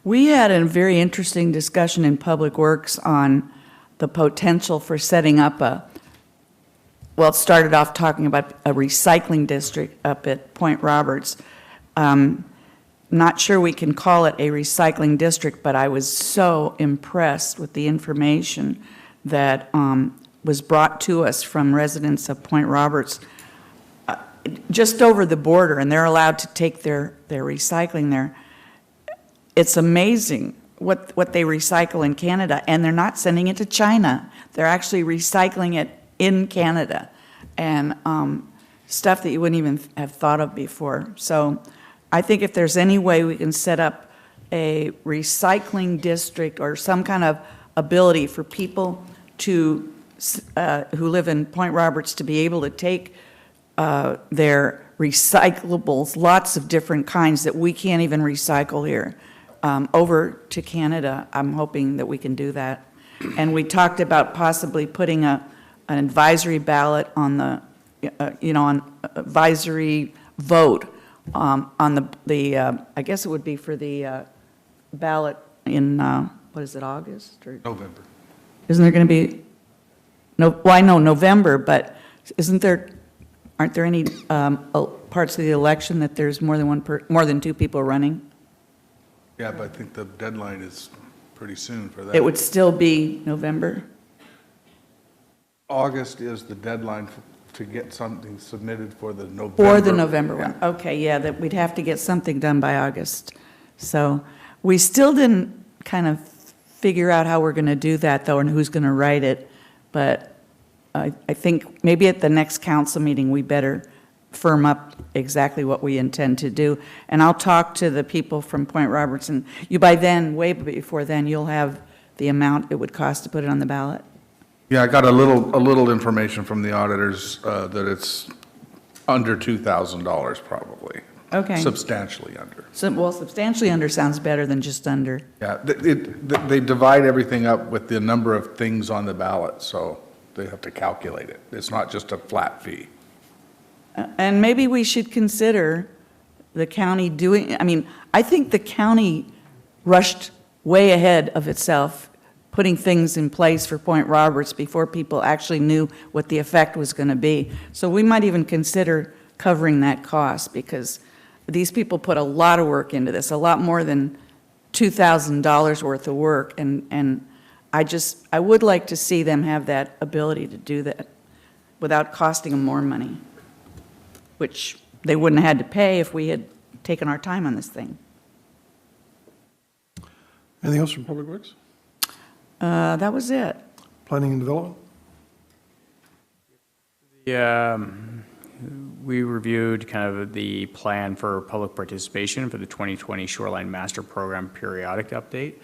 We had a very interesting discussion in Public Works on the potential for setting up well, it started off talking about a recycling district up at Point Roberts. Not sure we can call it a recycling district, but I was so impressed with the information that was brought to us from residents of Point Roberts, just over the border, and they're allowed to take their recycling there. It's amazing what they recycle in Canada, and they're not sending it to China. They're actually recycling it in Canada, and stuff that you wouldn't even have thought of before. So I think if there's any way we can set up a recycling district or some kind of ability for people to, who live in Point Roberts, to be able to take their recyclables, lots of different kinds that we can't even recycle here, over to Canada. I'm hoping that we can do that. And we talked about possibly putting an advisory ballot on the, on advisory vote on the I guess it would be for the ballot in, what is it, August? Or November. isn't there going to be, well, I know November, but aren't there any parts of the election that there's more than 2 people running? Yeah, but I think the deadline is pretty soon for that. It would still be November? August is the deadline to get something submitted for the November. For the November one. Okay, yeah, that we'd have to get something done by August. So we still didn't kind of figure out how we're going to do that, though, and who's going to write it. But I think maybe at the next council meeting, we better firm up exactly what we intend to do. And I'll talk to the people from Point Roberts, and you, by then, way before then, you'll have the amount it would cost to put it on the ballot. Yeah, I got a little information from the auditors that it's under $2,000 probably. Okay. Substantially under. Well, substantially under sounds better than just under. Yeah, they divide everything up with the number of things on the ballot, so they have to calculate it. It's not just a flat fee. And maybe we should consider the county doing, I think the county rushed way ahead of itself, putting things in place for Point Roberts before people actually knew what the effect was going to be. So we might even consider covering that cost, because these people put a lot of work into this, a lot more than $2,000 worth of work, and I would like to see them have that ability to do that without costing them more money, which they wouldn't have had to pay if we had taken our time on this thing. Anything else from Public Works? That was it. Planning and Development? We reviewed kind of the plan for public participation for the 2020 Shoreline Master Program periodic update.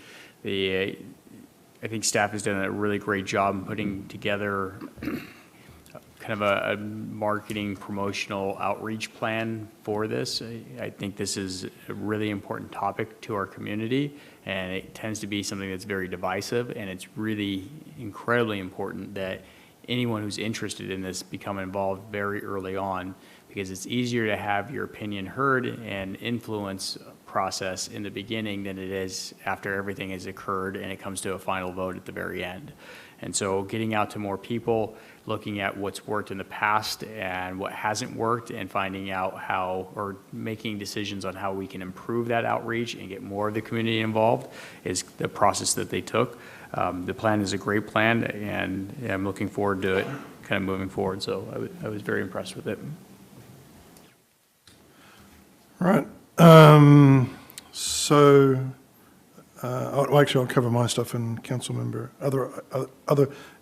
I think staff has done a really great job in putting together kind of a marketing promotional outreach plan for this. I think this is a really important topic to our community, and it tends to be something that's very divisive, and it's really incredibly important that anyone who's interested in this become involved very early on, because it's easier to have your opinion heard and influence process in the beginning than it is after everything has occurred and it comes to a final vote at the very end. And so getting out to more people, looking at what's worked in the past and what hasn't worked, and finding out how, or making decisions on how we can improve that outreach and get more of the community involved is the process that they took. The plan is a great plan, and I'm looking forward to it kind of moving forward. So I was very impressed with it. Right. I'll cover my stuff and council member.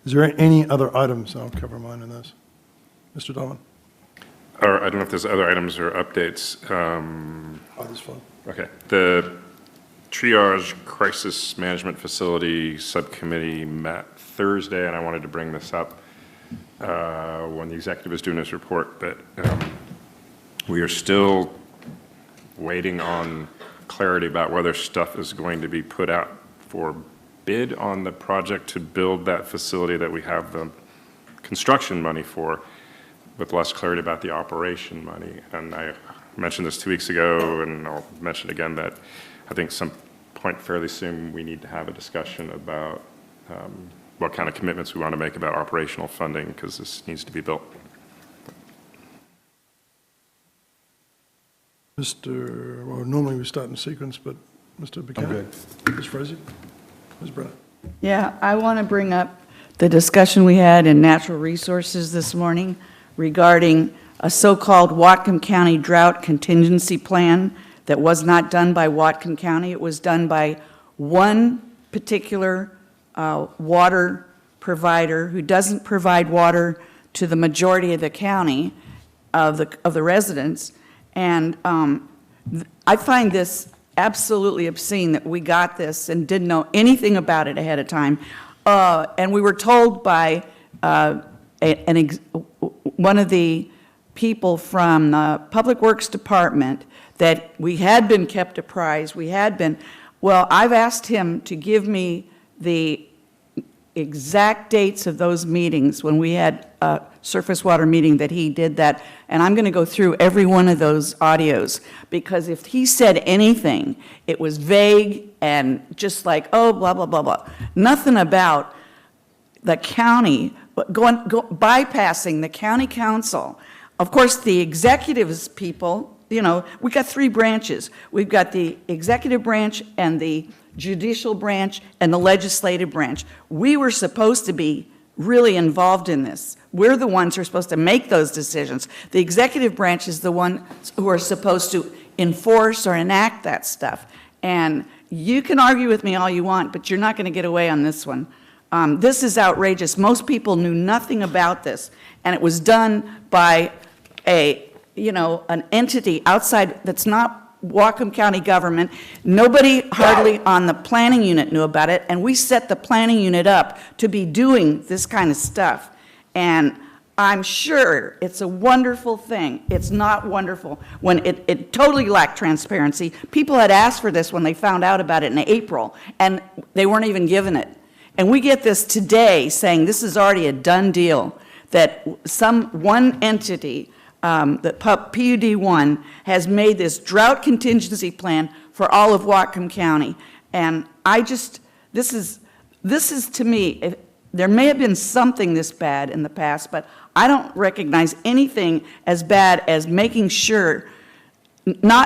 Is there any other items? I'll cover mine in this. Mr. Dolan? Or I don't know if there's other items or updates. That's fine. Okay. The Triage Crisis Management Facility Subcommittee met Thursday, and I wanted to bring this up when the executive was doing his report, but we are still waiting on clarity about whether stuff is going to be put out for bid on the project to build that facility that we have the construction money for, with less clarity about the operation money. And I mentioned this 2 weeks ago, and I'll mention again that I think some point fairly soon we need to have a discussion about what kind of commitments we want to make about operational funding, because this needs to be built. Well, normally we start in sequence, but Mr. Buchanan? Ms. Frazee? Ms. Brennan? Yeah, I want to bring up the discussion we had in Natural Resources this morning regarding a so-called Whatcom County Drought Contingency Plan that was not done by Whatcom County. It was done by one particular water provider who doesn't provide water to the majority of the county, of the residents. And I find this absolutely obscene that we got this and didn't know anything about it ahead of time. And we were told by one of the people from the Public Works Department that we had been kept apprised. Well, I've asked him to give me the exact dates of those meetings when we had a surface water meeting that he did that, and I'm going to go through every one of those audios, because if he said anything, it was vague and just like, oh, blah, blah, blah, blah. Nothing about the county, bypassing the county council. Of course, the executives people, you know, we got three branches. We've got the executive branch and the judicial branch and the legislative branch. We were supposed to be really involved in this. We're the ones who are supposed to make those decisions. The executive branch is the one who are supposed to enforce or enact that stuff. And you can argue with me all you want, but you're not going to get away on this one. This is outrageous. Most people knew nothing about this, and it was done by an entity outside that's not Whatcom County government. Nobody hardly on the planning unit knew about it, and we set the planning unit up to be doing this kind of stuff. And I'm sure it's a wonderful thing. It's not wonderful when it totally lacked transparency. People had asked for this when they found out about it in April, and they weren't even given it. And we get this today saying this is already a done deal, that one entity, that PUD1 has made this drought contingency plan for all of Whatcom County. And this is to me, there may have been something this bad in the past, but I don't recognize anything as bad as not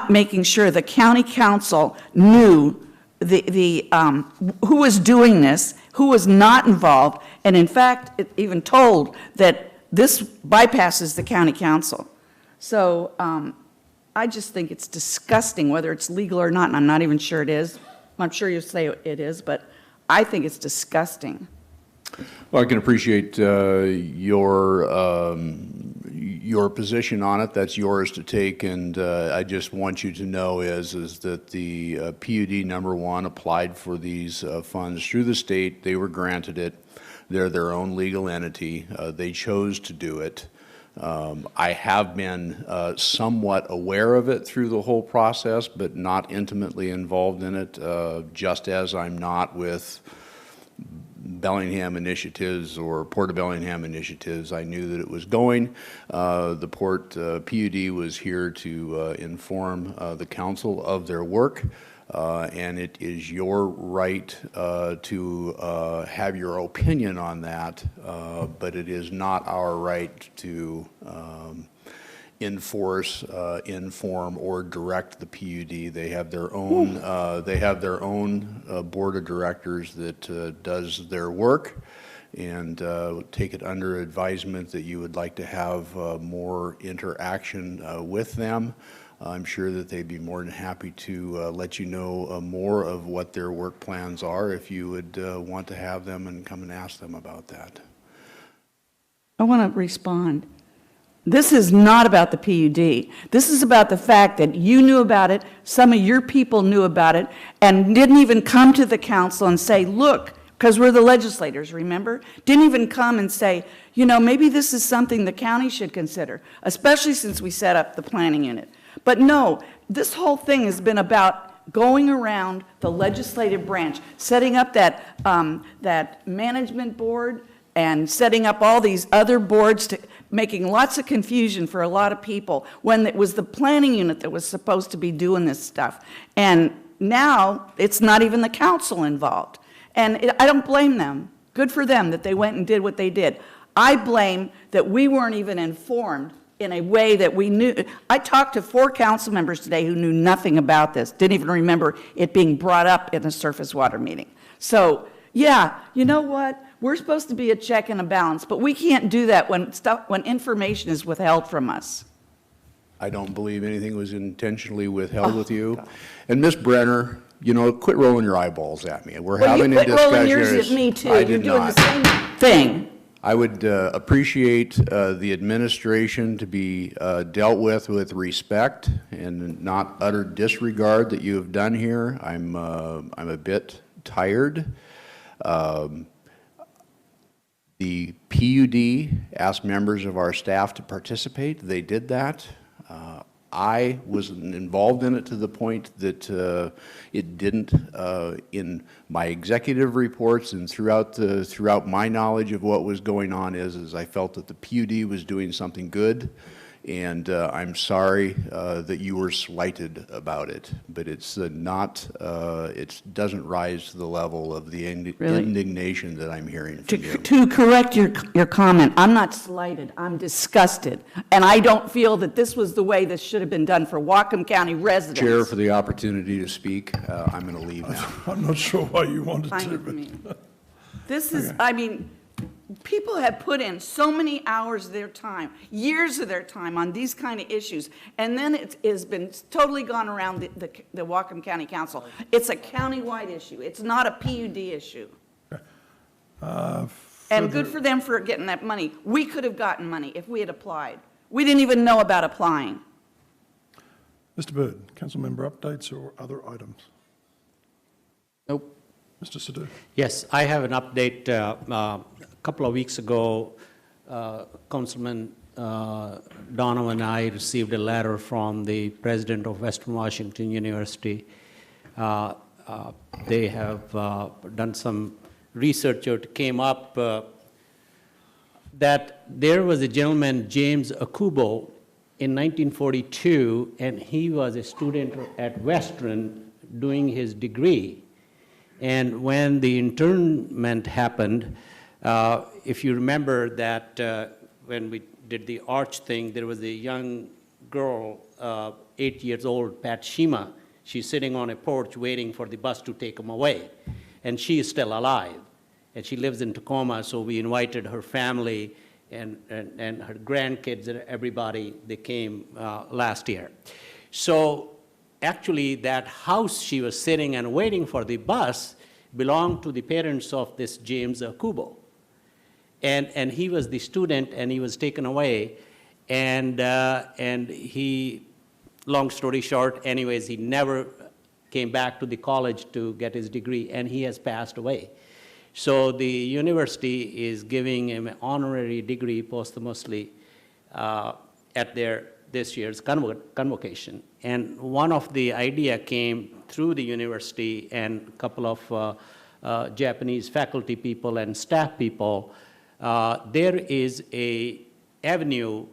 making sure the county council knew who was doing this, who was not involved, and in fact, it even told that this bypasses the county council. So I just think it's disgusting, whether it's legal or not, and I'm not even sure it is. I'm sure you say it is, but I think it's disgusting. Well, I can appreciate your position on it. That's yours to take, and I just want you to know is that the PUD #1 applied for these funds through the state. They were granted it. They're their own legal entity. They chose to do it. I have been somewhat aware of it through the whole process, but not intimately involved in it, just as I'm not with Bellingham initiatives or Port of Bellingham initiatives. I knew that it was going. The Port PUD was here to inform the council of their work, and it is your right to have your opinion on that, but it is not our right to enforce, inform, or direct the PUD. They have their own. They have their own board of directors that does their work, and take it under advisement that you would like to have more interaction with them. I'm sure that they'd be more than happy to let you know more of what their work plans are if you would want to have them and come and ask them about that. I want to respond. This is not about the PUD. This is about the fact that you knew about it, some of your people knew about it, and didn't even come to the council and say, look, because we're the legislators, remember? Didn't even come and say, you know, maybe this is something the county should consider, especially since we set up the planning unit. But no, this whole thing has been about going around the legislative branch, setting up that, that management board, and setting up all these other boards, to making lots of confusion for a lot of people, when it was the planning unit that was supposed to be doing this stuff. And now it's not even the council involved. And I don't blame them. Good for them that they went and did what they did. I blame that we weren't even informed in a way that we knew. I talked to 4 council members today who knew nothing about this, didn't even remember it being brought up in a surface water meeting. So, yeah, you know what? We're supposed to be a check and a balance, but we can't do that when information is withheld from us. I don't believe anything was intentionally withheld with you. And Ms. Brenner, you know, quit rolling your eyeballs at me. We're having a discussion. You quit rolling yours at me, too. You're doing the same thing. I would appreciate the administration to be dealt with respect and not utter disregard that you have done here. I'm a bit tired. The PUD asked members of our staff to participate. They did that. I was involved in it to the point that it didn't, in my executive reports and throughout my knowledge of what was going on, is I felt that the PUD was doing something good, and I'm sorry that you were slighted about it. But it's not, it doesn't rise to the level of the indignation that I'm hearing from you. To correct your comment, I'm not slighted, I'm disgusted. And I don't feel that this was the way this should have been done for Whatcom County residents. Chair, for the opportunity to speak, I'm going to leave now. I'm not sure why you wanted Fine to. with me. This is, I mean, people have put in so many hours of their time, years of their time on these kind of issues, and then it has been totally gone around the Whatcom County Council. It's a county-wide issue. It's not a PUD issue. And good for them for getting that money. We could have gotten money if we had applied. We didn't even know about applying. Mr. Byrd, council member updates or other items? Nope. Mr. Sadhu. Yes, I have an update. A couple of weeks ago, Councilman Donovan and I received a letter from the president of Western Washington University. They have done some research. It came up that there was a gentleman, James Akubo, in 1942, and he was a student at Western doing his degree. And when the internment happened, if you remember that when we did the arch thing, there was a young girl, 8 years old, Pat Shima. She's sitting on a porch waiting for the bus to take him away. And she is still alive. and she lives in Tacoma, so we invited her family and her grandkids and everybody. They came last year. So actually, that house she was sitting and waiting for the bus belonged to the parents of this James Kubo. And he was the student, and he was taken away. And he, long story short, anyways, he never came back to the college to get his degree, and he has passed away. So the university is giving him an honorary degree posthumously at this year's convocation. And one of the idea came through the university and a couple of Japanese faculty people and staff people. There is a avenue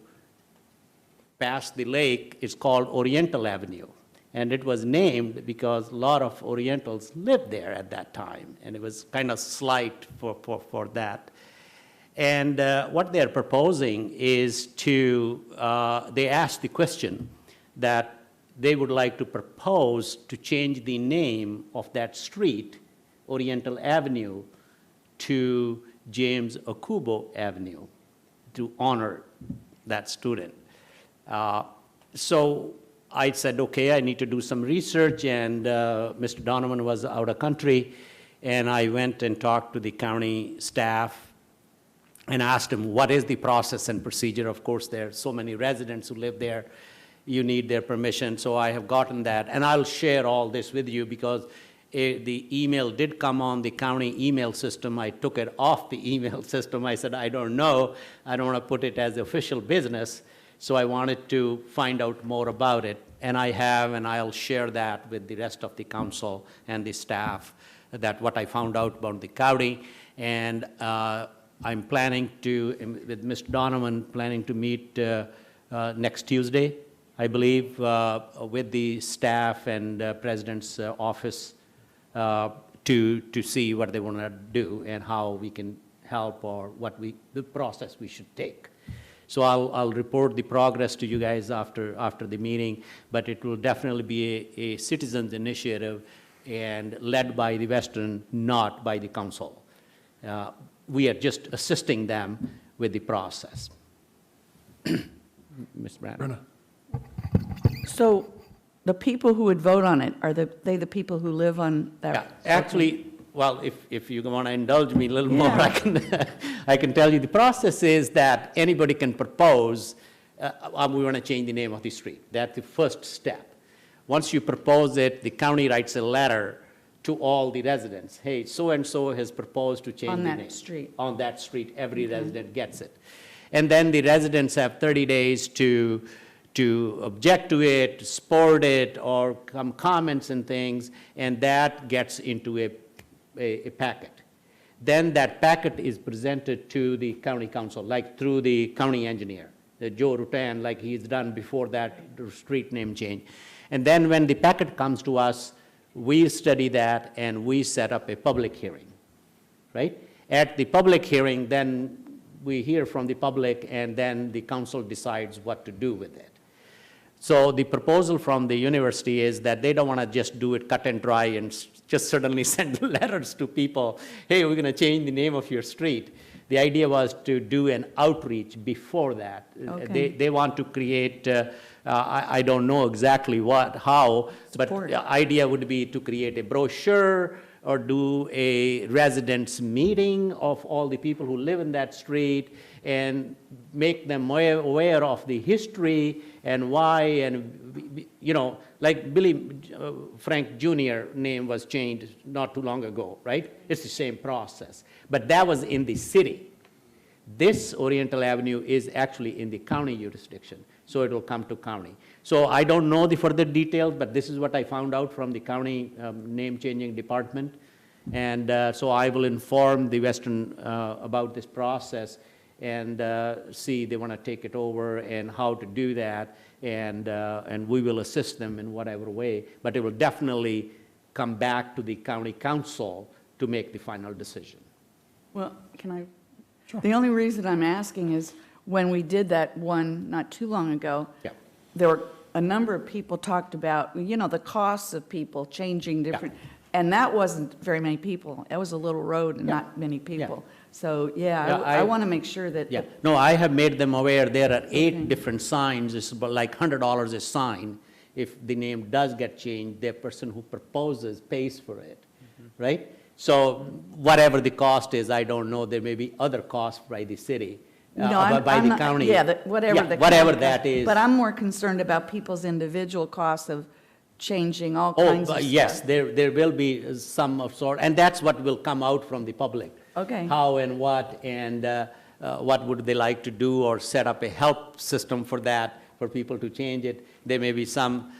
past the lake. It's called Oriental Avenue. And it was named because a lot of Orientals lived there at that time. And it was kind of slight for that. And what they're proposing is to, they asked the question that they would like to propose to change the name of that street, Oriental Avenue, to James Okubo Avenue, to honor that student. So I said, okay, I need to do some research, and Mr. Donovan was out of country, and I went and talked to the county staff and asked him, what is the process and procedure? Of course, there are so many residents who live there. You need their permission, so I have gotten that. And I'll share all this with you because the email did come on the county email system. I took it off the email system. I said, I don't know. I don't want to put it as official business. So I wanted to find out more about it. And I have, and I'll share that with the rest of the council and the staff, that what I found out about the county. And I'm planning to, with Mr. Donovan, planning to meet next Tuesday, I believe, with the staff and President's office to see what they want to do and how we can help, or the process we should take. So I'll report the progress to you guys after the meeting, but it will definitely be a citizens' initiative and led by the Western, not by the council. We are just assisting them with the process. Ms. Brandon. So the people who would vote on it, are they the people who live on that? Yeah, actually, well, if you want to indulge me a little more, I can tell you the process is that anybody can propose, we want to change the name of the street. That's the first step. Once you propose it, the county writes a letter to all the residents. Hey, so-and-so has proposed to change the name. On that street. On that street, every resident gets it. And then the residents have 30 days to object to it, to support it, or come comments and things, and that gets into a packet. Then that packet is presented to the county council, like through the county engineer, Joe Rutan, like he's done before that street name change. And then when the packet comes to us, we study that and we set up a public hearing, right? At the public hearing, then we hear from the public, and then the council decides what to do with it. So the proposal from the university is that they don't want to just do it cut and dry and just suddenly send letters to people, hey, we're going to change the name of your street. The idea was to do an outreach before that. Okay. They want to create, I don't know exactly how, but the idea would be to create a brochure or do a residents meeting of all the people who live in that street and make them aware of the history and why, and like Billy Frank Jr. name was changed not too long ago, right? It's the same process, but that was in the city. This Oriental Avenue is actually in the county jurisdiction, so it will come to county. So I don't know the further details, but this is what I found out from the county name-changing department. And so I will inform the Western about this process and see they want to take it over and how to do that. And we will assist them in whatever way. But it will definitely come back to the county council to make the final decision. Well, can I? Sure. The only reason I'm asking is when we did that one not too long ago, there were a number of people talked about, the costs of people changing different. And that wasn't very many people. It was a little road and not many people. So, Yeah, I want to make sure that. Yeah, no, I have made them aware, there are 8 different signs, it's about like $100 a sign. If the name does get changed, the person who proposes pays for it, right? So whatever the cost is, I don't know, there may be other costs by the city, by the county. Yeah, whatever the. Whatever county that cost. is. But I'm more concerned about people's individual costs of changing all Oh, kinds of stuff. yes, there will be some of sort, and that's what will come out from the public. Okay. How and what, and what would they like to do, or set up a help system for that, for people to change it. There may be some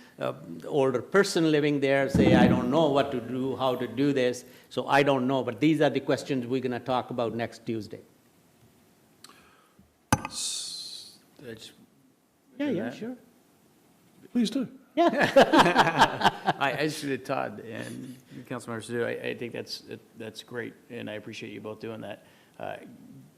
older person living there, say, I don't know what to do, how to do this, so I don't know. But these are the questions we're going to talk about next Tuesday. Yeah, sure. Please do. I just did Todd and Councilmember Sadu. I think that's great, and I appreciate you both doing that.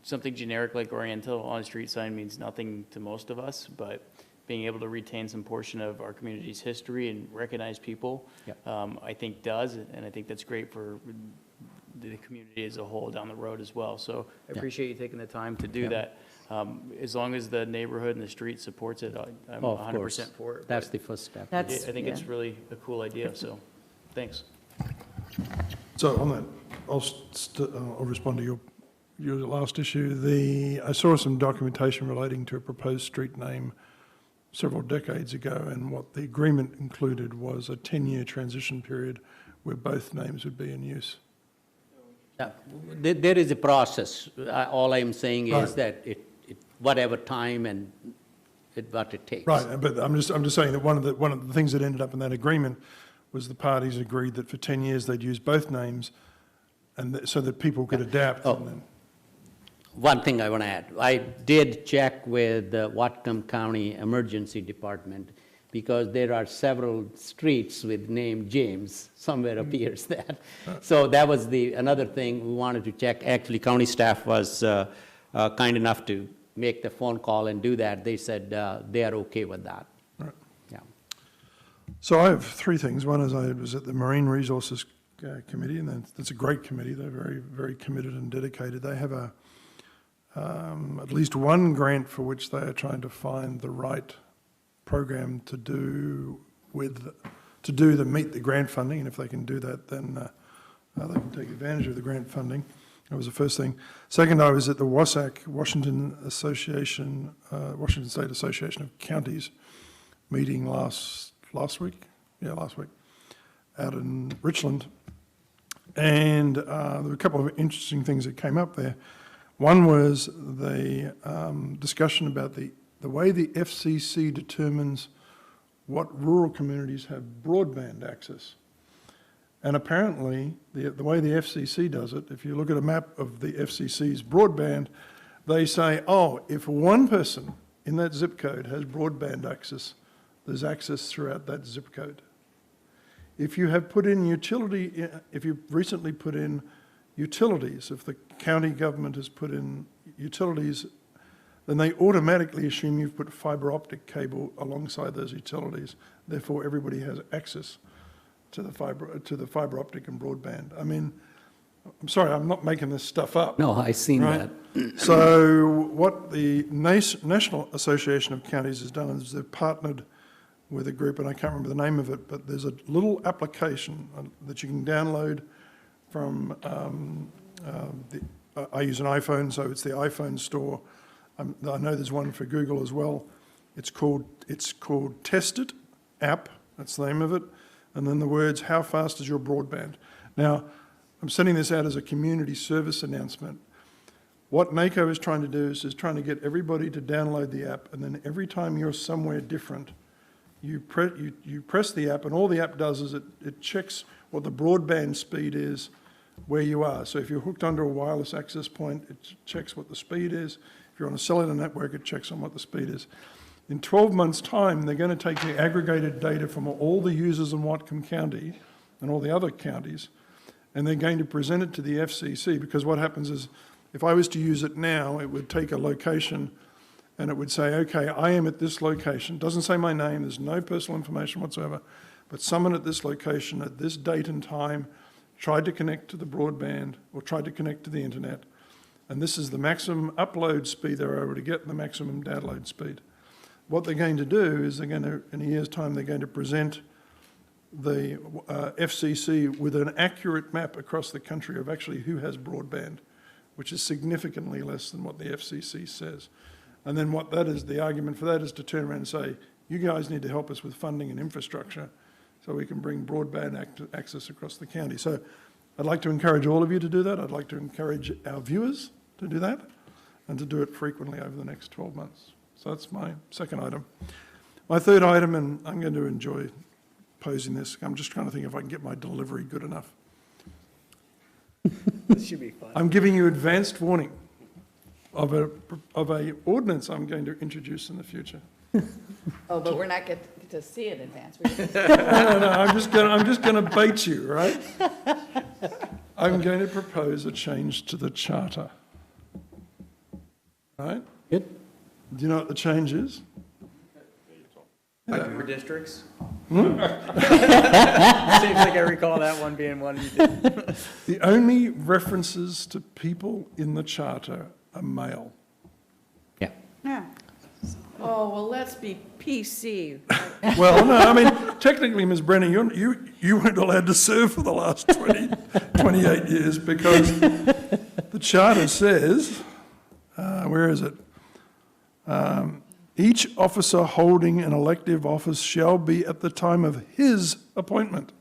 Something generic like Oriental on a street sign means nothing to most of us, but being able to retain some portion of our community's history and recognize people, I think does, and I think that's great for the community as a whole down the road as well. So I appreciate you taking the time to do that. As long as the neighborhood and the street supports it, I'm 100% for it. That's the first step. I think it's really a cool idea, so thanks. So on that, I'll respond to your last issue. I saw some documentation relating to a proposed street name several decades ago, and what the agreement included was a 10-year transition period where both names would be in use. There is a process. All I'm saying Right. is that whatever time and what it takes. Right, but I'm just saying that one of the things that ended up in that agreement was the parties agreed that for 10 years they'd use both names, and so that people could adapt. And then, One thing I want to add, I did check with the Whatcom County Emergency Department, because there are several streets with name James, somewhere appears that. So that was another thing we wanted to check. Actually, county staff was kind enough to make the phone call and do that. They said they are okay with that. Right. Yeah. So I have 3 things. One is I was at the Marine Resources Committee, and that's a great committee. They're very, very committed and dedicated. They have at least one grant for which they are trying to find the right program to meet the grant funding, and if they can do that, then they can take advantage of the grant funding. That was the first thing. Second, I was at the WASAC, Washington State Association of Counties meeting last week, out in Richland, and there were a couple of interesting things that came up there. One was the discussion about the way the FCC determines what rural communities have broadband access. And apparently, the way the FCC does it, if you look at a map of the FCC's broadband, they say, oh, if one person in that zip code has broadband access, there's access throughout that zip code. If you have put in if you've recently put in utilities, if the county government has put in utilities, then they automatically assume you've put fiber optic cable alongside those utilities. Therefore, everybody has access to the fiber optic and broadband. I mean, I'm sorry, I'm not making this stuff up. No, I've seen right? that. So what the National Association of Counties has done is they've partnered with a group, and I can't remember the name of it, but there's a little application that you can download from, I use an iPhone, so it's the iPhone store. I know there's one for Google as well. It's called Test It app, that's the name of it, and then the words, how fast is your broadband? Now, I'm sending this out as a community service announcement. What NACO is trying to do is trying to get everybody to download the app, and then every time you're somewhere different, you press the app, and all the app does is it checks what the broadband speed is where you are. So if you're hooked onto a wireless access point, it checks what the speed is. If you're on a cellular network, it checks on what the speed is. In 12 months' time, they're going to take the aggregated data from all the users in Whatcom County and all the other counties, and they're going to present it to the FCC, because what happens is, if I was to use it now, it would take a location and it would say, okay, I am at this location. It doesn't say my name, there's no personal information whatsoever, but someone at this location at this date and time tried to connect to the broadband or tried to connect to the internet, and this is the maximum upload speed they're able to get and the maximum download speed. What they're going to do is in a year's time, they're going to present the FCC with an accurate map across the country of actually who has broadband, which is significantly less than what the FCC says. And then what that is, the argument for that is to turn around and say, you guys need to help us with funding and infrastructure so we can bring broadband access across the county. So I'd like to encourage all of you to do that. I'd like to encourage our viewers to do that and to do it frequently over the next 12 months. So that's my second item. My third item, and I'm going to enjoy posing this, I'm just trying to think if I can get my delivery good enough. This should be fun. I'm giving you advanced warning of a ordinance I'm going to introduce in the future. Oh, but we're not get to see it in advance. No, I'm just going to bait you, right? I'm going to propose a change to the charter. Right? Good. Do you know what the change is? Like for districts? Seems like I recall that one being one you did. The only references to people in the charter are male. Yeah. Yeah. Oh, well, let's be PC. Well, no, I mean, technically, Ms. Brennan, you weren't allowed to serve for the last 28 years because the charter says, where is it? Each officer holding an elective office shall be at the time of his appointment.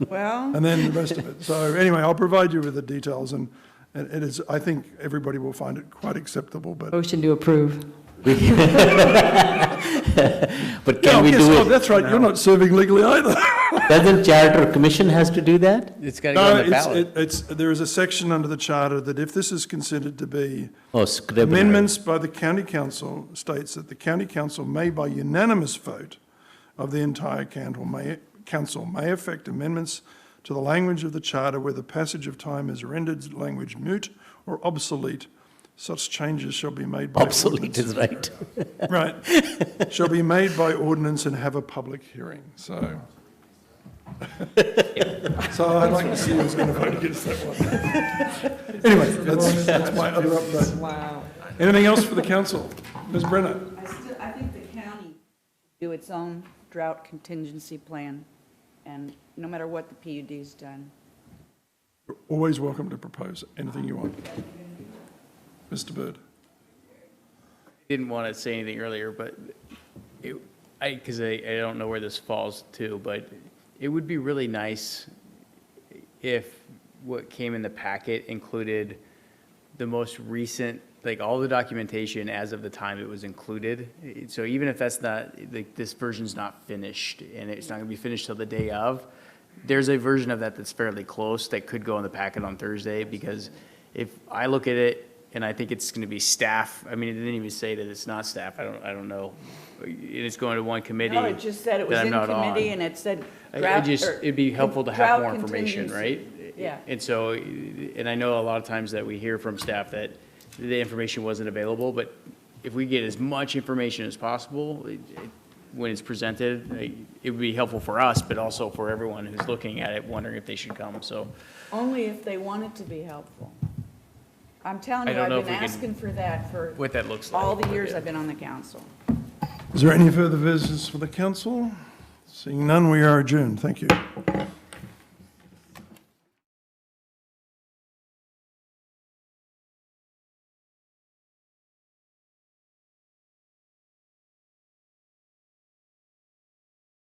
Well. And then the rest of it. So anyway, I'll provide you with the details, and it is, I think everybody will find it quite acceptable, but. Motion to approve. But can we do it? Oh, that's right, you're not serving legally either. Doesn't Charter Commission has to do that? It's got to go on the ballot. There is a section under the charter that if this is considered to be Oh, scribbling. amendments by the county council, states that the county council may, by unanimous vote of the entire council, may effect amendments to the language of the charter where the passage of time has rendered language moot or obsolete. Such changes shall be made by Obsolete is right. Right. Shall be made by ordinance and have a public hearing. So I'd like to see who's going to vote against that one. Anyway, that's my other update. Wow. Anything else for the council? Ms. Brenner? I think the county do its own drought contingency plan, and no matter what the PUD's done. You're always welcome to propose anything you want. Mr. Bird? Didn't want to say anything earlier, but because I don't know where this falls to, but it would be really nice if what came in the packet included the most recent, like all the documentation as of the time it was included. So even if that's not, like this version's not finished and it's not going to be finished till the day of, there's a version of that that's fairly close that could go in the packet on Thursday, because if I look at it and I think it's going to be staff, I mean, it didn't even say that it's not staff. I don't know. It's going to one committee. No, it just said it was that I'm in not committee on. and it said It'd be helpful to have more drought information, right? contingency. Yeah. And so, and I know a lot of times that we hear from staff that the information wasn't available, but if we get as much information as possible, when it's presented, it would be helpful for us, but also for everyone who's looking at it, wondering if they should come, so. Only if they want it to be helpful. I'm telling I you, don't know I've if been we can- asking for that for What that looks like. all the years I've been on the council. Is there any further business for the council? Seeing none, we are adjourned. Thank you.